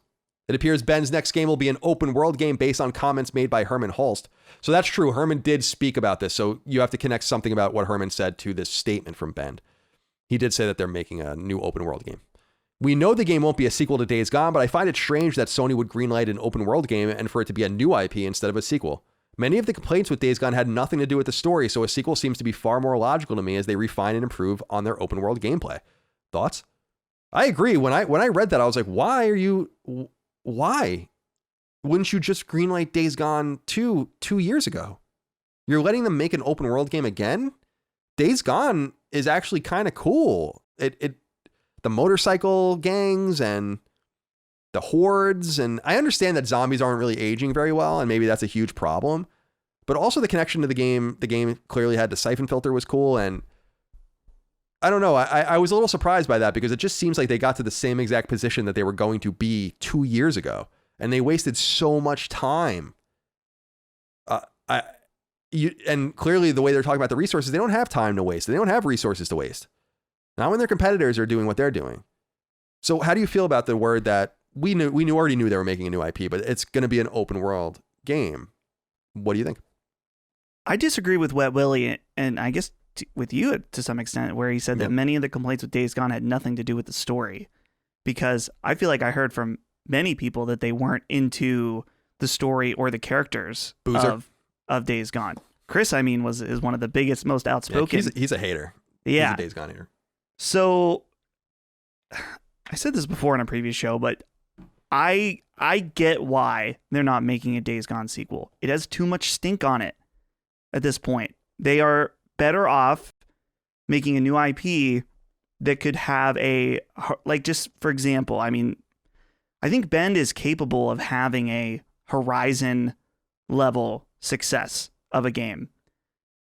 it appears Ben's next game will be an open world game based on comments made by Herman Hulst." So that's true. Herman did speak about this. So you have to connect something about what Herman said to this statement from Ben. He did say that they're making a new open world game. "We know the game won't be a sequel to Days Gone, but I find it strange that Sony would greenlight an open world game and for it to be a new IP instead of a sequel. Many of the complaints with Days Gone had nothing to do with the story, so a sequel seems to be far more logical to me as they refine and improve on their open world gameplay." Thoughts? I agree. When I read that, I was like, why wouldn't you just greenlight Days Gone 2 years ago? You're letting them make an open world game again? Days Gone is actually kind of cool. The motorcycle gangs and the hordes, and I understand that zombies aren't really aging very well, and maybe that's a huge problem. But also the connection to the game clearly had to Siphon Filter was cool, and I don't know. I was a little surprised by that because it just seems like they got to the same exact position that they were going to be 2 years ago, and they wasted so much time. And clearly the way they're talking about the resources, they don't have time to waste. They don't have resources to waste. Not when their competitors are doing what they're doing. So how do you feel about the word that we already knew they were making a new IP, but it's going to be an open world game? What do you think? I disagree with Wet Willie, and I guess with you to some extent, where he said that many of the complaints with Days Gone had nothing to do with the story, because I feel like I heard from many people that they weren't into the story or the characters of Days Gone. Chris, I mean, is one of the biggest, most outspoken. Yeah, he's a hater. Yeah. He's a Days Gone hater. So I said this before in a previous show, but I get why they're not making a Days Gone sequel. It has too much stink on it at this point. They are better off making a new IP that could have just for example, I mean, I think Bend is capable of having a Horizon level success of a game.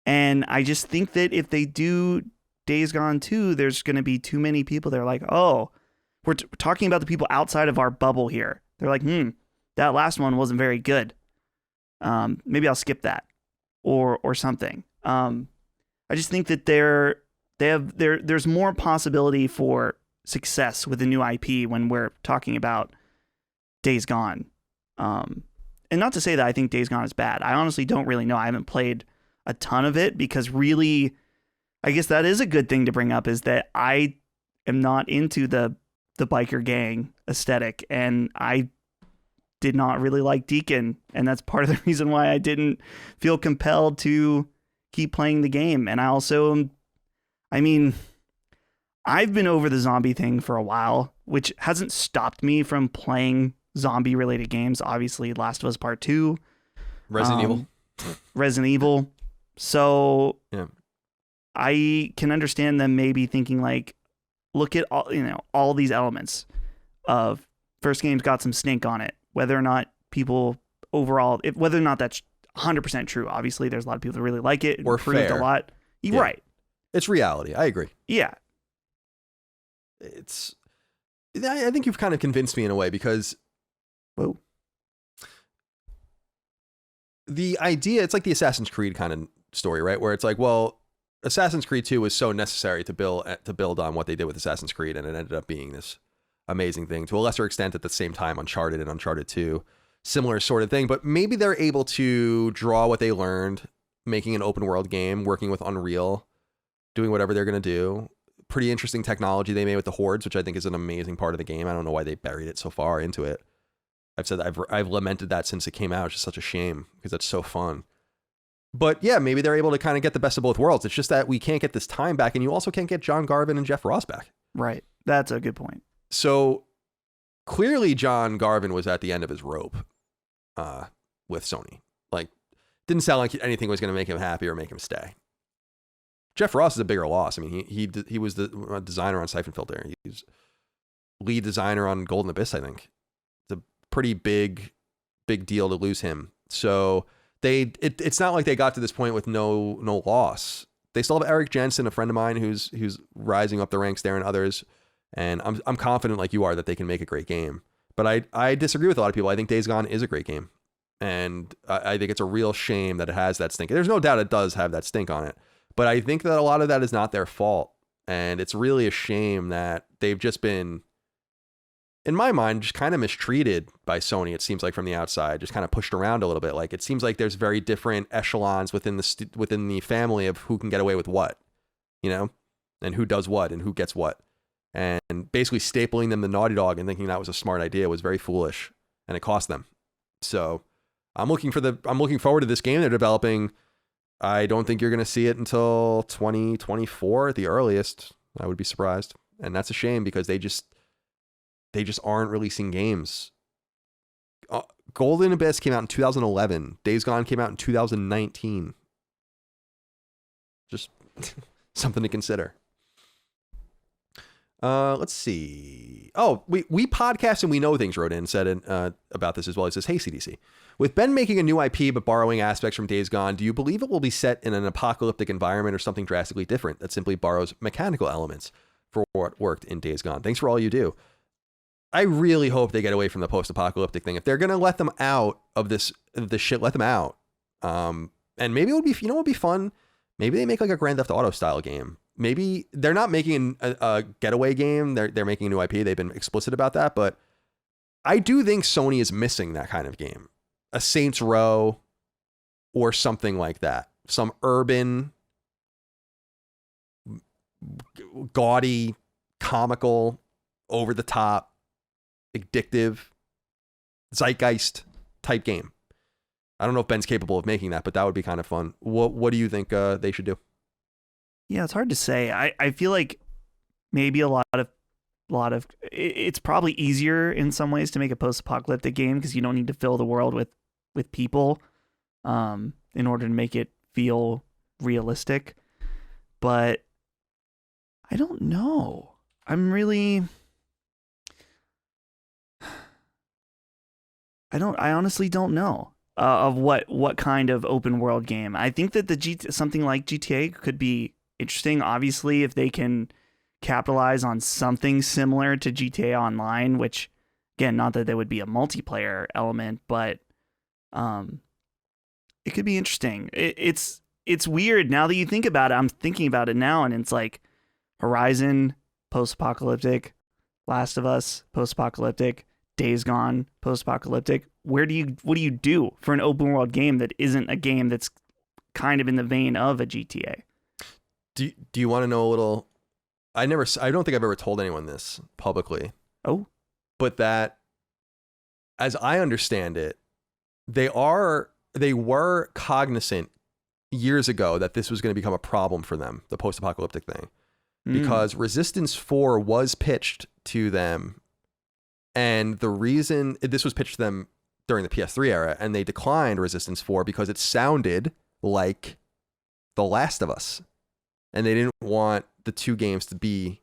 And I just think that if they do Days Gone 2, there's going to be too many people that are like, oh, we're talking about the people outside of our bubble here. They're like, that last one wasn't very good. Maybe I'll skip that or something. I just think that there's more possibility for success with a new IP when we're talking about Days Gone. And not to say that I think Days Gone is bad. I honestly don't really know. I haven't played a ton of it because really, I guess that is a good thing to bring up, is that I am not into the biker gang aesthetic, and I did not really like Deacon, and that's part of the reason why I didn't feel compelled to keep playing the game. And I also, I mean, I've been over the zombie thing for a while, which hasn't stopped me from playing zombie related games. Obviously, Last of Us Part 2, Resident Evil. So yeah, I can understand them maybe thinking like, look at all these elements of first game's got some stink on it. Whether or not people overall, whether or not that's 100% true. Obviously, there's a lot of people that really like it. Or improved fair. A lot. Yeah. Right. It's reality. I agree. Yeah. I think you've kind of convinced me in a way because, whoa, the idea, it's like the Assassin's Creed kind of story, right? Where it's like, well, Assassin's Creed 2 was so necessary to build on what they did with Assassin's Creed, and it ended up being this amazing thing. To a lesser extent, at the same time, Uncharted and Uncharted 2, similar sort of thing. But maybe they're able to draw what they learned, making an open world game, working with Unreal, doing whatever they're going to do. Pretty interesting technology they made with the Hordes, which I think is an amazing part of the game. I don't know why they buried it so far into it. I've lamented that since it came out. It's just such a shame because it's so fun. But yeah, maybe they're able to kind of get the best of both worlds. It's just that we can't get this time back, and you also can't get John Garvin and Jeff Ross back. Right. That's a good point. So clearly John Garvin was at the end of his rope with Sony. Like, didn't sound like anything was going to make him happy or make him stay. Jeff Ross is a bigger loss. I mean, he was the designer on Siphon Filter. He's lead designer on Golden Abyss, I think. It's a pretty big deal to lose him. So it's not like they got to this point with no loss. They still have Eric Jensen, a friend of mine who's rising up the ranks there, and others. And I'm confident, like you are, that they can make a great game. But I disagree with a lot of people. I think Days Gone is a great game, and I think it's a real shame that it has that stink. There's no doubt it does have that stink on it. But I think that a lot of that is not their fault. And it's really a shame that they've just been, in my mind, just kind of mistreated by Sony. It seems like from the outside, just kind of pushed around a little bit. Like, it seems like there's very different echelons within the family of who can get away with what, you know, and who does what and who gets what. And basically stapling them to Naughty Dog and thinking that was a smart idea was very foolish, and it cost them. So I'm looking forward to this game they're developing. I don't think you're going to see it until 2024 at the earliest. I would be surprised. And that's a shame because they just aren't releasing games. Golden Abyss came out in 2011. Days Gone came out in 2019. Just something to consider. Let's see. Oh, we podcast and we know things wrote in and said about this as well. He says, "Hey CDC, with Ben making a new IP but borrowing aspects from Days Gone, do you believe it will be set in an apocalyptic environment or something drastically different that simply borrows mechanical elements for what worked in Days Gone? Thanks for all you do." I really hope they get away from the post-apocalyptic thing. If they're gonna let them out of this shit, let them out. And maybe it would be, you know, what would be fun. Maybe they make like a Grand Theft Auto style game. Maybe they're not making a getaway game. They're making a new IP. They've been explicit about that, but I do think Sony is missing that kind of game. A Saints Row or something like that. Some urban, gaudy, comical, over the top, addictive, zeitgeist type game. I don't know if Ben's capable of making that, but that would be kind of fun. What do you think they should do? Yeah, it's hard to say. I feel like maybe a lot of it's probably easier in some ways to make a post-apocalyptic game because you don't need to fill the world with people in order to make it feel realistic. But I don't know. I honestly don't know of what kind of open world game. I think that something like GTA could be interesting, obviously, if they can capitalize on something similar to GTA Online, which, again, not that there would be a multiplayer element, but it could be interesting. It's weird now that you think about it. I'm thinking about it now, and it's like Horizon, post-apocalyptic, Last of Us, post-apocalyptic, Days Gone, post-apocalyptic. What do you do for an open world game that isn't a game that's kind of in the vein of a GTA? Do you want to know a little? I don't think I've ever told anyone this publicly. Oh, but that, as I understand it, they were cognizant years ago that this was going to become a problem for them, the post-apocalyptic thing, because Resistance 4 was pitched to them, and the reason this was pitched to them during the PS3 era, and they declined Resistance 4 because it sounded like The Last of Us. And they didn't want the two games to be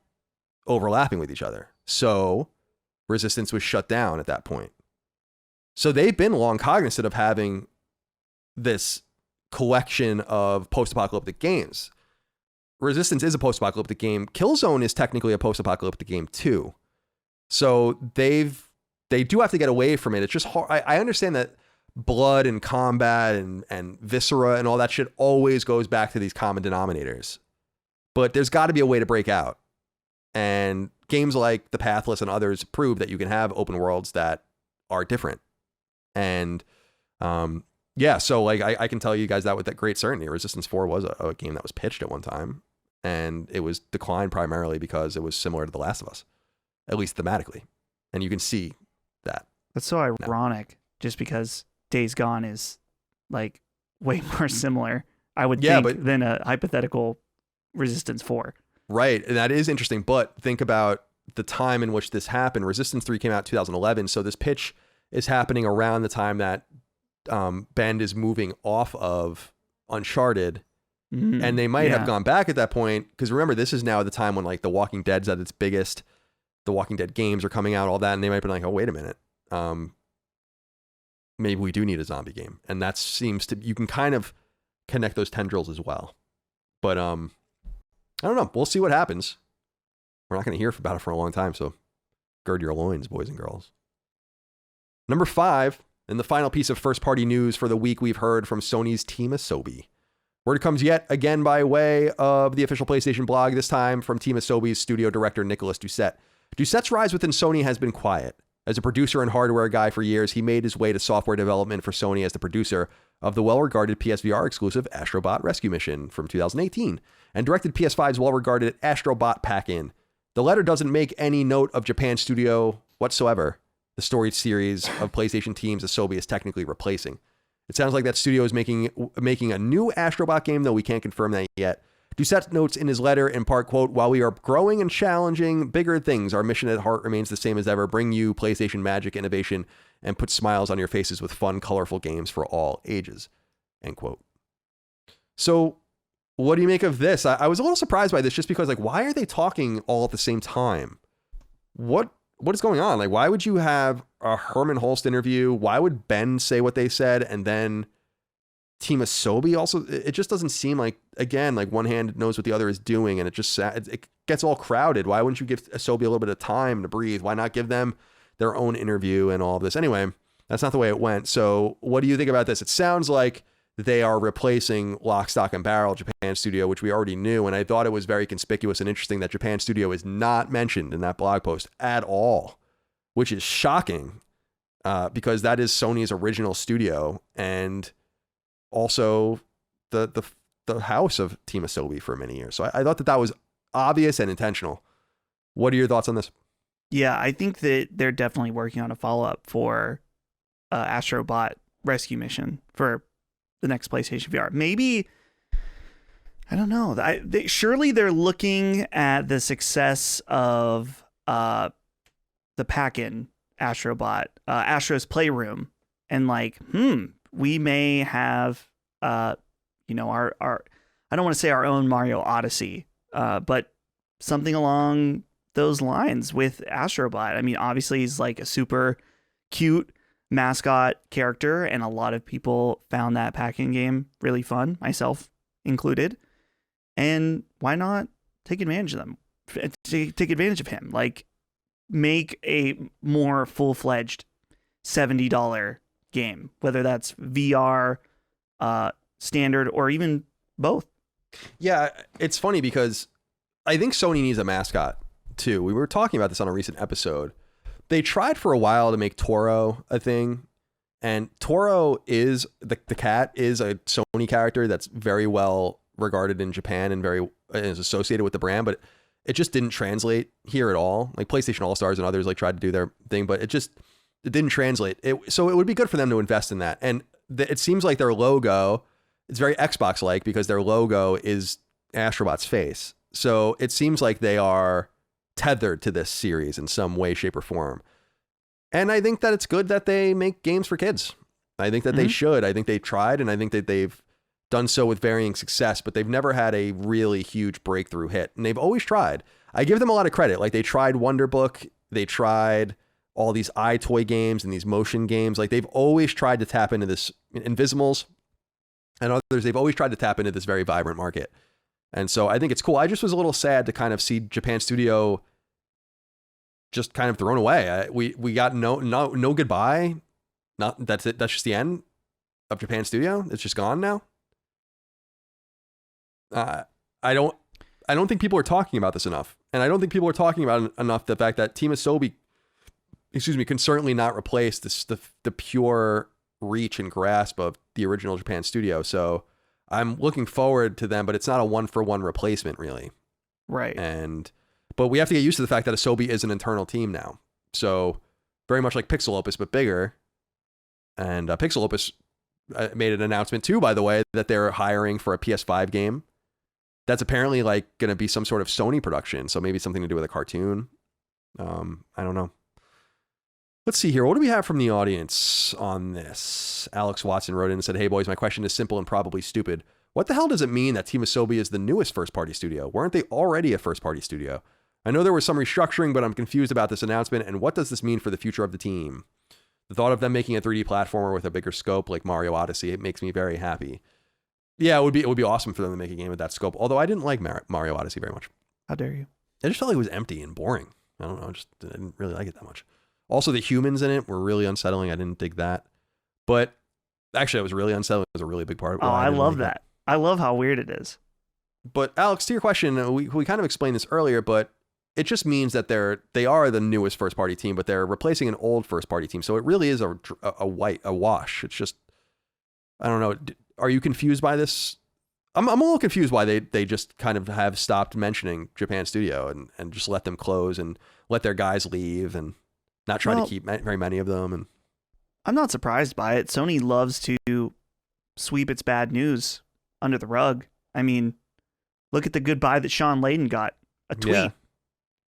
overlapping with each other. So Resistance was shut down at that point. So they've been long cognizant of having this collection of post-apocalyptic games. Resistance is a post-apocalyptic game. Killzone is technically a post-apocalyptic game too. So they do have to get away from it. It's just hard. I understand that blood and combat and viscera and all that shit always goes back to these common denominators. But there's got to be a way to break out. And games like The Pathless and others prove that you can have open worlds that are different. And yeah, so like I can tell you guys that with that great certainty. Resistance 4 was a game that was pitched at one time, and it was declined primarily because it was similar to The Last of Us, at least thematically. And you can see that. That's so ironic, just because Days Gone is like way more similar, I would think, than a hypothetical Resistance 4. Right, and that is interesting, but think about the time in which this happened. Resistance 3 came out in 2011, so this pitch is happening around the time that Bend is moving off of Uncharted, and they might have gone back at that point, because remember, this is now the time when like The Walking Dead's at its biggest, the Walking Dead games are coming out, all that, and they might be like, oh, wait a minute, maybe we do need a zombie game. And that seems to, you can kind of connect those tendrils as well. But I don't know, we'll see what happens. We're not going to hear about it for a long time, so gird your loins, boys and girls. Number 5, and the final piece of first-party news for the week, we've heard from Sony's Team Asobi. Word comes yet again by way of the official PlayStation blog, this time from Team Asobi's studio director, Nicolas Doucet. Doucet's rise within Sony has been quiet. As a producer and hardware guy for years, he made his way to software development for Sony as the producer of the well-regarded PSVR exclusive Astrobot Rescue Mission from 2018, and directed PS5's well-regarded Astrobot Pack-In. The letter doesn't make any note of Japan studio whatsoever, the storied series of PlayStation teams Asobi is technically replacing. It sounds like that studio is making a new Astrobot game, though we can't confirm that yet. Doucet notes in his letter, in part, quote, while we are growing and challenging bigger things, our mission at heart remains the same as ever, bring you PlayStation magic innovation and put smiles on your faces with fun, colorful games for all ages, end quote. So what do you make of this? I was a little surprised by this, just because, like, why are they talking all at the same time? What is going on? Like, why would you have a Herman Hulst interview? Why would Ben say what they said? And then Team Asobi also, it just doesn't seem like, again, like one hand knows what the other is doing, and it gets all crowded. Why wouldn't you give Asobi a little bit of time to breathe? Why not give them their own interview and all of this? Anyway, that's not the way it went. So what do you think about this? It sounds like they are replacing Lock, Stock, and Barrel Japan Studio, which we already knew. And I thought it was very conspicuous and interesting that Japan Studio is not mentioned in that blog post at all, which is shocking because that is Sony's original studio and also the house of Team Asobi for many years. So I thought that was obvious and intentional. What are your thoughts on this? Yeah, I think that they're definitely working on a follow-up for Astrobot Rescue Mission for the next PlayStation VR. Maybe, I don't know. Surely they're looking at the success of the pack-in Astrobot, Astro's Playroom, and like, we may have, our I don't want to say our own Mario Odyssey, but something along those lines with Astrobot. I mean, obviously he's like a super cute mascot character, and a lot of people found that pack-in game really fun, myself included. And why not take advantage of them? Take advantage of him. Like, make a more full-fledged $70 game, whether that's VR, standard, or even both. Yeah, it's funny because I think Sony needs a mascot too. We were talking about this on a recent episode. They tried for a while to make Toro a thing, and Toro is the cat is a Sony character that's very well regarded in Japan and is associated with the brand, but it just didn't translate here at all. Like PlayStation All-Stars and others like tried to do their thing, but it didn't translate. So it would be good for them to invest in that. And it seems like their logo, it's very Xbox-like because their logo is Astrobot's face. So it seems like they are tethered to this series in some way, shape, or form. And I think that it's good that they make games for kids. I think that they should. I think they tried, and I think that they've done so with varying success, but they've never had a really huge breakthrough hit. And they've always tried. I give them a lot of credit. Like, they tried Wonder Book. They tried all these iToy games and these motion games. Like, they've always tried to tap into this, Invisimals and others, they've always tried to tap into this very vibrant market. And so I think it's cool. I just was a little sad to kind of see Japan Studio just kind of thrown away. We got no goodbye. Not that's it. That's just the end of Japan Studio. It's just gone now. I don't think people are talking about this enough, and I don't think people are talking about enough the fact that Team Asobi, can certainly not replace the pure reach and grasp of the original Japan Studio. So I'm looking forward to them, but it's not a 1-for-1 replacement, really. Right. But we have to get used to the fact that Asobi is an internal team now. So very much like Pixel Opus, but bigger. And Pixel Opus made an announcement too, by the way, that they're hiring for a PS5 game. That's apparently like going to be some sort of Sony production. So maybe something to do with a cartoon. I don't know. Let's see here. What do we have from the audience on this? Alex Watson wrote in and said, "Hey boys, my question is simple and probably stupid. What the hell does it mean that Team Asobi is the newest first-party studio? Weren't they already a first-party studio? I know there was some restructuring, but I'm confused about this announcement. And what does this mean for the future of the team? The thought of them making a 3D platformer with a bigger scope like Mario Odyssey, it makes me very happy." Yeah, it would be awesome for them to make a game with that scope. Although I didn't like Mario Odyssey very much. How dare you? I just felt like it was empty and boring. I don't know. I didn't really like it that much. Also, the humans in it were really unsettling. I didn't dig that. But actually, it was really unsettling. It was a really big part of it. Oh, I love that. I love how weird it is. But Alex, to your question, we kind of explained this earlier, but it just means that they are the newest first party team, but they're replacing an old first party team. So it really is a wash. It's just, I don't know. Are you confused by this? I'm a little confused why they just kind of have stopped mentioning Japan Studio and just let them close and let their guys leave and not try to keep very many of them. And I'm not surprised by it. Sony loves to sweep its bad news under the rug. I mean, look at the goodbye that Sean Layden got. A tweet. Yeah.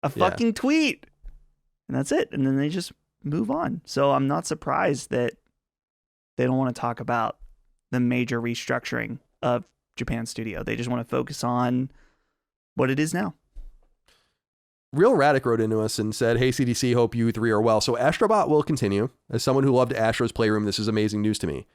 A fucking tweet. And that's it. And then they just move on. So I'm not surprised that they don't want to talk about the major restructuring of Japan Studio. They just want to focus on what it is now. Real Radic wrote into us and said, "Hey CDC, hope you three are well. So Astrobot will continue. As someone who loved Astro's Playroom, this is amazing news to me.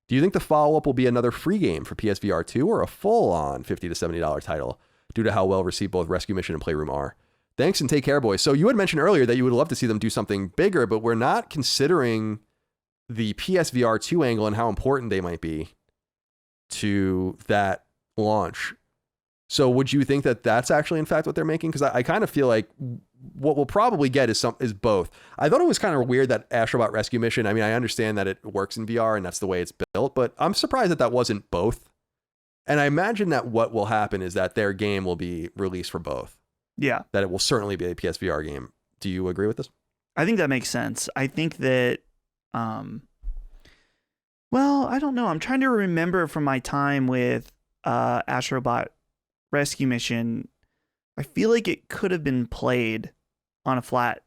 Do you think the follow-up will be another free game for PSVR 2 or a full-on $50 to $70 title due to how well received both Rescue Mission and Playroom are? Thanks and take care, boys." So you had mentioned earlier that you would love to see them do something bigger, but we're not considering the PSVR 2 angle and how important they might be to that launch. So would you think that that's actually in fact what they're making? Because I kind of feel like what we'll probably get is both. I thought it was kind of weird that Astrobot Rescue Mission, I mean, I understand that it works in VR and that's the way it's built, but I'm surprised that wasn't both. And I imagine that what will happen is that their game will be released for both. Yeah. That it will certainly be a PSVR game. Do you agree with this? I think that makes sense. I think that, well, I don't know. I'm trying to remember from my time with Astrobot Rescue Mission. I feel like it could have been played on a flat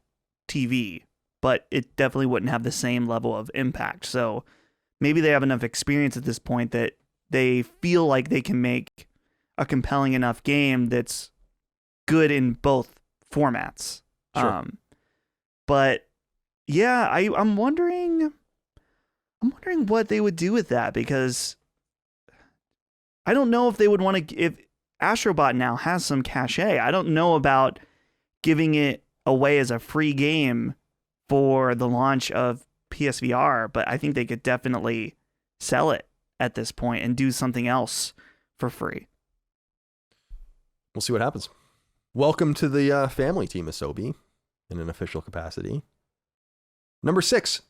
TV, but it definitely wouldn't have the same level of impact. So maybe they have enough experience at this point that they feel like they can make a compelling enough game that's good in both formats. Sure. But yeah, I'm wondering what they would do with that, because I don't know if they would want to, if Astrobot now has some cachet. I don't know about giving it away as a free game for the launch of PSVR, but I think they could definitely sell it at this point and do something else for free. We'll see what happens. Welcome to the family team, Asobi, in an official capacity. Number 6.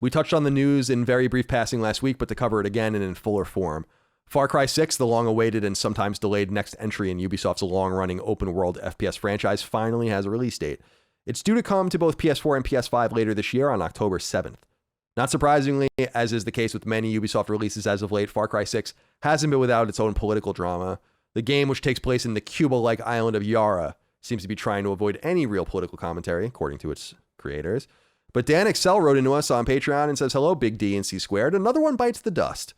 We touched on the news in very brief passing last week, but to cover it again and in fuller form. Far Cry 6, the long-awaited and sometimes delayed next entry in Ubisoft's long-running open-world FPS franchise, finally has a release date. It's due to come to both PS4 and PS5 later this year on October 7th. Not surprisingly, as is the case with many Ubisoft releases as of late, Far Cry 6 hasn't been without its own political drama. The game, which takes place in the Cuba-like island of Yara, seems to be trying to avoid any real political commentary, according to its creators. But Dan Excel wrote into us on Patreon and says, "Hello, Big D and C Squared. Another one bites the dust.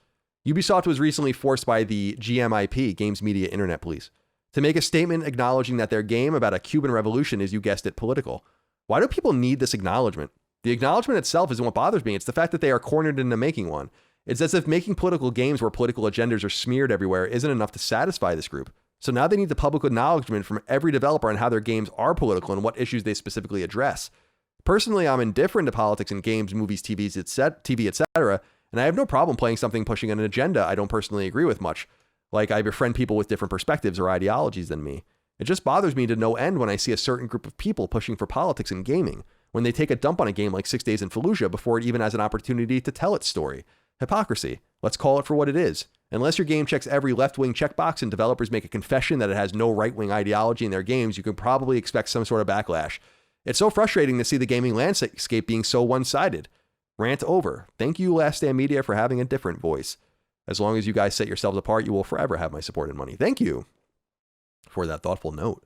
Ubisoft was recently forced by the GMIP, Games Media Internet Police, to make a statement acknowledging that their game about a Cuban revolution is, you guessed it, political. Why do people need this acknowledgement? The acknowledgement itself isn't what bothers me. It's the fact that they are cornered into making one. It's as if making political games where political agendas are smeared everywhere isn't enough to satisfy this group. So now they need the public acknowledgement from every developer on how their games are political and what issues they specifically address. Personally, I'm indifferent to politics in games, movies, TV, etc., and I have no problem playing something pushing an agenda I don't personally agree with much. Like, I befriend people with different perspectives or ideologies than me. It just bothers me to no end when I see a certain group of people pushing for politics in gaming, when they take a dump on a game like 6 Days in Fallujah before it even has an opportunity to tell its story. Hypocrisy. Let's call it for what it is. Unless your game checks every left-wing checkbox and developers make a confession that it has no right-wing ideology in their games, you can probably expect some sort of backlash. It's so frustrating to see the gaming landscape being so one-sided. Rant over. Thank you, Last Stand Media, for having a different voice. As long as you guys set yourselves apart, you will forever have my support and money. Thank you for that thoughtful note.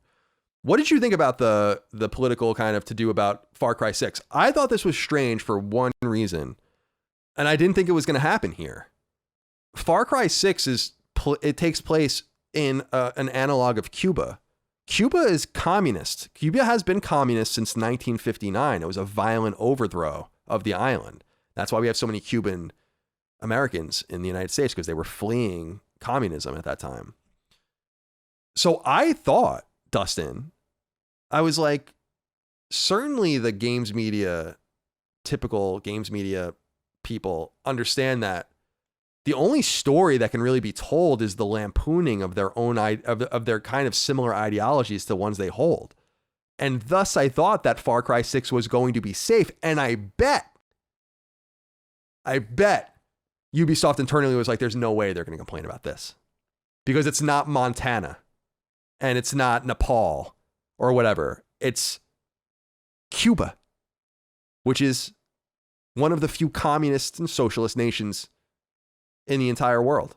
What did you think about the political kind of to-do about Far Cry 6? I thought this was strange for one reason, and I didn't think it was going to happen here. Far Cry 6 it takes place in an analog of Cuba. Cuba is communist. Cuba has been communist since 1959. It was a violent overthrow of the island. That's why we have so many Cuban Americans in the United States, because they were fleeing communism at that time. So I thought, Dustin, I was like, certainly the typical games media people understand that the only story that can really be told is the lampooning of their own of their kind of similar ideologies to ones they hold. And thus I thought that Far Cry 6 was going to be safe. And I bet Ubisoft internally was like, there's no way they're going to complain about this, because it's not Montana and it's not Nepal or whatever. It's Cuba, which is one of the few communist and socialist nations in the entire world.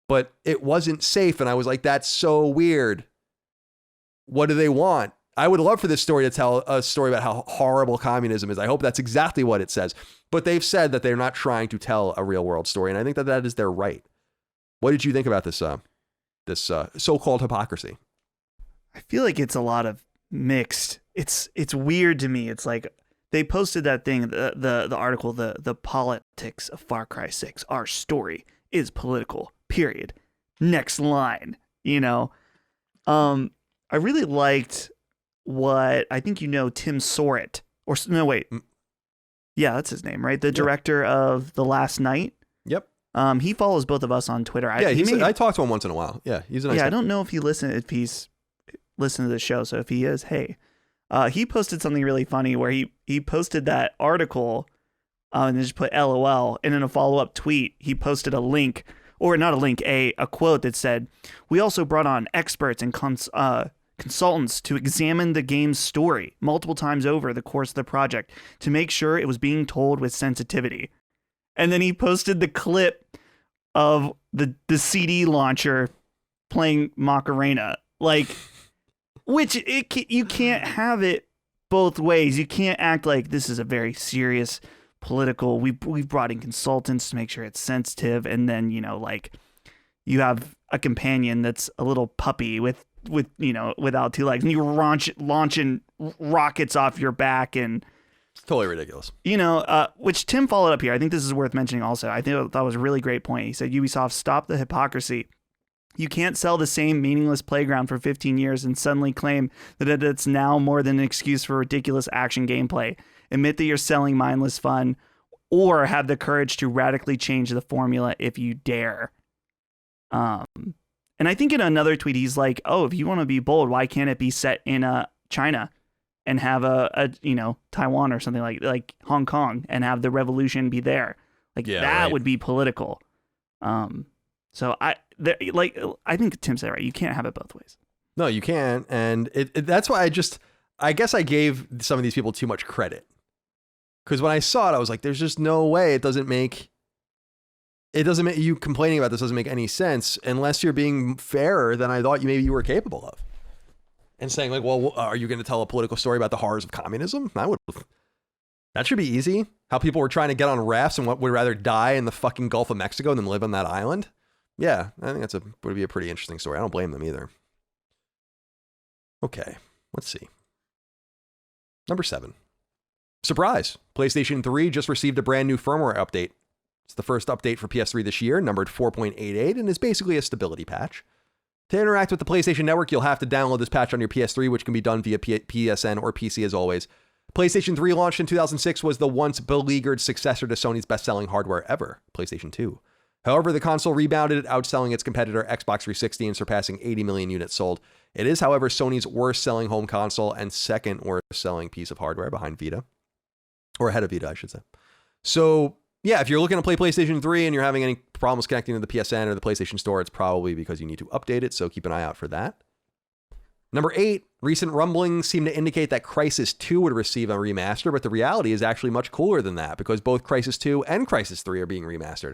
But it wasn't safe, and I was like, that's so weird. What do they want? I would love for this story to tell a story about how horrible communism is. I hope that's exactly what it says. But they've said that they're not trying to tell a real world story, and I think that that is their right. What did you think about this so-called hypocrisy? I feel like it's a lot of mixed. It's weird to me. It's like they posted that thing, the article, the politics of Far Cry 6. Our story is political. Period. Next line. You know, I really liked what I think Tim Sorrett, or no wait, yeah, that's his name, right? The director of The Last Night. Yep. He follows both of us on Twitter. I talk to him once in a while. Yeah, he's a nice guy. I don't know if he's listened to the show. So if he is, hey, he posted something really funny where he posted that article and just put LOL, and in a follow-up tweet he posted a link, or not a link, a quote that said, "We also brought on experts and consultants to examine the game's story multiple times over the course of the project to make sure it was being told with sensitivity." And then he posted the clip of the CD launcher playing Macarena, like, which you can't have it both ways. You can't act like this is a very serious political. We've brought in consultants to make sure it's sensitive, and then like you have a companion that's a little puppy with without two legs, and you launching rockets off your back, and it's totally ridiculous. Which Tim followed up here. I think this is worth mentioning also. I think that was a really great point. He said, Ubisoft, stop the hypocrisy. You can't sell the same meaningless playground for 15 years and suddenly claim that it's now more than an excuse for ridiculous action gameplay. Admit that you're selling mindless fun, or have the courage to radically change the formula if you dare. And I think in another tweet, he's like, oh, if you want to be bold, why can't it be set in China and have a Taiwan or something like Hong Kong, and have the revolution be there? That would be political. So I think Tim said right. You can't have it both ways. No, you can't. And that's why I guess I gave some of these people too much credit. Because when I saw it, I was like, there's just no way. It doesn't make you complaining about this doesn't make any sense unless you're being fairer than I thought maybe you were capable of. And saying like, well, are you going to tell a political story about the horrors of communism? That should be easy. How people were trying to get on rafts and would rather die in the fucking Gulf of Mexico than live on that island. Yeah, I think would be a pretty interesting story. I don't blame them either. Okay, let's see. Number 7. Surprise! PlayStation 3 just received a brand new firmware update. It's the first update for PS3 this year, numbered 4.88, and is basically a stability patch. To interact with the PlayStation Network, you'll have to download this patch on your PS3, which can be done via PSN or PC as always. PlayStation 3 launched in 2006 was the once beleaguered successor to Sony's best-selling hardware ever, PlayStation 2. However, the console rebounded, outselling its competitor Xbox 360 and surpassing 80 million units sold. It is, however, Sony's worst-selling home console and second worst-selling piece of hardware behind Vita. Or ahead of Vita, I should say. So, yeah, if you're looking to play PlayStation 3 and you're having any problems connecting to the PSN or the PlayStation Store, it's probably because you need to update it, so keep an eye out for that. Number 8, recent rumblings seem to indicate that Crysis 2 would receive a remaster, but the reality is actually much cooler than that because both Crysis 2 and Crysis 3 are being remastered.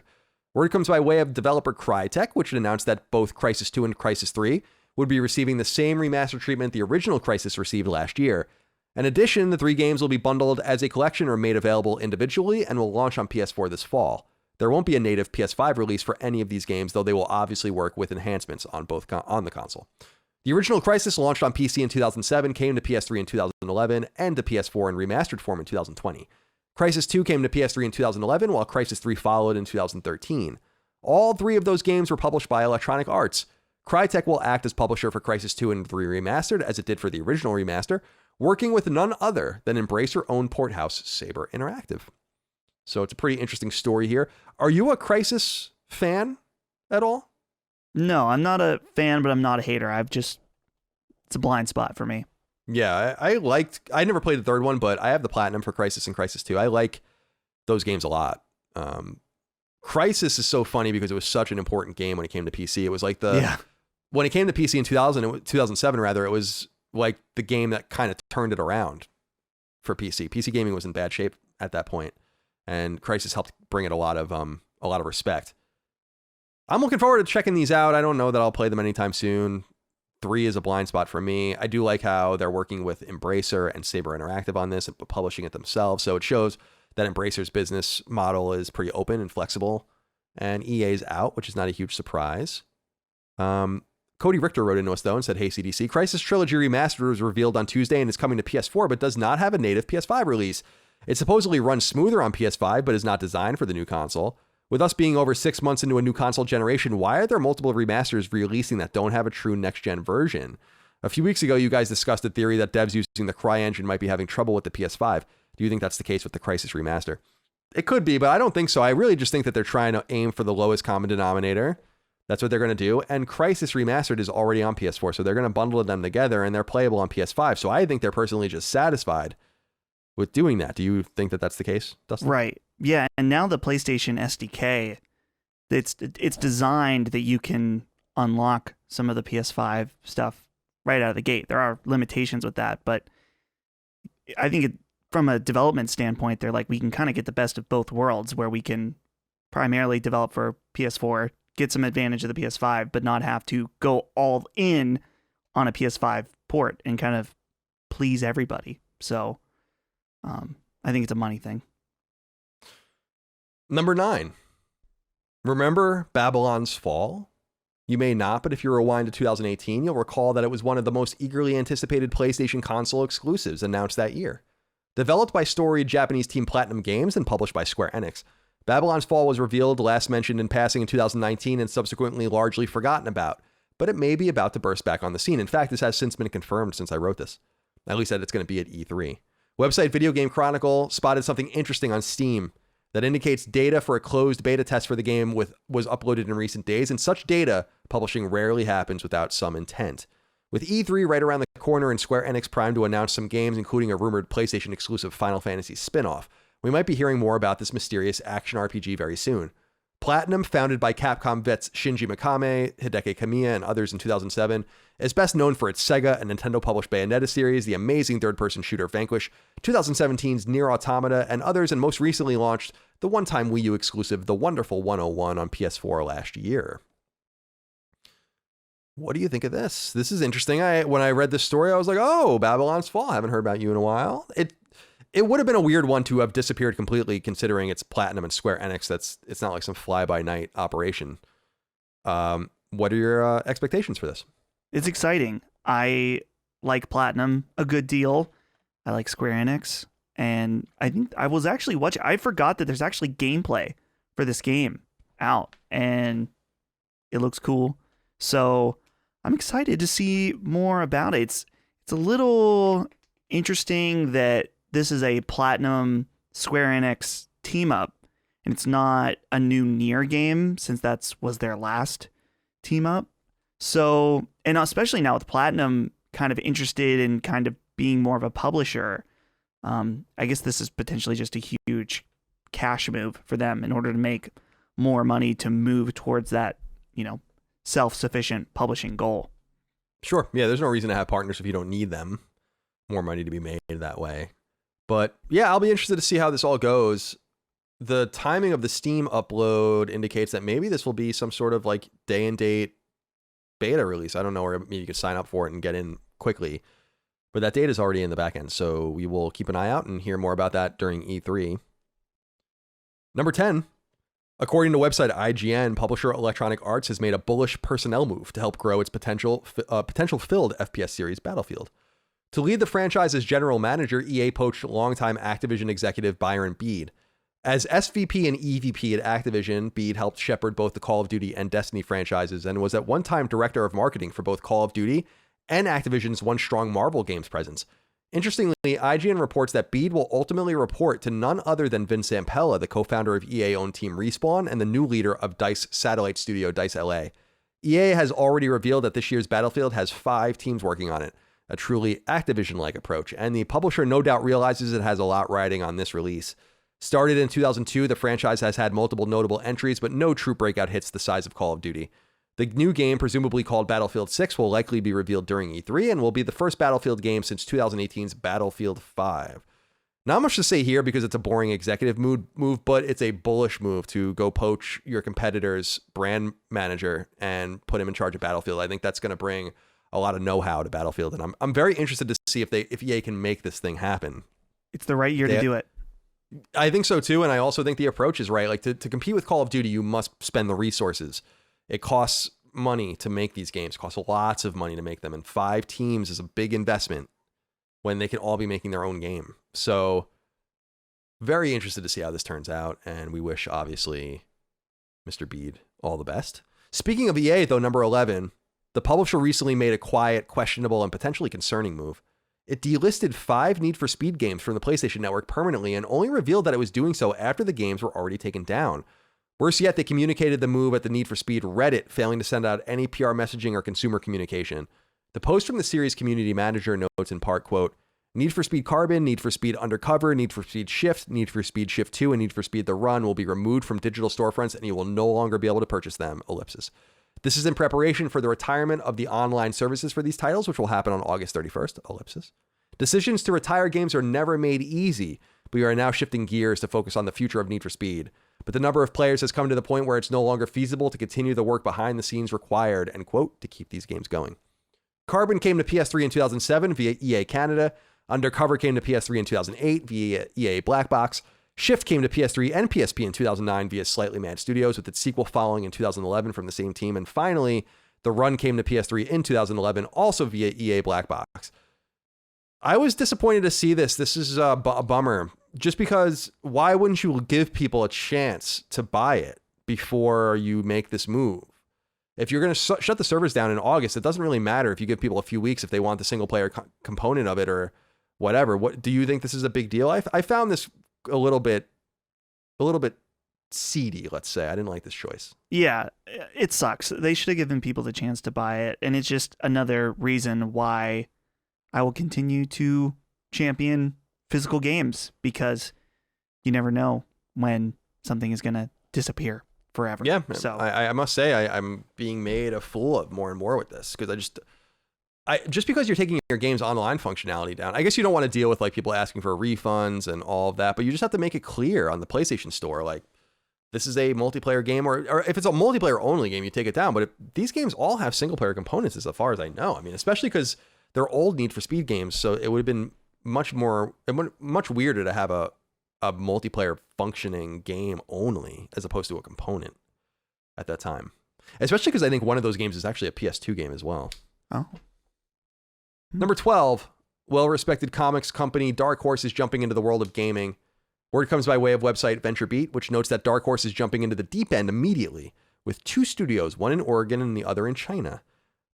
Word comes by way of developer Crytek, which announced that both Crysis 2 and Crysis 3 would be receiving the same remaster treatment the original Crysis received last year. In addition, the 3 games will be bundled as a collection or made available individually and will launch on PS4 this fall. There won't be a native PS5 release for any of these games, though they will obviously work with enhancements on on the console. The original Crysis launched on PC in 2007, came to PS3 in 2011, and to PS4 in remastered form in 2020. Crysis 2 came to PS3 in 2011, while Crysis 3 followed in 2013. All 3 of those games were published by Electronic Arts. Crytek will act as publisher for Crysis 2 and 3 Remastered, as it did for the original remaster, working with none other than Embracer-owned porthouse Saber Interactive. So it's a pretty interesting story here. Are you a Crysis fan at all? No, I'm not a fan, but I'm not a hater. It's a blind spot for me. Yeah, I never played the third one, but I have the Platinum for Crysis and Crysis 2. I like those games a lot. Crysis is so funny because it was such an important game when it came to PC. It was like when it came to PC in 2007 rather, it was like the game that kind of turned it around for PC. PC gaming was in bad shape at that point, and Crysis helped bring it a lot of respect. I'm looking forward to checking these out. I don't know that I'll play them anytime soon. 3 is a blind spot for me. I do like how they're working with Embracer and Saber Interactive on this and publishing it themselves. So it shows that Embracer's business model is pretty open and flexible. And EA's out, which is not a huge surprise. Cody Richter wrote into us, though, and said, "Hey, CDC, Crysis Trilogy Remastered was revealed on Tuesday and is coming to PS4, but does not have a native PS5 release. It supposedly runs smoother on PS5, but is not designed for the new console. With us being over 6 months into a new console generation, why are there multiple remasters releasing that don't have a true next-gen version? A few weeks ago, you guys discussed the theory that devs using the CryEngine might be having trouble with the PS5. Do you think that's the case with the Crysis remaster?" It could be, but I don't think so. I really just think that they're trying to aim for the lowest common denominator. That's what they're going to do. And Crysis Remastered is already on PS4, so they're going to bundle them together, and they're playable on PS5. So I think they're personally just satisfied with doing that. Do you think that that's the case, Dustin? Right. Yeah, and now the PlayStation SDK, it's designed that you can unlock some of the PS5 stuff right out of the gate. There are limitations with that, but I think from a development standpoint, they're like, we can kind of get the best of both worlds, where we can primarily develop for PS4, get some advantage of the PS5, but not have to go all in on a PS5 port and kind of please everybody. So I think it's a money thing. Number 9. Remember Babylon's Fall? You may not, but if you rewind to 2018, you'll recall that it was one of the most eagerly anticipated PlayStation console exclusives announced that year. Developed by storied Japanese team Platinum Games and published by Square Enix, Babylon's Fall was revealed, last mentioned in passing in 2019 and subsequently largely forgotten about, but it may be about to burst back on the scene. In fact, this has since been confirmed since I wrote this. At least that it's going to be at E3. Website Video Game Chronicle spotted something interesting on Steam that indicates data for a closed beta test for the game was uploaded in recent days, and such data publishing rarely happens without some intent. With E3 right around the corner and Square Enix primed to announce some games, including a rumored PlayStation exclusive Final Fantasy spin-off, we might be hearing more about this mysterious action RPG very soon. Platinum, founded by Capcom vets Shinji Mikami, Hideki Kamiya, and others in 2007, is best known for its Sega and Nintendo-published Bayonetta series, the amazing third-person shooter Vanquish, 2017's Nier Automata, and others, and most recently launched the one-time Wii U exclusive The Wonderful 101 on PS4 last year. What do you think of this? This is interesting. When I read this story, I was like, oh, Babylon's Fall. I haven't heard about you in a while. It would have been a weird one to have disappeared completely, considering it's Platinum and Square Enix. It's not like some fly-by-night operation. What are your expectations for this? It's exciting. I like Platinum a good deal. I like Square Enix. And I think I was actually watching. I forgot that there's actually gameplay for this game out, and it looks cool. So I'm excited to see more about it. It's a little interesting that this is a Platinum Square Enix team up, and it's not a new Nier game since was their last team up. So, and especially now with Platinum kind of interested in kind of being more of a publisher, I guess this is potentially just a huge cash move for them in order to make more money to move towards that, self-sufficient publishing goal. Sure. Yeah, there's no reason to have partners if you don't need them. More money to be made that way. But yeah, I'll be interested to see how this all goes. The timing of the Steam upload indicates that maybe this will be some sort of like day and date beta release. I don't know, or maybe you could sign up for it and get in quickly. But that data is already in the back end, so we will keep an eye out and hear more about that during E3. Number 10, according to website IGN, publisher Electronic Arts has made a bullish personnel move to help grow its potential filled FPS series Battlefield. To lead the franchise's general manager, EA poached longtime Activision executive Byron Beed. As SVP and EVP at Activision, Beed helped shepherd both the Call of Duty and Destiny franchises and was at one time director of marketing for both Call of Duty and Activision's once strong Marvel games presence. Interestingly, IGN reports that Beed will ultimately report to none other than Vince Zampella, the co-founder of EA-owned Team Respawn and the new leader of DICE satellite studio DICE LA. EA has already revealed that this year's Battlefield has 5 teams working on it, a truly Activision-like approach, and the publisher no doubt realizes it has a lot riding on this release. Started in 2002, the franchise has had multiple notable entries, but no true breakout hits the size of Call of Duty. The new game, presumably called Battlefield 6, will likely be revealed during E3 and will be the first Battlefield game since 2018's Battlefield 5. Not much to say here because it's a boring executive move, but it's a bullish move to go poach your competitor's brand manager and put him in charge of Battlefield. I think that's going to bring a lot of know-how to Battlefield, and I'm very interested to see if EA can make this thing happen. It's the right year to do it. I think so too, and I also think the approach is right. Like to compete with Call of Duty, you must spend the resources. It costs money to make these games. It costs lots of money to make them, and 5 teams is a big investment when they can all be making their own game. So very interested to see how this turns out, and we wish, obviously, Mr. Beed all the best. Speaking of EA, though, number 11, the publisher recently made a quiet, questionable, and potentially concerning move. It delisted 5 Need for Speed games from the PlayStation Network permanently and only revealed that it was doing so after the games were already taken down. Worse yet, they communicated the move at the Need for Speed Reddit, failing to send out any PR messaging or consumer communication. The post from the series community manager notes in part, quote, Need for Speed Carbon, Need for Speed Undercover, Need for Speed Shift, Need for Speed Shift 2, and Need for Speed The Run will be removed from digital storefronts and you will no longer be able to purchase them, ellipsis. This is in preparation for the retirement of the online services for these titles, which will happen on August 31st, ellipsis. Decisions to retire games are never made easy, but we are now shifting gears to focus on the future of Need for Speed. But the number of players has come to the point where it's no longer feasible to continue the work behind the scenes required, end quote, to keep these games going. Carbon came to PS3 in 2007 via EA Canada. Undercover came to PS3 in 2008 via EA Black Box. Shift came to PS3 and PSP in 2009 via Slightly Mad Studios, with its sequel following in 2011 from the same team. And finally, The Run came to PS3 in 2011, also via EA Black Box. I was disappointed to see this. This is a bummer. Just because, why wouldn't you give people a chance to buy it before you make this move? If you're going to shut the servers down in August, it doesn't really matter if you give people a few weeks if they want the single player component of it or whatever. What do you think this is a big deal? I found this a little bit seedy, let's say. I didn't like this choice. Yeah, it sucks. They should have given people the chance to buy it, and it's just another reason why I will continue to champion physical games, because you never know when something is going to disappear forever. Yeah, so I must say I'm being made a fool of more and more with this, because just because you're taking your game's online functionality down, I guess you don't want to deal with like people asking for refunds and all of that, but you just have to make it clear on the PlayStation Store, like this is a multiplayer game, or if it's a multiplayer only game, you take it down. But these games all have single player components, as far as I know. I mean, especially because they're old Need for Speed games, so it would have been much weirder to have a multiplayer functioning game only as opposed to a component at that time. Especially because I think one of those games is actually a PS2 game as well. Oh. Number 12, well-respected comics company Dark Horse is jumping into the world of gaming. Word comes by way of website VentureBeat, which notes that Dark Horse is jumping into the deep end immediately with 2 studios, one in Oregon and the other in China.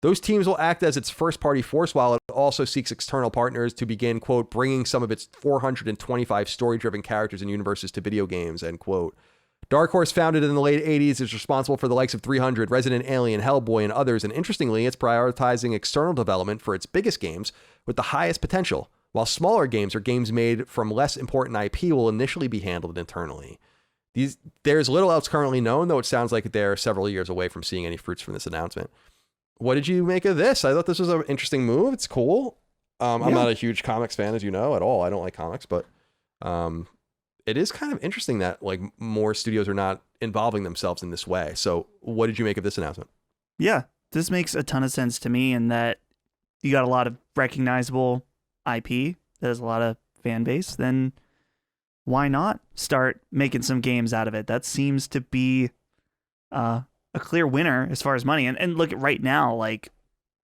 Those teams will act as its first-party force while it also seeks external partners to begin, quote, bringing some of its 425 story-driven characters and universes to video games, end quote. Dark Horse, founded in the late 80s, is responsible for the likes of 300, Resident Alien, Hellboy, and others, and interestingly, it's prioritizing external development for its biggest games with the highest potential, while smaller games or games made from less important IP will initially be handled internally. There's little else currently known, though it sounds like they're several years away from seeing any fruits from this announcement. What did you make of this? I thought this was an interesting move. It's cool. I'm not a huge comics fan, as you know, at all. I don't like comics, but it is kind of interesting that like more studios are not involving themselves in this way. So what did you make of this announcement? Yeah, this makes a ton of sense to me in that you got a lot of recognizable IP that has a lot of fan base. Then why not start making some games out of it? That seems to be a clear winner as far as money. And look at right now, like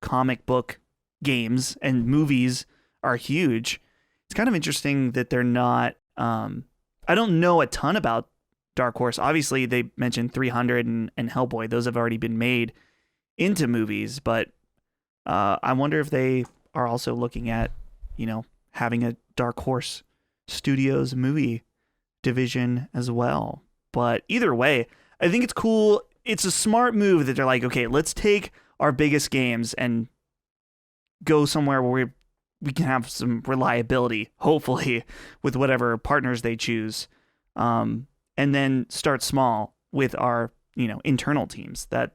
comic book games and movies are huge. It's kind of interesting that they're not, I don't know a ton about Dark Horse. Obviously they mentioned 300 and Hellboy. Those have already been made into movies, but I wonder if they are also looking at, having a Dark Horse Studios movie division as well. But either way, I think it's cool. It's a smart move that they're like, okay, let's take our biggest games and go somewhere where we can have some reliability, hopefully, with whatever partners they choose. And then start small with our, internal teams. That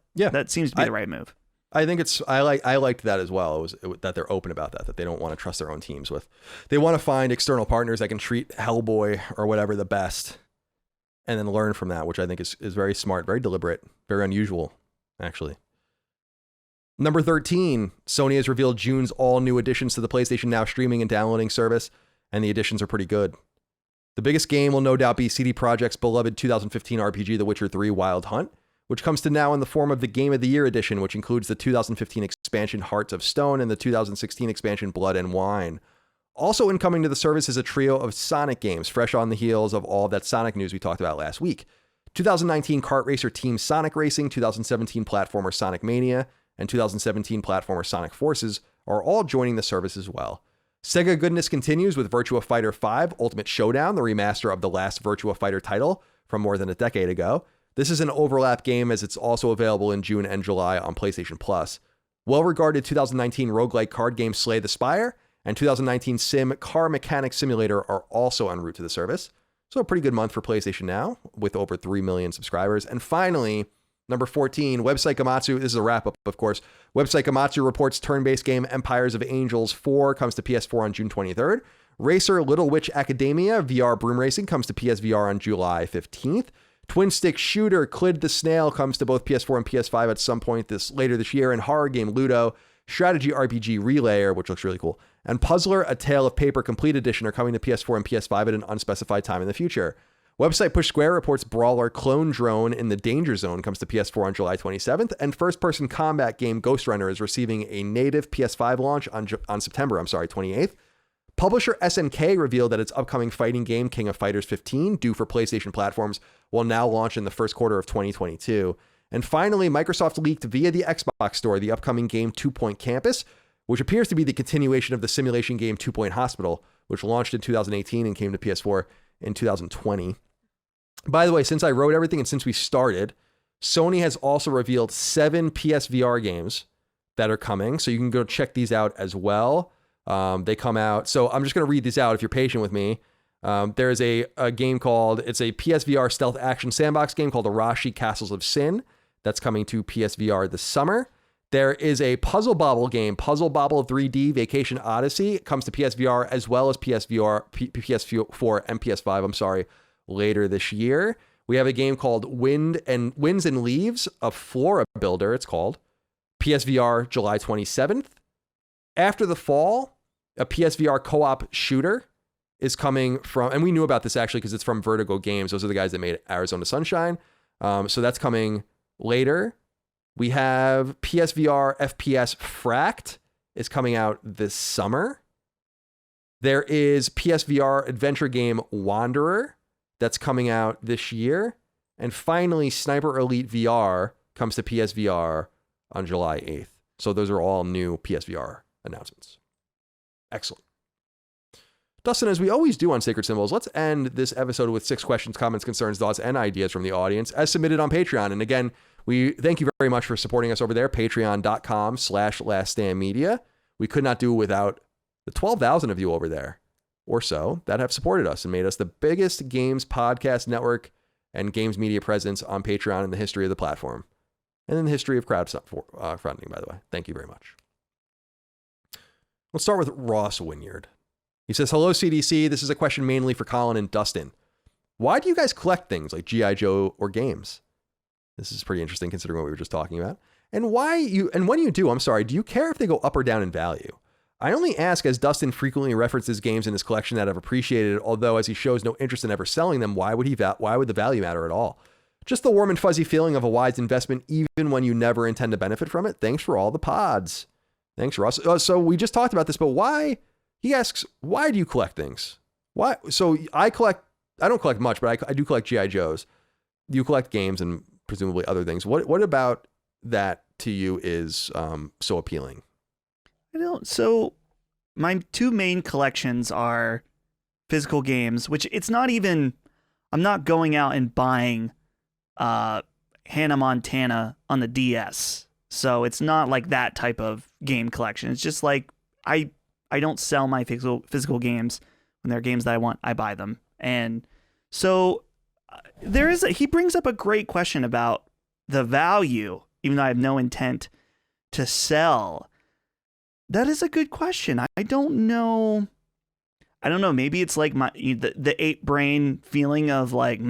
seems to be the right move. I think I liked that as well. That they're open about that they don't want to trust their own teams with. They want to find external partners that can treat Hellboy or whatever the best and then learn from that, which I think is very smart, very deliberate, very unusual, actually. Number 13, Sony has revealed June's all new additions to the PlayStation Now streaming and downloading service, and the additions are pretty good. The biggest game will no doubt be CD Projekt's beloved 2015 RPG The Witcher 3 Wild Hunt, which comes to now in the form of the Game of the Year edition, which includes the 2015 expansion Hearts of Stone and the 2016 expansion Blood and Wine. Also incoming to the service is a trio of Sonic games, fresh on the heels of all that Sonic news we talked about last week. 2019 kart racer Team Sonic Racing, 2017 platformer Sonic Mania, and 2017 platformer Sonic Forces are all joining the service as well. Sega goodness continues with Virtua Fighter 5 Ultimate Showdown, the remaster of the last Virtua Fighter title from more than a decade ago. This is an overlap game as it's also available in June and July on PlayStation Plus. Well-regarded 2019 roguelike card game Slay the Spire and 2019 Sim Car Mechanic Simulator are also en route to the service. So a pretty good month for PlayStation Now with over 3 million subscribers. And finally, number 14, Website Gamatsu. This is a wrap-up, of course. Website Gamatsu reports turn-based game Empires of Angels 4 comes to PS4 on June 23rd. Racer Little Witch Academia VR Broom Racing comes to PSVR on July 15th. Twin-stick shooter Clid the Snail comes to both PS4 and PS5 at some point later this year. And horror game Ludo, strategy RPG Relayer, which looks really cool, and Puzzler, A Tale of Paper Complete Edition are coming to PS4 and PS5 at an unspecified time in the future. Website Push Square reports brawler Clone Drone in the Danger Zone comes to PS4 on July 27th, and first-person combat game Ghost Runner is receiving a native PS5 launch on September 28th. Publisher SNK revealed that its upcoming fighting game King of Fighters 15, due for PlayStation platforms, will now launch in the first quarter of 2022. And finally, Microsoft leaked via the Xbox Store the upcoming game 2 Point Campus, which appears to be the continuation of the simulation game 2 Point Hospital, which launched in 2018 and came to PS4 in 2020. By the way, since I wrote everything and since we started, Sony has also revealed 7 PSVR games that are coming, so you can go check these out as well. They come out, so I'm just going to read these out if you're patient with me. There's a game called, it's a PSVR stealth action sandbox game called Arashi Castles of Sin that's coming to PSVR this summer. There is a Puzzle Bobble game, Puzzle Bobble 3D Vacation Odyssey. It comes to PSVR as well as PS4 and PS5, later this year. We have a game called Winds and Leaves, a Flora Builder, it's called. PSVR July 27th. After the Fall, a PSVR co-op shooter is coming from, and we knew about this actually because it's from Vertigo Games. Those are the guys that made Arizona Sunshine. So that's coming later. We have PSVR FPS Fracked is coming out this summer. There is PSVR adventure game Wanderer that's coming out this year. And finally, Sniper Elite VR comes to PSVR on July 8th. So those are all new PSVR announcements. Excellent. Dustin, as we always do on Sacred Symbols, let's end this episode with 6 questions, comments, concerns, thoughts, and ideas from the audience as submitted on Patreon. And again, we thank you very much for supporting us over there, patreon.com/laststandmedia. We could not do without the 12,000 of you over there or so that have supported us and made us the biggest games podcast network and games media presence on Patreon in the history of the platform and in the history of crowdfunding, by the way. Thank you very much. Let's start with Ross Wynyard. He says, hello, CDC. This is a question mainly for Colin and Dustin. Why do you guys collect things like G.I. Joe or games? This is pretty interesting considering what we were just talking about. And when you do, do you care if they go up or down in value? I only ask as Dustin frequently references games in his collection that have appreciated, although as he shows no interest in ever selling them, why would the value matter at all? Just the warm and fuzzy feeling of a wise investment, even when you never intend to benefit from it. Thanks for all the pods. Thanks, Ross. So we just talked about this, but why? He asks, why do you collect things? Why? So I don't collect much, but I do collect G.I. Joes. You collect games and presumably other things. What about that to you is so appealing? So my 2 main collections are physical games, which it's not even, I'm not going out and buying Hannah Montana on the DS. So it's not like that type of game collection. It's just like, I don't sell my physical games. When they're games that I want, I buy them. And so he brings up a great question about the value, even though I have no intent to sell. That is a good question. I don't know. Maybe it's like the ape brain feeling of like,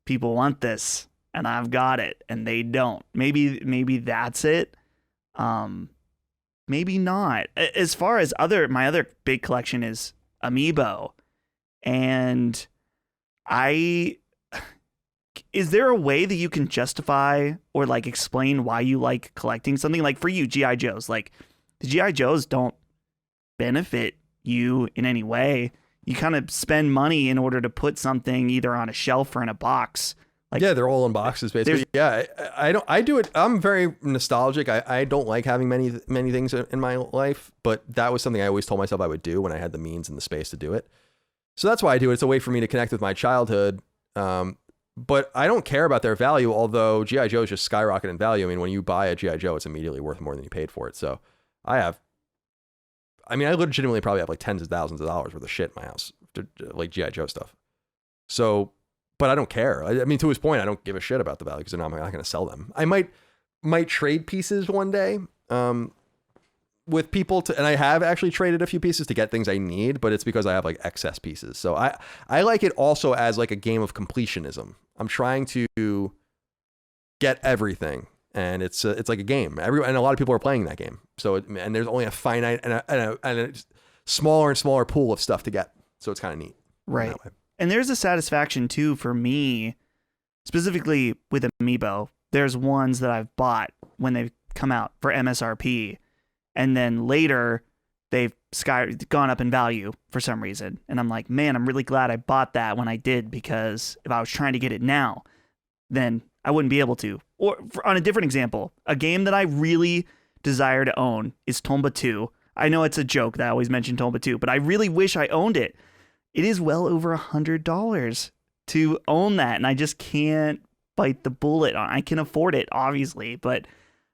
people want this and I've got it and they don't. Maybe that's it. Maybe not. As far as my other big collection is Amiibo. And is there a way that you can justify or like explain why you like collecting something? Like for you, G.I. Joes, like the G.I. Joes don't benefit you in any way. You kind of spend money in order to put something either on a shelf or in a box. Like, yeah, they're all in boxes basically. Yeah, I do it. I'm very nostalgic. I don't like having many things in my life, but that was something I always told myself I would do when I had the means and the space to do it. So that's why I do it. It's a way for me to connect with my childhood. But I don't care about their value, although G.I. Joe is just skyrocketing in value. I mean, when you buy a G.I. Joe, it's immediately worth more than you paid for it. So I legitimately probably have like tens of thousands of dollars worth of shit in my house, like G.I. Joe stuff. So, but I don't care. I mean, to his point, I don't give a shit about the value because I'm not going to sell them. I might trade pieces one day with people and I have actually traded a few pieces to get things I need, but it's because I have like excess pieces. So I like it also as like a game of completionism. I'm trying to get everything. And it's like a game. And a lot of people are playing that game. So and there's only a finite and a smaller and smaller pool of stuff to get. So it's kind of neat. Right. And there's a satisfaction too for me, specifically with Amiibo. There's ones that I've bought when they've come out for MSRP, and then later they've gone up in value for some reason. And I'm like, man, I'm really glad I bought that when I did, because if I was trying to get it now, then I wouldn't be able to. Or on a different example, a game that I really desire to own is Tomba 2. I know it's a joke that I always mention Tomba 2, but I really wish I owned it. It is well over $100 to own that, and I just can't bite the bullet on. I can afford it, obviously, but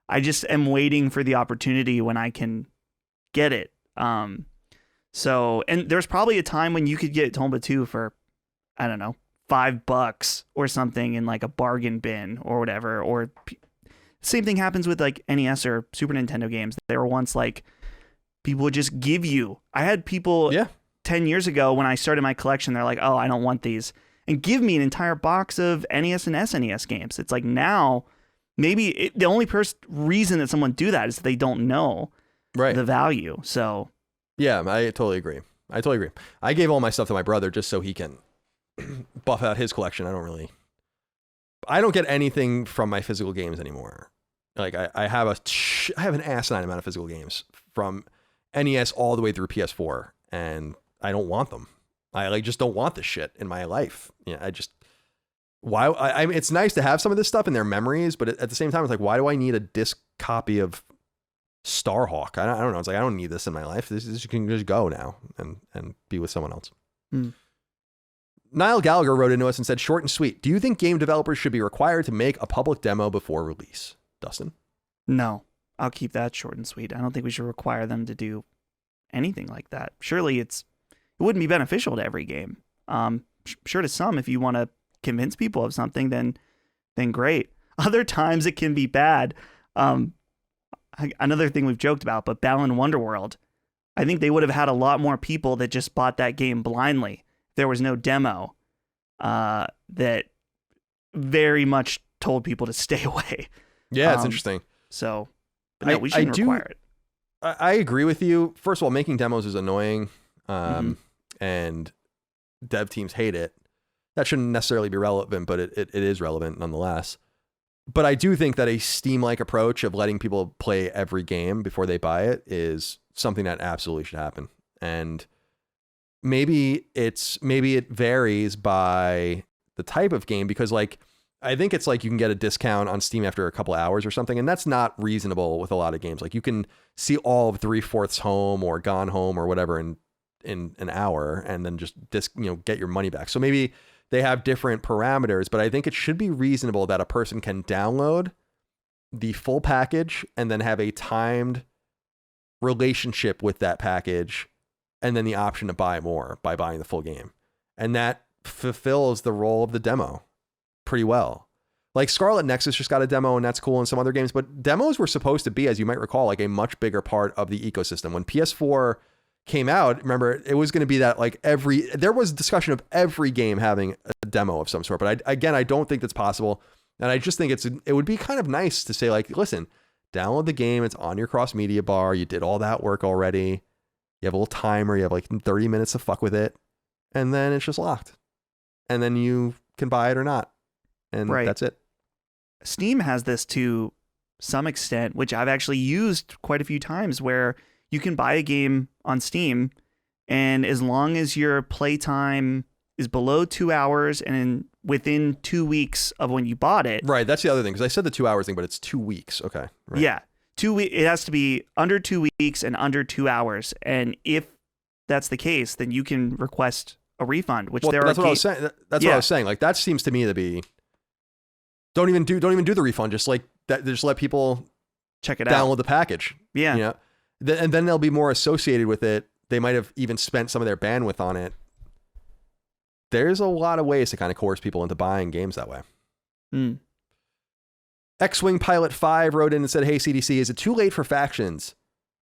I just am waiting for the opportunity when I can get it. So, and there's probably a time when you could get Tomba 2 for, I don't know, $5 or something in like a bargain bin or whatever. Or same thing happens with like NES or Super Nintendo games. They were once like people would just give you. I had people 10 years ago when I started my collection, they're like, oh, I don't want these, and give me an entire box of NES and SNES games. It's like now maybe the only reason that someone do that is that they don't know the value. So yeah, I totally agree. I gave all my stuff to my brother just so he can buff out his collection. I don't get anything from my physical games anymore. Like I have an asinine amount of physical games from NES all the way through PS4, and I don't want them. I just don't want this shit in my life. Yeah, it's nice to have some of this stuff in their memories, but at the same time, it's like, why do I need a disc copy of Starhawk. I don't know. It's like, I don't need this in my life. This you can just go now and be with someone else. Niall Gallagher wrote into us and said, short and sweet, do you think game developers should be required to make a public demo before release? Dustin? No, I'll keep that short and sweet. I don't think we should require them to do anything like that. Surely it wouldn't be beneficial to every game. Sure, to some, if you want to convince people of something, then great. Other times it can be bad. Another thing we've joked about, but Balan Wonderworld, I think they would have had a lot more people that just bought that game blindly. There was no demo that very much told people to stay away. Yeah, it's interesting. So, but no, we shouldn't require it. I agree with you. First of all, making demos is annoying, and dev teams hate it. That shouldn't necessarily be relevant, but it is relevant nonetheless. But I do think that a Steam-like approach of letting people play every game before they buy it is something that absolutely should happen. And maybe it varies by the type of game, because like I think it's like you can get a discount on Steam after a couple hours or something, and that's not reasonable with a lot of games. Like you can see all of 3/4 Home or Gone Home or whatever in an hour, and then just get your money back. So maybe they have different parameters, but I think it should be reasonable that a person can download the full package and then have a timed relationship with that package, and then the option to buy more by buying the full game. And that fulfills the role of the demo pretty well. Like Scarlet Nexus just got a demo, and that's cool in some other games, but demos were supposed to be, as you might recall, like a much bigger part of the ecosystem. When PS4 came out, remember, it was going to be that like there was discussion of every game having a demo of some sort, but I don't think that's possible. And I just think it would be kind of nice to say like, listen, download the game. It's on your cross media bar. You did all that work already. You have a little timer. You have like 30 minutes to fuck with it. And then it's just locked. And then you can buy it or not. And that's it. Steam has this to some extent, which I've actually used quite a few times, where you can buy a game on Steam, and as long as your playtime is below 2 hours and within 2 weeks of when you bought it. Right. That's the other thing, because I said the 2 hours thing, but it's 2 weeks. Okay. Right. Yeah. It has to be under 2 weeks and under 2 hours. And if that's the case, then you can request a refund, which that's what I was saying. That's what I was saying. Like that seems to me to be, don't even do the refund. Just like that. Just let people check it download out. the package. Yeah. And then they'll be more associated with it. They might have even spent some of their bandwidth on it. There's a lot of ways to kind of coerce people into buying games that way. X-Wing Pilot 5 wrote in and said, hey, CDC, is it too late for factions?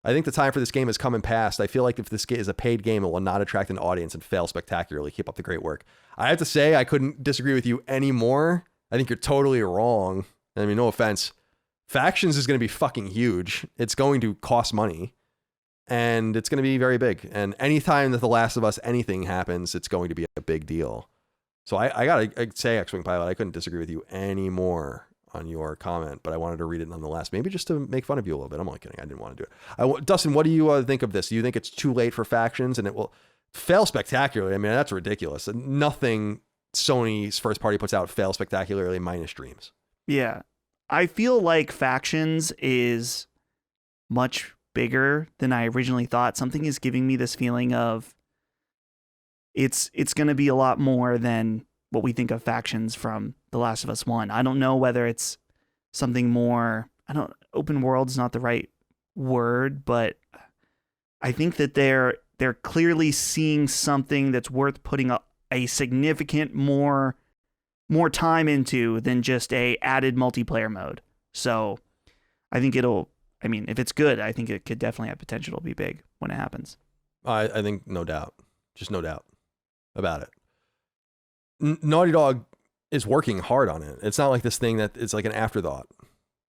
I think the time for this game has come and passed. I feel like if this is a paid game, it will not attract an audience and fail spectacularly. Keep up the great work. I have to say, I couldn't disagree with you anymore. I think you're totally wrong. I mean, no offense. Factions is going to be fucking huge. It's going to cost money, and it's going to be very big. And anytime that The Last of Us anything happens, it's going to be a big deal. So I gotta say, X-Wing Pilot, I couldn't disagree with you anymore on your comment, but I wanted to read it nonetheless. Maybe just to make fun of you a little bit. I'm only kidding. I didn't want to do it. Dustin, what do you think of this? Do you think it's too late for factions and it will fail spectacularly? I mean, that's ridiculous. Nothing Sony's first party puts out fails spectacularly minus Dreams. Yeah. I feel like Factions is much bigger than I originally thought. Something is giving me this feeling of it's going to be a lot more than what we think of Factions from The Last of Us 1. I don't know whether it's something more, open world's not the right word, but I think that they're clearly seeing something that's worth putting a significant more time into than just a added multiplayer mode. So I think if it's good, I think it could definitely have potential to be big when it happens. I think no doubt, just no doubt about it. Naughty Dog is working hard on it. It's not like this thing that it's like an afterthought.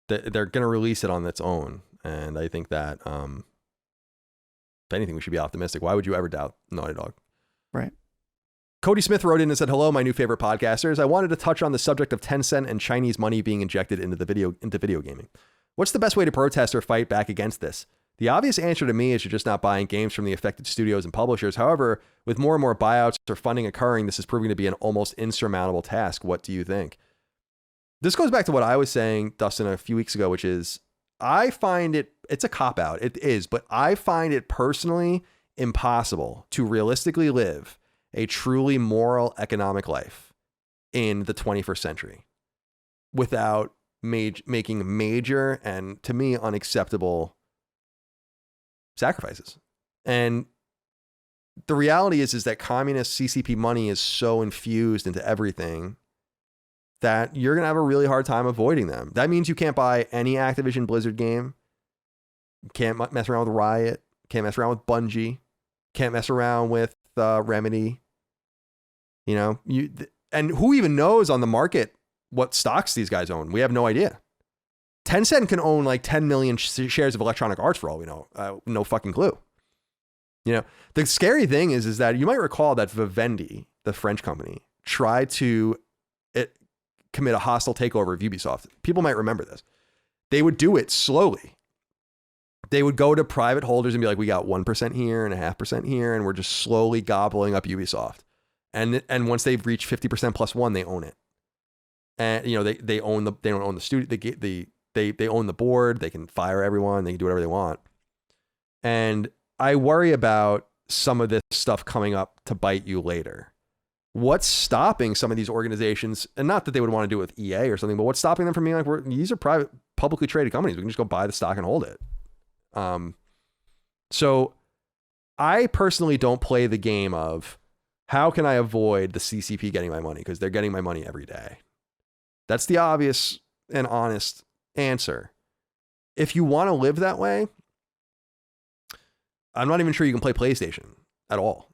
They're going to release it on its own. And I think that, if anything, we should be optimistic. Why would you ever doubt Naughty Dog? Right. Cody Smith wrote in and said, hello, my new favorite podcasters. I wanted to touch on the subject of Tencent and Chinese money being injected into video gaming. What's the best way to protest or fight back against this? The obvious answer to me is you're just not buying games from the affected studios and publishers. However, with more and more buyouts or funding occurring, this is proving to be an almost insurmountable task. What do you think? This goes back to what I was saying, Dustin, a few weeks ago, which is I find it's a cop out. It is, but I find it personally impossible to realistically live a truly moral economic life in the 21st century without making major and, to me, unacceptable sacrifices. And the reality is that communist CCP money is so infused into everything that you're going to have a really hard time avoiding them. That means you can't buy any Activision Blizzard game. You can't mess around with Riot. Can't mess around with Bungie. Can't mess around with Remedy. You know, and who even knows on the market what stocks these guys own? We have no idea. Tencent can own like 10 million shares of Electronic Arts for all we know. No fucking clue. You know, the scary thing is that you might recall that Vivendi, the French company, tried to commit a hostile takeover of Ubisoft. People might remember this. They would do it slowly. They would go to private holders and be like, we got 1% here and 0.5% here, and we're just slowly gobbling up Ubisoft. And once they've reached 50% plus one, they own it. And you know, they don't own the studio. They own the board. They can fire everyone. They can do whatever they want. And I worry about some of this stuff coming up to bite you later. What's stopping some of these organizations, and not that they would want to do it with EA or something, but what's stopping them from being like, these are private, publicly traded companies. We can just go buy the stock and hold it. So I personally don't play the game of how can I avoid the CCP getting my money, because they're getting my money every day. That's the obvious and honest answer. If you want to live that way, I'm not even sure you can play PlayStation at all,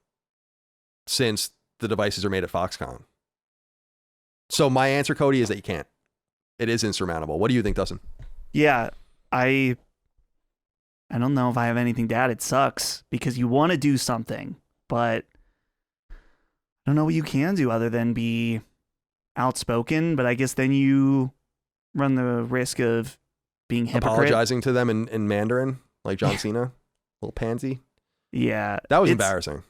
since the devices are made at Foxconn. So my answer, Cody, is that you can't. It is insurmountable. What do you think, Dustin? Yeah, I don't know if I have anything to add. It sucks because you want to do something, but I don't know what you can do other than be outspoken. But I guess then you run the risk of being hypocrite. Apologizing to them in Mandarin, like John Cena, little pansy. Yeah, that was embarrassing.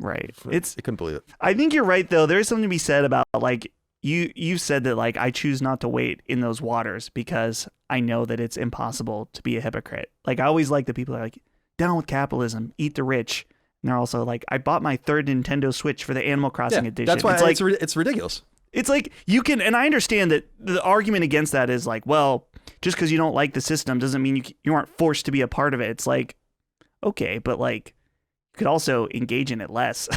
Right. I couldn't believe it. I think you're right, though. There's something to be said about, like, you said that, like, I choose not to wait in those waters because I know that it's impossible to be a hypocrite. Like, I always like the people that are like, down with capitalism, eat the rich. And they're also like, I bought my third Nintendo Switch for the Animal Crossing edition. That's why it's ridiculous. It's like, you can, and I understand that the argument against that is like, well, just because you don't like the system doesn't mean you aren't forced to be a part of it. It's like, okay, but like, you could also engage in it less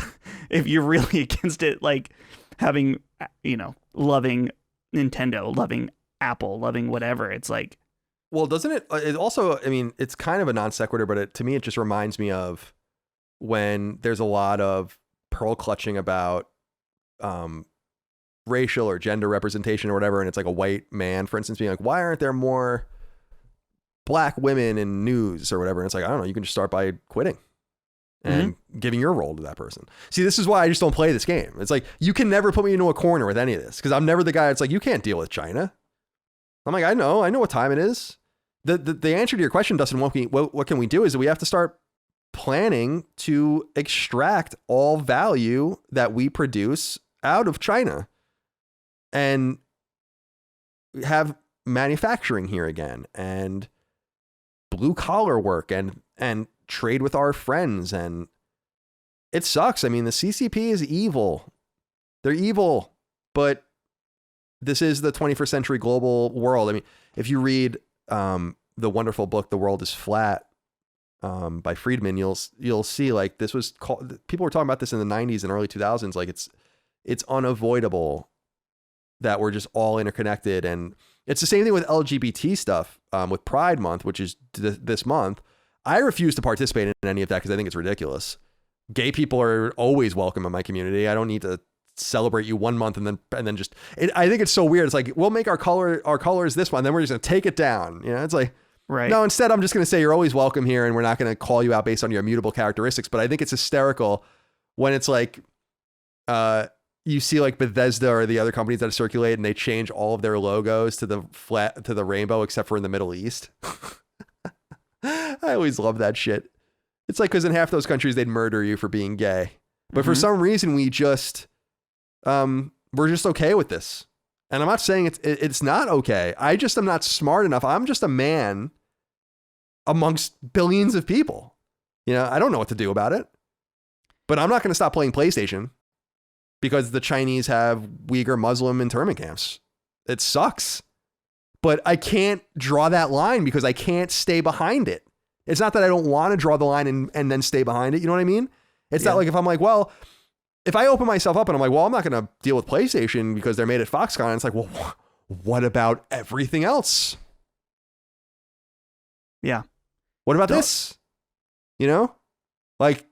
if you're really against it, like having, you know, loving Nintendo, loving Apple, loving whatever. It's like, well, doesn't it? It also, I mean, it's kind of a non sequitur, but to me, it just reminds me of when there's a lot of pearl clutching about racial or gender representation or whatever, and it's like a white man, for instance, being like, why aren't there more black women in news or whatever? And it's like, I don't know, you can just start by quitting and giving your role to that person. See, this is why I just don't play this game. It's like, you can never put me into a corner with any of this, because I'm never the guy that's like, you can't deal with China. I'm like, I know what time it is. The answer to your question, Dustin, what can we do is that we have to start planning to extract all value that we produce out of China and have manufacturing here again and blue collar work and trade with our friends. And it sucks. I mean, the CCP is evil. They're evil, but this is the 21st century global world. I mean, if you read the wonderful book, The World is Flat, by Friedman, you'll see like this was called, people were talking about this in the 90s and early 2000s. Like it's unavoidable that we're just all interconnected. And it's the same thing with LGBT stuff, with Pride Month, which is this month. I refuse to participate in any of that because I think it's ridiculous. Gay people are always welcome in my community. I don't need to celebrate you 1 month and then just, I think it's so weird. It's like, we'll make our colors this one, then we're just gonna take it down. You know, it's like, right. No, instead I'm just going to say you're always welcome here and we're not going to call you out based on your immutable characteristics. But I think it's hysterical when it's like, you see like Bethesda or the other companies that circulate and they change all of their logos to the rainbow, except for in the Middle East. I always love that shit. It's like, because in half those countries, they'd murder you for being gay. But for some reason, we're just okay with this. And I'm not saying it's not okay. I just am not smart enough. I'm just a man amongst billions of people. I don't know what to do about it. But I'm not going to stop playing PlayStation because the Chinese have Uyghur Muslim internment camps. It sucks. But I can't draw that line because I can't stay behind it. It's not that I don't want to draw the line and then stay behind it. You know what I mean? It's not like if I'm like, well, if I open myself up and I'm like, well, I'm not going to deal with PlayStation because they're made at Foxconn. It's like, well, what about everything else? Yeah. What about this? Like,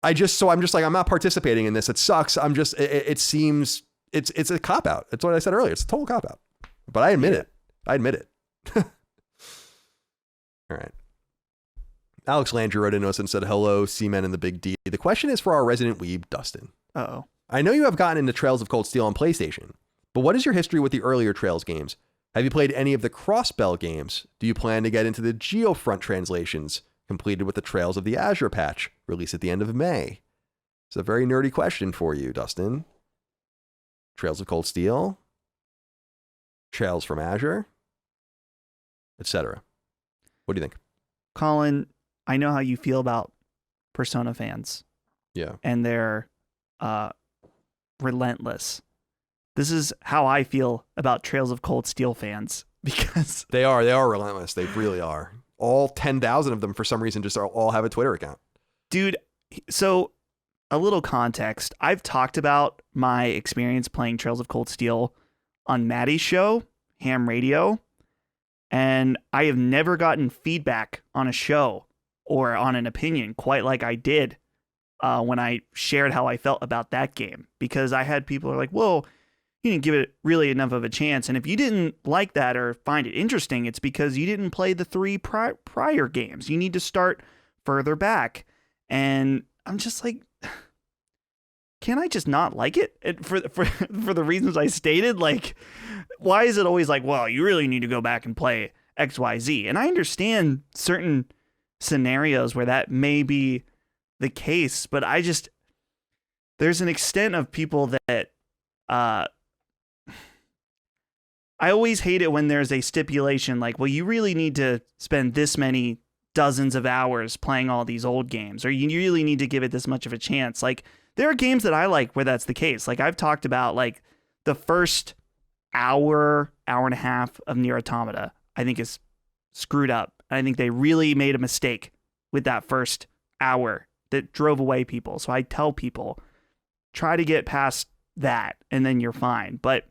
I'm just like, I'm not participating in this. It sucks. It seems it's a cop out. It's what I said earlier. It's a total cop out, but I admit it. All right. Alex Landry wrote in us and said, hello, C-Men and the Big D. The question is for our resident weeb, Dustin. Uh-oh. I know you have gotten into Trails of Cold Steel on PlayStation, but what is your history with the earlier Trails games? Have you played any of the Crossbell games? Do you plan to get into the Geofront translations, completed with the Trails of the Azure patch, released at the end of May? It's a very nerdy question for you, Dustin. Trails of Cold Steel, Trails from Azure, etc. What do you think? Colin, I know how you feel about Persona fans. Yeah. And they're relentless. This is how I feel about Trails of Cold Steel fans because they are relentless. They really are. All 10,000 of them for some reason just all have a Twitter account. Dude, so a little context. I've talked about my experience playing Trails of Cold Steel on Maddie's show, Ham Radio, and I have never gotten feedback on a show or on an opinion quite like I did when I shared how I felt about that game, because I had people who are like, whoa, you didn't give it really enough of a chance. And if you didn't like that or find it interesting, it's because you didn't play the 3 prior games. You need to start further back. And I'm just like, can I just not like it for the reasons I stated? Like, why is it always like, well, you really need to go back and play XYZ? And I understand certain scenarios where that may be the case, but there's an extent of people that I always hate it when there's a stipulation like, well, you really need to spend this many dozens of hours playing all these old games, or you really need to give it this much of a chance. Like, there are games that I like where that's the case. Like, I've talked about like the first hour and a half of Nier Automata, I think is screwed up. I think they really made a mistake with that first hour that drove away people. So I tell people, try to get past that and then you're fine. But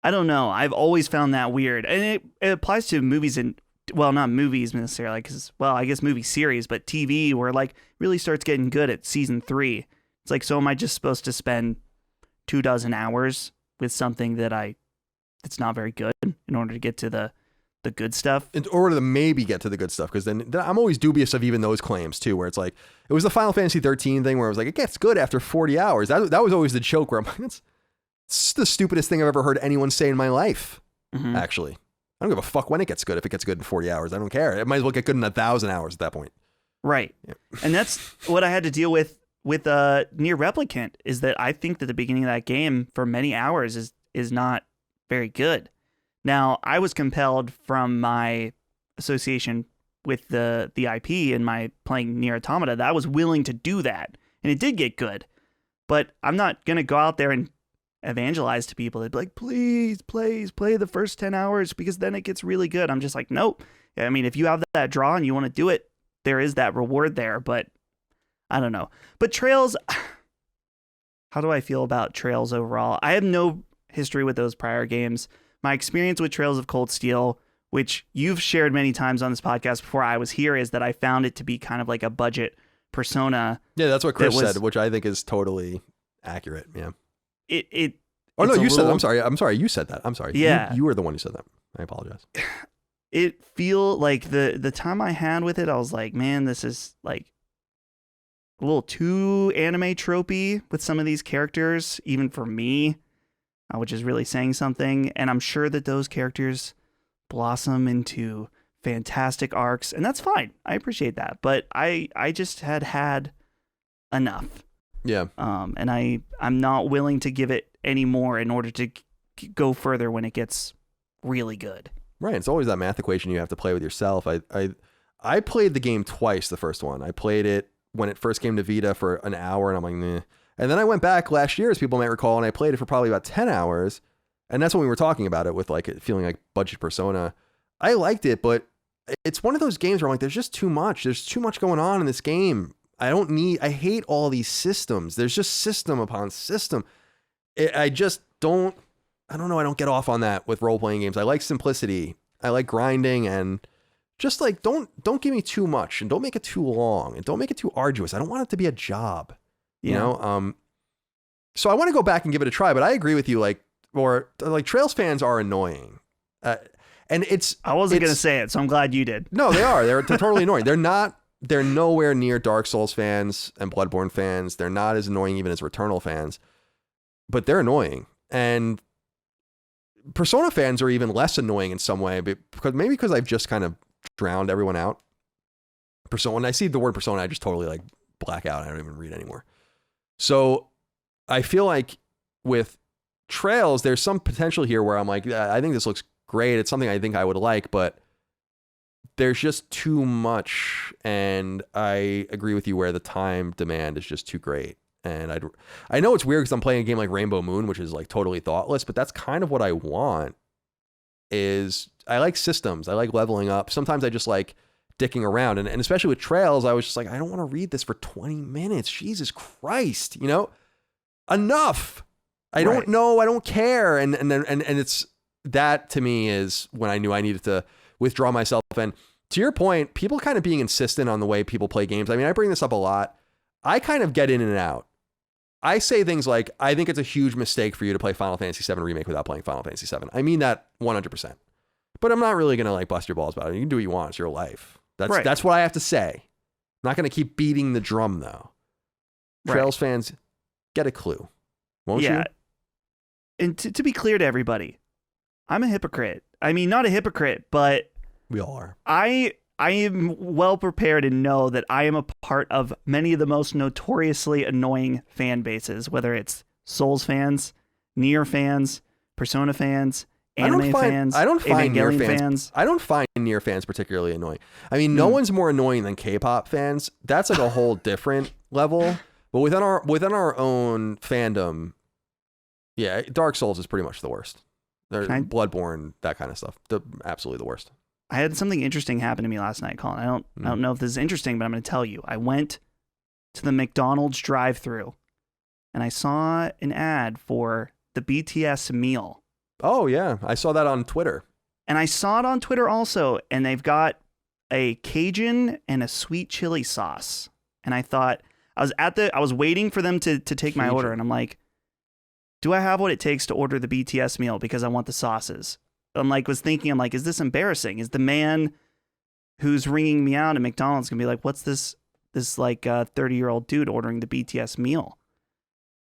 I don't know. I've always found that weird. And it applies to movies and, well, not movies necessarily, because, well, I guess movie series, but TV, where like really starts getting good at season 3. It's like, so am I just supposed to spend 24 hours with something that's not very good in order to get to the good stuff? In order to maybe get to the good stuff, because then I'm always dubious of even those claims too, where it's like, it was the Final Fantasy 13 thing where it was like, it gets good after 40 hours. That was always the joke where I'm like, it's the stupidest thing I've ever heard anyone say in my life, actually. I don't give a fuck when it gets good. If it gets good in 40 hours, I don't care. It might as well get good in 1,000 hours at that point. Right. Yeah. And that's what I had to deal with Nier Replicant, is that I think that the beginning of that game for many hours is not very good. Now, I was compelled from my association with the IP and my playing Nier Automata that I was willing to do that, and it did get good. But I'm not going to go out there and evangelize to people. They'd be like, please play the first 10 hours because then it gets really good. I'm just like, nope. I mean, if you have that draw and you want to do it, there is that reward there, but I don't know. But Trails, how do I feel about Trails overall? I have no history with those prior games. My experience with Trails of Cold Steel, which you've shared many times on this podcast before I was here, is that I found it to be kind of like a budget Persona. Yeah, that's what Chris said, which I think is totally accurate. Yeah. Oh no, you said that. I'm sorry. You said that. I'm sorry. Yeah. You were the one who said that. I apologize. It feel like the time I had with it, I was like, man, this is like a little too anime tropey with some of these characters, even for me, which is really saying something. And I'm sure that those characters blossom into fantastic arcs, and that's fine. I appreciate that. But I just had enough. Yeah. And I'm not willing to give it anymore in order to go further when it gets really good. Right. It's always that math equation you have to play with yourself. I played the game twice, the first one. I played it when it first came to Vita for an hour, and I'm like, meh. And then I went back last year, as people might recall, and I played it for probably about 10 hours. And that's when we were talking about it with like it feeling like budget Persona. I liked it, but it's one of those games where I'm like, there's just too much. There's too much going on in this game. I hate all these systems. There's just system upon system. I don't know. I don't get off on that with role-playing games. I like simplicity. I like grinding, and just like, don't give me too much, and don't make it too long, and don't make it too arduous. I don't want it to be a job, you know? So I want to go back and give it a try, but I agree with you. Like Trails fans are annoying. And I wasn't going to say it, so I'm glad you did. No, they are. They're totally annoying. They're nowhere near Dark Souls fans and Bloodborne fans. They're not as annoying even as Returnal fans, but they're annoying. And Persona fans are even less annoying in some way, because I've just kind of drowned everyone out. When I see the word Persona, I just totally like black out. I don't even read anymore. So I feel like with Trails, there's some potential here where I'm like, I think this looks great. It's something I think I would like, but there's just too much. And I agree with you where the time demand is just too great. And I know it's weird because I'm playing a game like Rainbow Moon, which is like totally thoughtless, but that's kind of what I want. I like systems. I like leveling up. Sometimes I just like dicking around. And especially with Trails, I was just like, I don't want to read this for 20 minutes. Jesus Christ, enough. I don't know. I don't care. And it's that, to me, is when I knew I needed to withdraw myself. And to your point, people kind of being insistent on the way people play games. I mean, I bring this up a lot. I kind of get in and out. I say things like, I think it's a huge mistake for you to play Final Fantasy VII Remake without playing Final Fantasy VII. I mean that 100%. But I'm not really going to like bust your balls about it. You can do what you want. It's your life. That's what I have to say. I'm not going to keep beating the drum, though. Trails fans, get a clue. Won't you? And to be clear to everybody, I'm a hypocrite. I mean, not a hypocrite, but we all are. I am well prepared and know that I am a part of many of the most notoriously annoying fan bases, whether it's Souls fans, Nier fans, Persona fans, anime fans, I don't find Nier fans. I don't find Nier fans particularly annoying. I mean, no one's more annoying than K-pop fans. That's like a whole different level. But within our own fandom, yeah, Dark Souls is pretty much the worst. Bloodborne, that kind of stuff, absolutely the worst. I had something interesting happen to me last night, Colin. I don't know if this is interesting, but I'm going to tell you. I went to the McDonald's drive-thru, and I saw an ad for the BTS meal. Oh, yeah. I saw that on Twitter. And I saw it on Twitter also, and they've got a Cajun and a sweet chili sauce. And I thought, I was waiting for them to take my order, and I'm like, do I have what it takes to order the BTS meal because I want the sauces? I'm like, is this embarrassing? Is the man who's ringing me out at McDonald's gonna be like, what's this like 30-year-old dude ordering the BTS meal?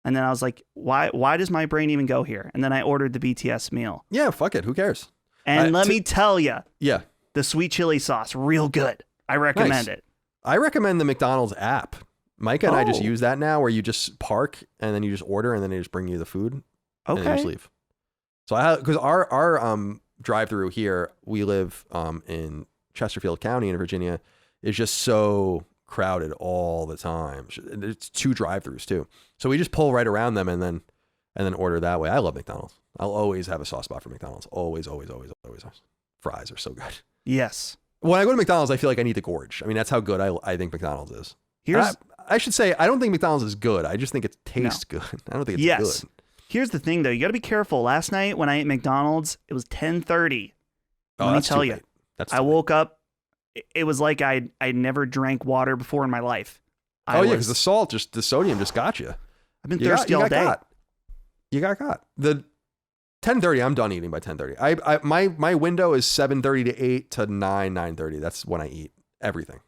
And then I was like, why does my brain even go here? And then I ordered the BTS meal. Yeah, fuck it. Who cares? And let me tell you, yeah, the sweet chili sauce, real good. I recommend it. I recommend the McDonald's app. Micah and I just use that now, where you just park and then you just order and then they just bring you the food. Okay. And then you just leave. So because our drive-through here, we live in Chesterfield County in Virginia, is just so crowded all the time. It's 2 drive-throughs too, so we just pull right around them and then order that way. I love McDonald's. I'll always have a soft spot for McDonald's. Always. Fries are so good. Yes. When I go to McDonald's, I feel like I need to gorge. I mean, that's how good I think McDonald's is. I should say, I don't think McDonald's is good. I just think it tastes good. I don't think it's good. Here's the thing, though. You got to be careful. Last night when I ate McDonald's, it was 10:30. Let me tell you, I woke up. It was like I never drank water before in my life. Because the sodium just got you. I've been thirsty all day. You got caught. The 10:30. I'm done eating by 10:30. My window is 7:30 to 8 to 9:30. That's when I eat everything.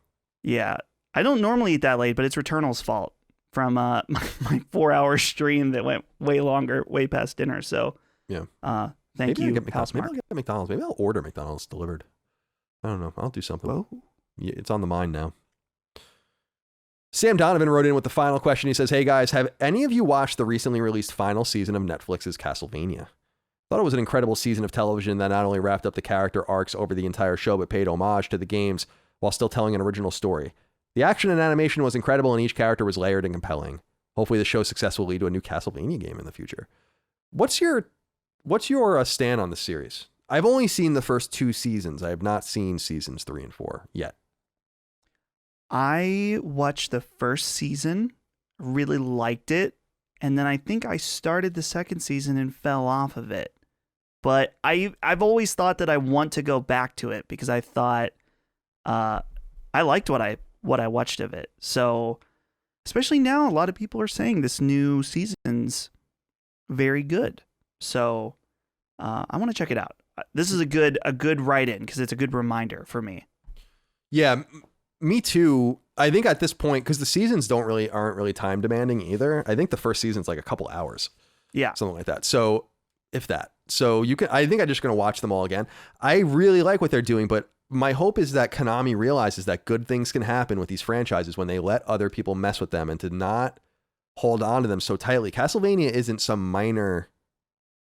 Yeah, I don't normally eat that late, but it's Returnal's fault from my 4-hour stream that went way longer, way past dinner. So yeah, thank you, maybe I'll get McDonald's. Maybe I'll order McDonald's delivered. I don't know. I'll do something. Whoa. Yeah, it's on the mind now. Sam Donovan wrote in with the final question. He says, hey guys, have any of you watched the recently released final season of Netflix's Castlevania? Thought it was an incredible season of television that not only wrapped up the character arcs over the entire show, but paid homage to the games while still telling an original story. The action and animation was incredible and each character was layered and compelling. Hopefully the show's success will lead to a new Castlevania game in the future. What's your stand on the series? I've only seen the first 2 seasons. I have not seen seasons 3 and 4 yet. I watched the first season, really liked it, and then I think I started the second season and fell off of it. But I've always thought that I want to go back to it because I thought I liked what I watched of it. So, especially now, a lot of people are saying this new season's very good. So, I want to check it out. This is a good write-in because it's a good reminder for me. Yeah. Me too. I think at this point, because the seasons aren't really time demanding either. I think the first season's like a couple hours. Yeah. Something like that. So if that. So I think I'm just going to watch them all again. I really like what they're doing, but my hope is that Konami realizes that good things can happen with these franchises when they let other people mess with them and to not hold on to them so tightly. Castlevania isn't some minor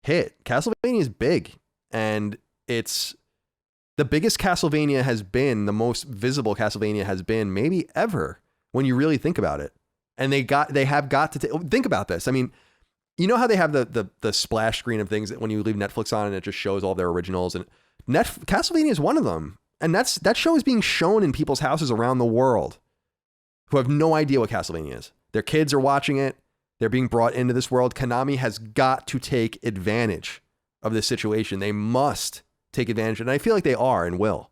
hit. Castlevania is big, and it's the biggest Castlevania has been, the most visible Castlevania has been maybe ever when you really think about it. And they have got to think about this. I mean, you know how they have the splash screen of things that when you leave Netflix on and it just shows all their originals, and Castlevania is one of them. And that show is being shown in people's houses around the world who have no idea what Castlevania is. Their kids are watching it. They're being brought into this world. Konami has got to take advantage of this situation. They must take advantage, and I feel like they are and will.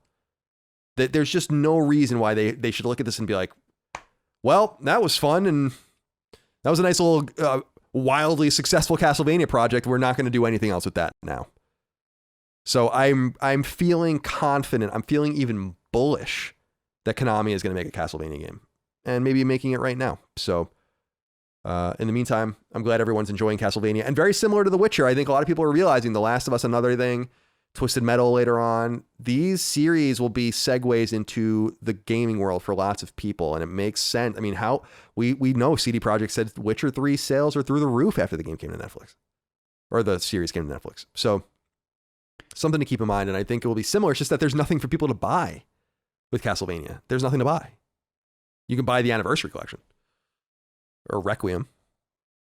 There's just no reason why they should look at this and be like, well, that was fun, and that was a nice little wildly successful Castlevania project. We're not going to do anything else with that now. So I'm feeling confident. I'm feeling even bullish that Konami is going to make a Castlevania game, and maybe making it right now. So in the meantime, I'm glad everyone's enjoying Castlevania. And very similar to The Witcher, I think a lot of people are realizing The Last of Us, another thing, Twisted Metal later on. These series will be segues into the gaming world for lots of people, and it makes sense. I mean, how we know CD Projekt said Witcher 3 sales are through the roof after the game came to Netflix, or the series came to Netflix. So something to keep in mind, and I think it will be similar. It's just that there's nothing for people to buy with Castlevania. There's nothing to buy. You can buy the Anniversary Collection or Requiem.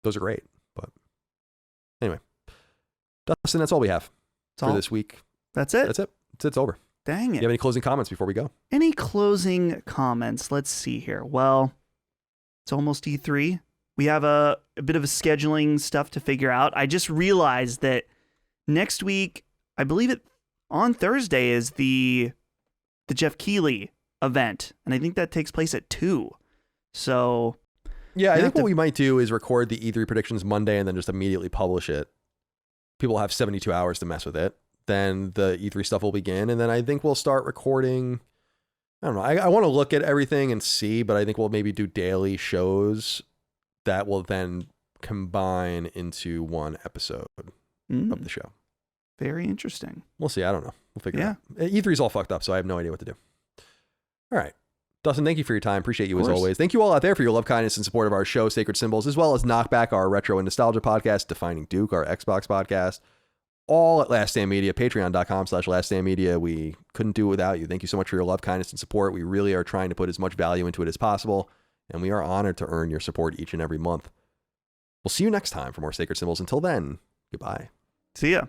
Those are great. But anyway, Dustin, that's all we have for this week. That's it? That's it. It's over. Dang it. You have any closing comments before we go? Any closing comments? Let's see here. Well, it's almost E3. We have a bit of a scheduling stuff to figure out. I just realized that next week, I believe it on Thursday, is the Jeff Keighley event, and I think that takes place at 2. So yeah, I think what we might do is record the E3 predictions Monday and then just immediately publish it. People have 72 hours to mess with it. Then the E3 stuff will begin, and then I think we'll start recording. I don't know. I want to look at everything and see, but I think we'll maybe do daily shows that will then combine into one episode of the show. Very interesting. We'll see. I don't know. We'll figure it out. E3's all fucked up, so I have no idea what to do. All right. Dustin, thank you for your time. Appreciate you as always. Thank you all out there for your love, kindness, and support of our show, Sacred Symbols, as well as Knockback, our retro and nostalgia podcast, Defining Duke, our Xbox podcast, all at Last Stand Media, patreon.com/Last Stand Media. We couldn't do it without you. Thank you so much for your love, kindness, and support. We really are trying to put as much value into it as possible, and we are honored to earn your support each and every month. We'll see you next time for more Sacred Symbols. Until then, goodbye. See ya.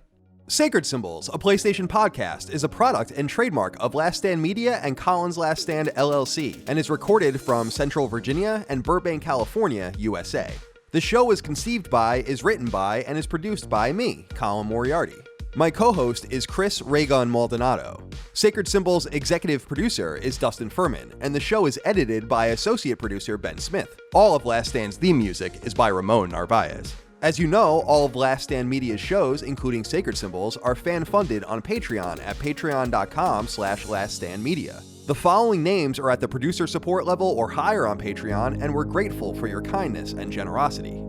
Sacred Symbols, a PlayStation podcast, is a product and trademark of Last Stand Media and Collins Last Stand LLC, and is recorded from Central Virginia and Burbank, California, USA. The show was conceived by, is written by, and is produced by me, Colin Moriarty. My co-host is Chris Raygun Maldonado. Sacred Symbols' executive producer is Dustin Furman, and the show is edited by associate producer Ben Smith. All of Last Stand's theme music is by Ramon Narvaez. As you know, all of Last Stand Media's shows, including Sacred Symbols, are fan-funded on Patreon at patreon.com/laststandmedia. The following names are at the producer support level or higher on Patreon, and we're grateful for your kindness and generosity.